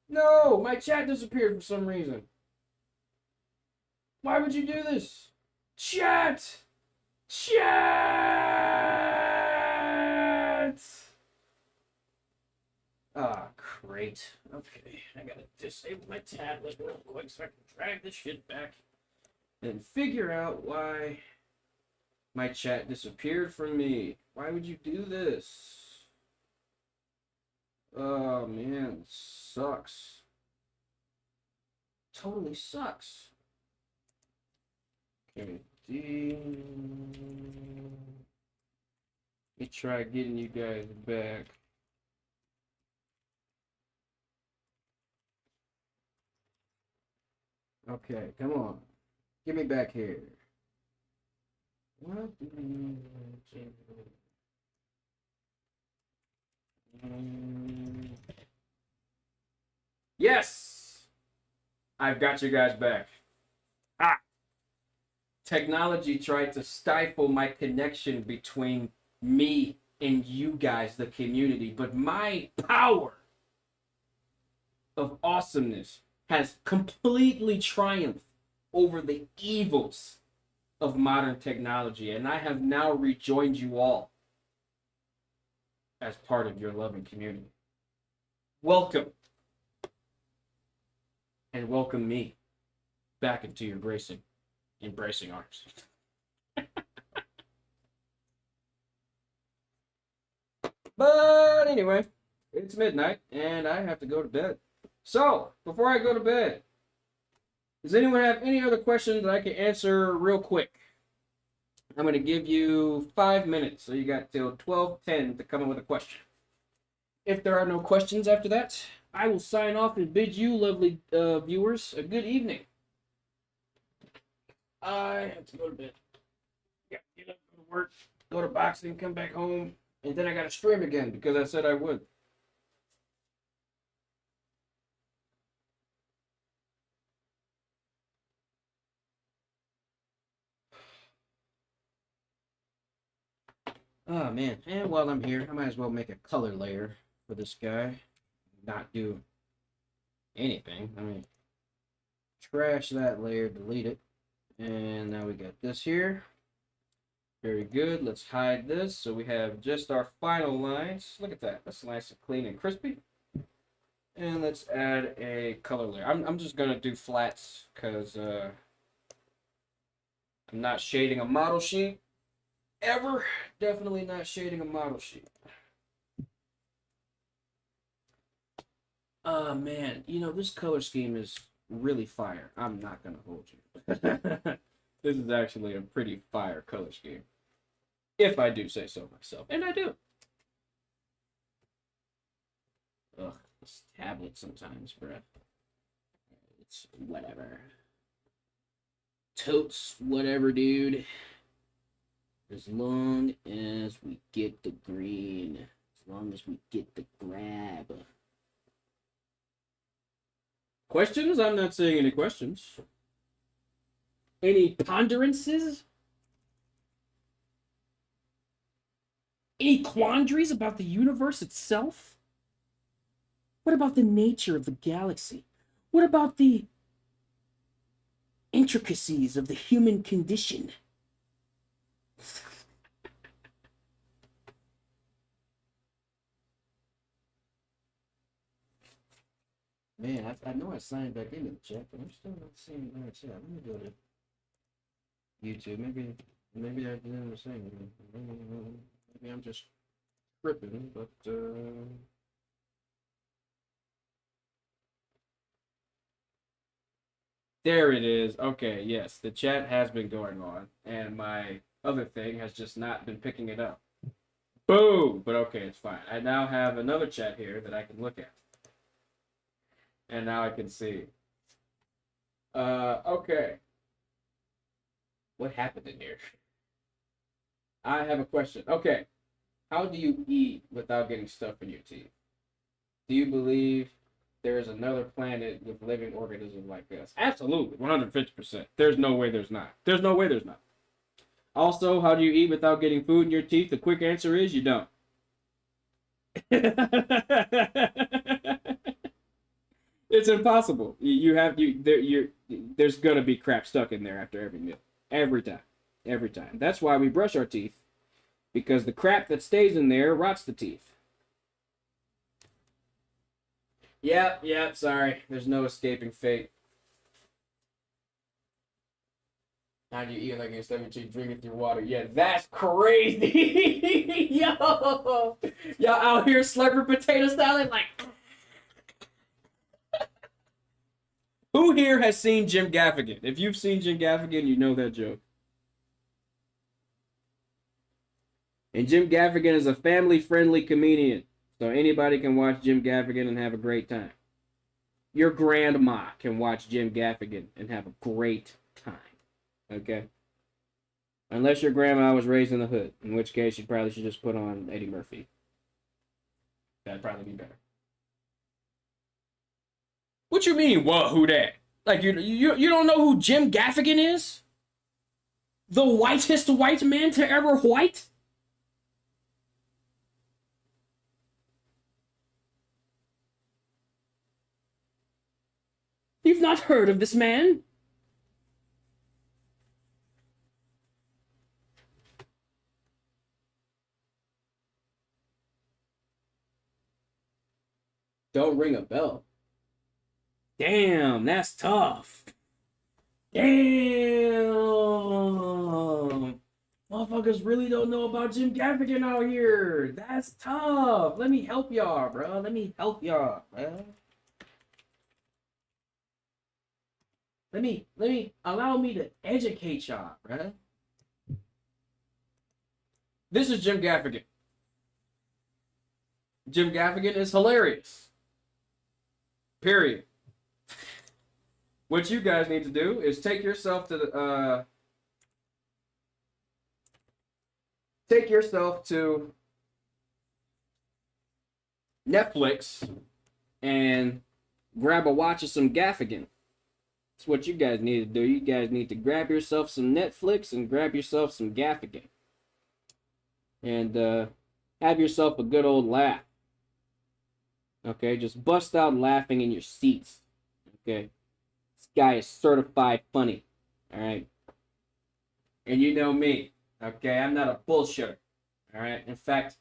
No, my chat disappeared for some reason. Why would you do this? Chat! Chat! Ah, great. Okay, I gotta disable my tablet real quick so I can drag this shit back and figure out why my chat disappeared from me. Why would you do this? Oh man, sucks. Totally sucks. Okay, let me try getting you guys back. Okay, come on. Get me back here. What do you Yes! I've got you guys back. Ah! Technology tried to stifle my connection between me and you guys, the community, but my power of awesomeness has completely triumphed over the evils of modern technology, and I have now rejoined you all as part of your loving community. Welcome, and welcome me back into your embracing arms. But anyway, it's midnight, and I have to go to bed. So, before I go to bed, does anyone have any other questions that I can answer real quick? I'm going to give you 5 minutes, so you got till 12:10 to come up with a question. If there are no questions after that, I will sign off and bid you, lovely viewers, a good evening. I have to go to bed. Yeah, get up, go to work, go to boxing, come back home, and then I got to stream again because I said I would. Oh man, and while I'm here, I might as well make a color layer for this guy. Not do anything. I mean, trash that layer, delete it. And now we got this here. Very good. Let's hide this so we have just our final lines. Look at that. That's nice and clean and crispy. And let's add a color layer. I'm just going to do flats because I'm not shading a model sheet. Ever. Definitely not shading a model sheet. Man, you know, this color scheme is really fire. I'm not gonna hold you. This is actually a pretty fire color scheme, if I do say so myself, and I do. Ugh, this tablet sometimes, bruh. It's whatever. Totes, whatever, dude. As long as we get the green. As long as we get the grab. Questions? I'm not seeing any questions. Any ponderances? Any quandaries about the universe itself? What about the nature of the galaxy? What about the intricacies of the human condition? Man, I know I signed back into the chat, but I'm still not seeing my chat. Let me go to YouTube. Maybe I didn't understand. Maybe I'm just tripping, but there it is. Okay, yes, the chat has been going on, and my other thing has just not been picking it up. Boom! But okay, it's fine. I now have another chat here that I can look at. And now I can see. Okay. What happened in here? I have a question. Okay. How do you eat without getting stuff in your teeth? Do you believe there is another planet with living organisms like us? Absolutely. 150%. There's no way there's not. There's no way there's not. Also, how do you eat without getting food in your teeth? The quick answer is you don't. It's impossible. There's gonna be crap stuck in there after every meal. Every time. That's why we brush our teeth, because the crap that stays in there rots the teeth. Yep, sorry. There's no escaping fate. How do you eat like you're stuff in your teeth, drinking through water? Yeah, that's crazy. Yo, y'all out here slurping potato salad like. Who here has seen Jim Gaffigan? If you've seen Jim Gaffigan, you know that joke. And Jim Gaffigan is a family-friendly comedian, so anybody can watch Jim Gaffigan and have a great time. Your grandma can watch Jim Gaffigan and have a great time. Okay? Unless your grandma was raised in the hood, in which case you probably should just put on Eddie Murphy. That'd probably be better. What you mean, what, who that? Like, you don't know who Jim Gaffigan is? The whitest white man to ever white? You've not heard of this man? Don't ring a bell. Damn, that's tough. Damn. Motherfuckers really don't know about Jim Gaffigan out here. That's tough. Let me help y'all, bro. Allow me to educate y'all, bro. This is Jim Gaffigan. Jim Gaffigan is hilarious. Period. What you guys need to do is take yourself to Netflix and grab a watch of some Gaffigan. That's what you guys need to do. You guys need to grab yourself some Netflix and grab yourself some Gaffigan. And have yourself a good old laugh. Okay, just bust out laughing in your seats. Okay. This guy is certified funny. Alright. And you know me. Okay, I'm not a bullshitter. Alright. In fact,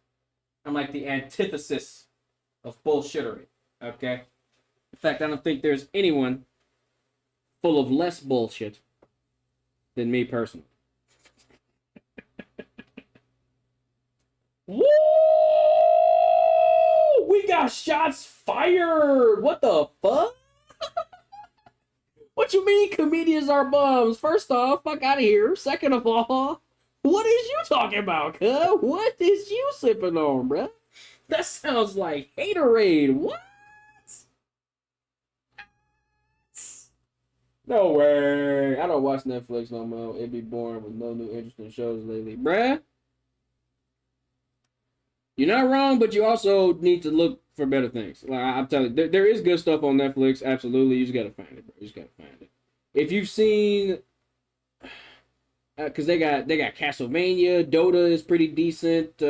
I'm like the antithesis of bullshittery. Okay? In fact, I don't think there's anyone full of less bullshit than me personally. Woo! We got shots fired! What the fuck? What you mean comedians are bums? First off, fuck out of here. Second of all, what is you talking about, cuz? What is you sipping on, bruh? That sounds like haterade. What? No way. I don't watch Netflix no more. It'd be boring with no new interesting shows lately. Bruh. You're not wrong, but you also need to look for better things. Like I'm telling you, there is good stuff on Netflix. Absolutely. You just gotta find it, bro. You just gotta find it. If you've seen because they got Castlevania, Dota is pretty decent.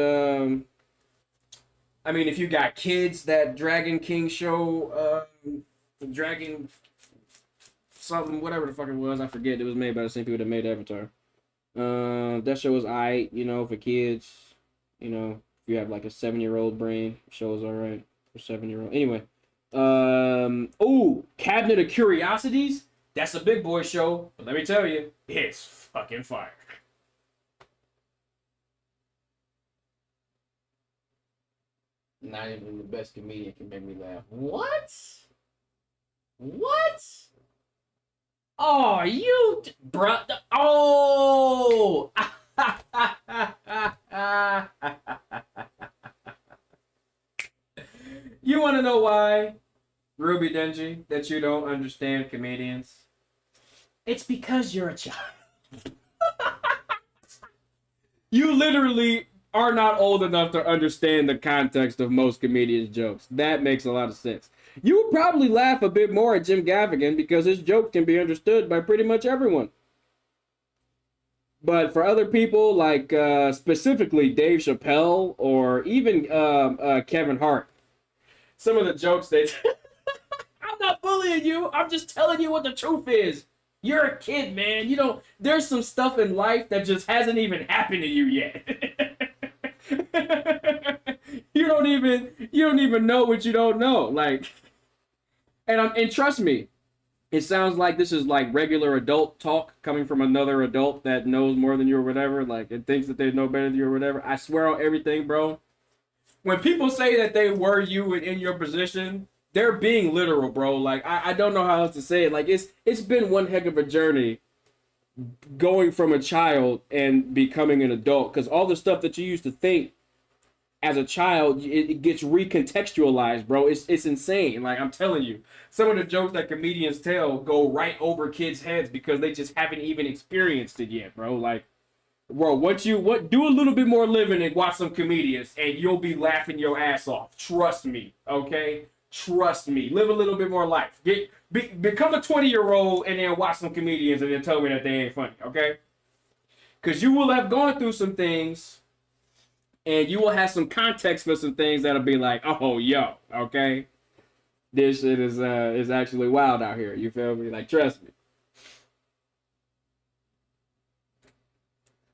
I mean, if you got kids, that Dragon King show, Dragon something, whatever the fuck it was, I forget. It was made by the same people that made Avatar. That show was alright, you know, for kids. You know, if you have like a 7-year-old brain, show is alright for 7-year-old. Anyway, oh, Cabinet of Curiosities. That's a big boy show, but let me tell you, it's fucking fire. Not even the best comedian can make me laugh. What? What? Oh, you, bruh. Oh! You want to know why, Ruby Denji, that you don't understand comedians? It's because you're a child. You literally are not old enough to understand the context of most comedians' jokes. That makes a lot of sense. You would probably laugh a bit more at Jim Gaffigan because his joke can be understood by pretty much everyone. But for other people, like specifically Dave Chappelle or even Kevin Hart, some of the jokes they... I'm not bullying you. I'm just telling you what the truth is. You're a kid, man. You don't... There's some stuff in life that just hasn't even happened to you yet. You don't even know what you don't know. Like, and trust me, it sounds like this is like regular adult talk coming from another adult that knows more than you or whatever, like, and thinks that they know better than you or whatever. I swear on everything, bro. When people say that they were you in your position, they're being literal, bro. Like, I don't know how else to say it. Like, it's been one heck of a journey going from a child and becoming an adult, because all the stuff that you used to think as a child, it gets recontextualized, bro. It's insane. Like, I'm telling you, some of the jokes that comedians tell go right over kids' heads because they just haven't even experienced it yet, bro. Like, bro, do a little bit more living and watch some comedians, and you'll be laughing your ass off. Trust me, okay? Trust me. Live a little bit more life. Become a 20-year-old and then watch some comedians and then tell me that they ain't funny, okay? Because you will have gone through some things, and you will have some context for some things that'll be like, oh, yo, okay? This shit is actually wild out here. You feel me? Like, trust me.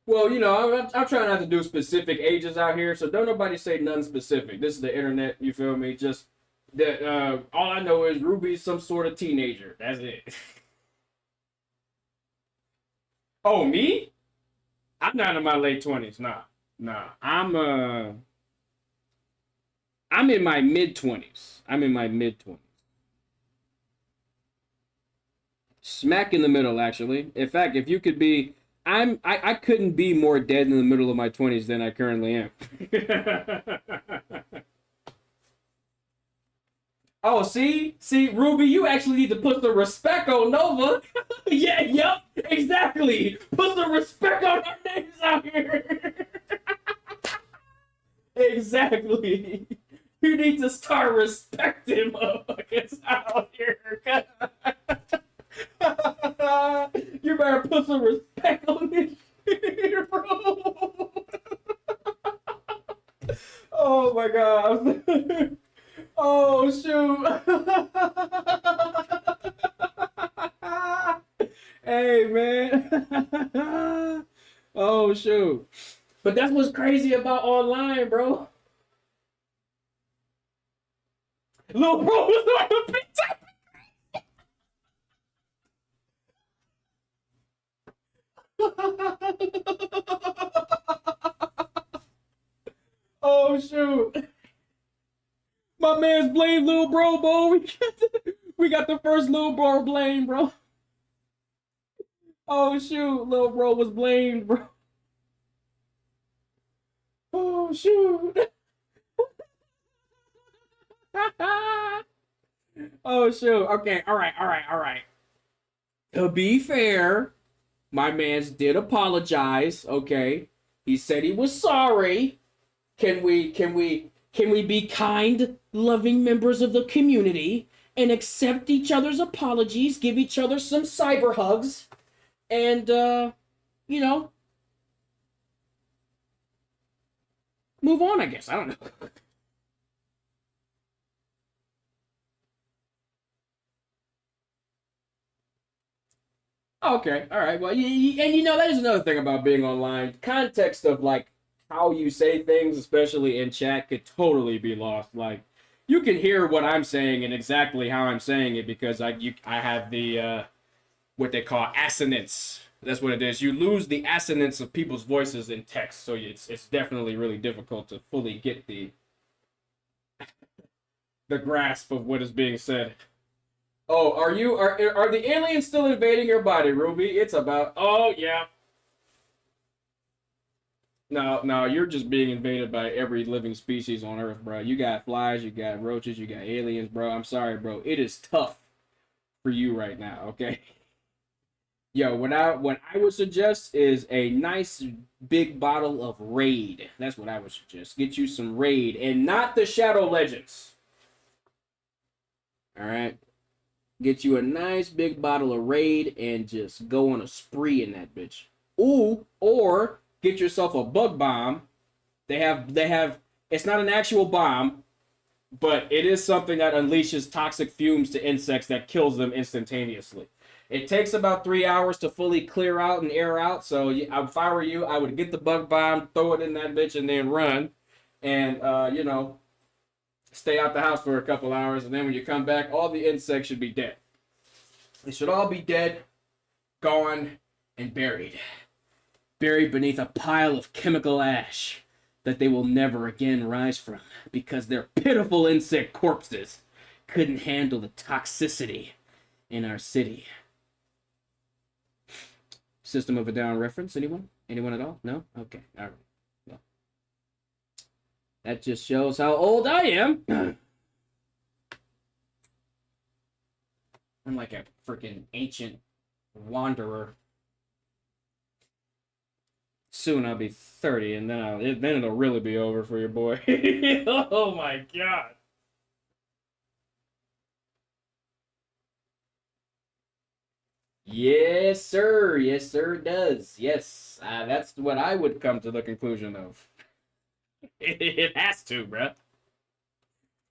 Well, you know, I'm trying not to do specific ages out here, so don't nobody say nothing specific. This is the internet, you feel me? Just that all I know is Ruby's some sort of teenager. That's it. Oh, me? I'm not in my late 20s. Nah. I'm in my mid-20s. Smack in the middle, actually. In fact, if you could be, I couldn't be more dead in the middle of my 20s than I currently am. Oh, see, Ruby, you actually need to put the respect on Nova. Yeah, yep, exactly. Put the respect on our names out here. Exactly. You need to start respecting motherfuckers out here. You better put some respect on this shit, bro. Oh my god. Oh shoot. Hey man. Oh shoot. But that's what's crazy about online, bro. Little bro was like a big Oh shoot. My man's blame Lil Bro, bro. We got the first Lil Bro blame, bro. Oh shoot, little bro was blamed, bro. Oh shoot. Oh shoot. Okay, all right. To be fair, my man's did apologize, okay? He said he was sorry. Can we be kind, loving members of the community and accept each other's apologies, give each other some cyber hugs, and you know, move on, I guess. I don't know. Okay, all right. Well, and that is another thing about being online. Context of like how you say things, especially in chat, could totally be lost. Like, you can hear what I'm saying and exactly how I'm saying it because I have the what they call assonance. That's what it is. You lose the assonance of people's voices in text, so it's definitely really difficult to fully get the grasp of what is being said. Oh, are the aliens still invading your body, Ruby? It's about. Oh yeah. No, you're just being invaded by every living species on Earth, bro. You got flies, you got roaches, you got aliens, bro. I'm sorry, bro. It is tough for you right now, okay? Yo, what I would suggest is a nice big bottle of Raid. That's what I would suggest. Get you some Raid and not the Shadow Legends. All right. Get you a nice big bottle of Raid and just go on a spree in that bitch. Ooh, or get yourself a bug bomb. They have it's not an actual bomb, but it is something that unleashes toxic fumes to insects that kills them instantaneously. It takes about 3 hours to fully clear out and air out. So if I were you, I would get the bug bomb, throw it in that bitch, and then run, and stay out the house for a couple hours. And then when you come back, all the insects should be dead. They should all be dead, gone, and buried beneath a pile of chemical ash that they will never again rise from because their pitiful insect corpses couldn't handle the toxicity in our city. System of a Down reference? Anyone? Anyone at all? No? Okay. All right. Well, that just shows how old I am. I'm like a freaking ancient wanderer. Soon I'll be 30, and then it'll really be over for your boy. Oh my god. Yes, sir. Yes, sir, it does. Yes, that's what I would come to the conclusion of. It has to, bruh.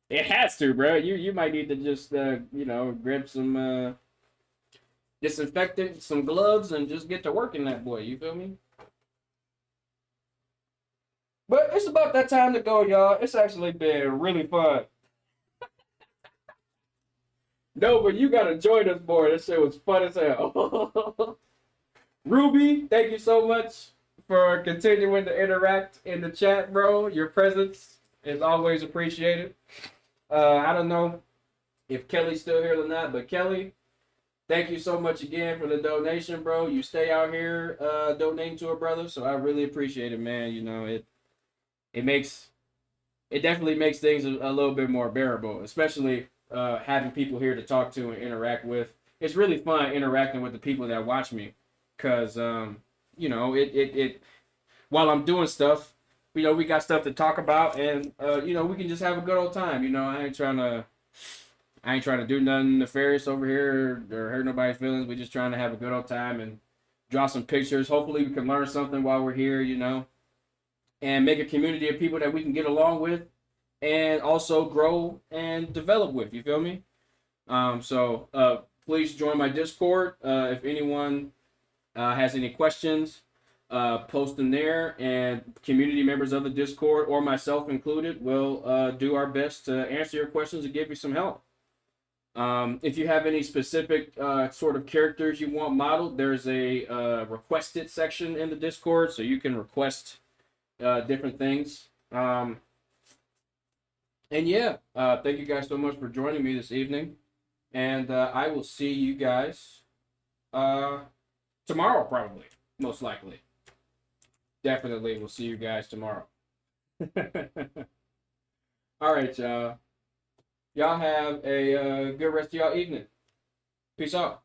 It has to, bro. You might need to just grab some disinfectant, some gloves, and just get to work in that boy. You feel me? But it's about that time to go, y'all. It's actually been really fun. No, but you gotta join us more. This shit was fun as hell. Ruby, thank you so much for continuing to interact in the chat, bro. Your presence is always appreciated. I don't know if Kelly's still here or not, but Kelly, thank you so much again for the donation, bro. You stay out here donating to a brother, so I really appreciate it, man. It definitely makes things a little bit more bearable, especially having people here to talk to and interact with. It's really fun interacting with the people that watch me, cause it while I'm doing stuff, we got stuff to talk about, and we can just have a good old time. I ain't trying to do nothing nefarious over here or hurt nobody's feelings. We just trying to have a good old time and draw some pictures. Hopefully we can learn something while we're here, and make a community of people that we can get along with and also grow and develop with. You feel me? So please join my Discord. If anyone has any questions, post them there, and community members of the Discord, or myself included, will do our best to answer your questions and give you some help. If you have any specific sort of characters you want modeled, there's a requested section in the Discord, so you can request different things. And yeah, thank you guys so much for joining me this evening, and I will see you guys tomorrow, probably, most likely. Definitely, we'll see you guys tomorrow. All right, y'all. Y'all have a good rest of y'all evening. Peace out.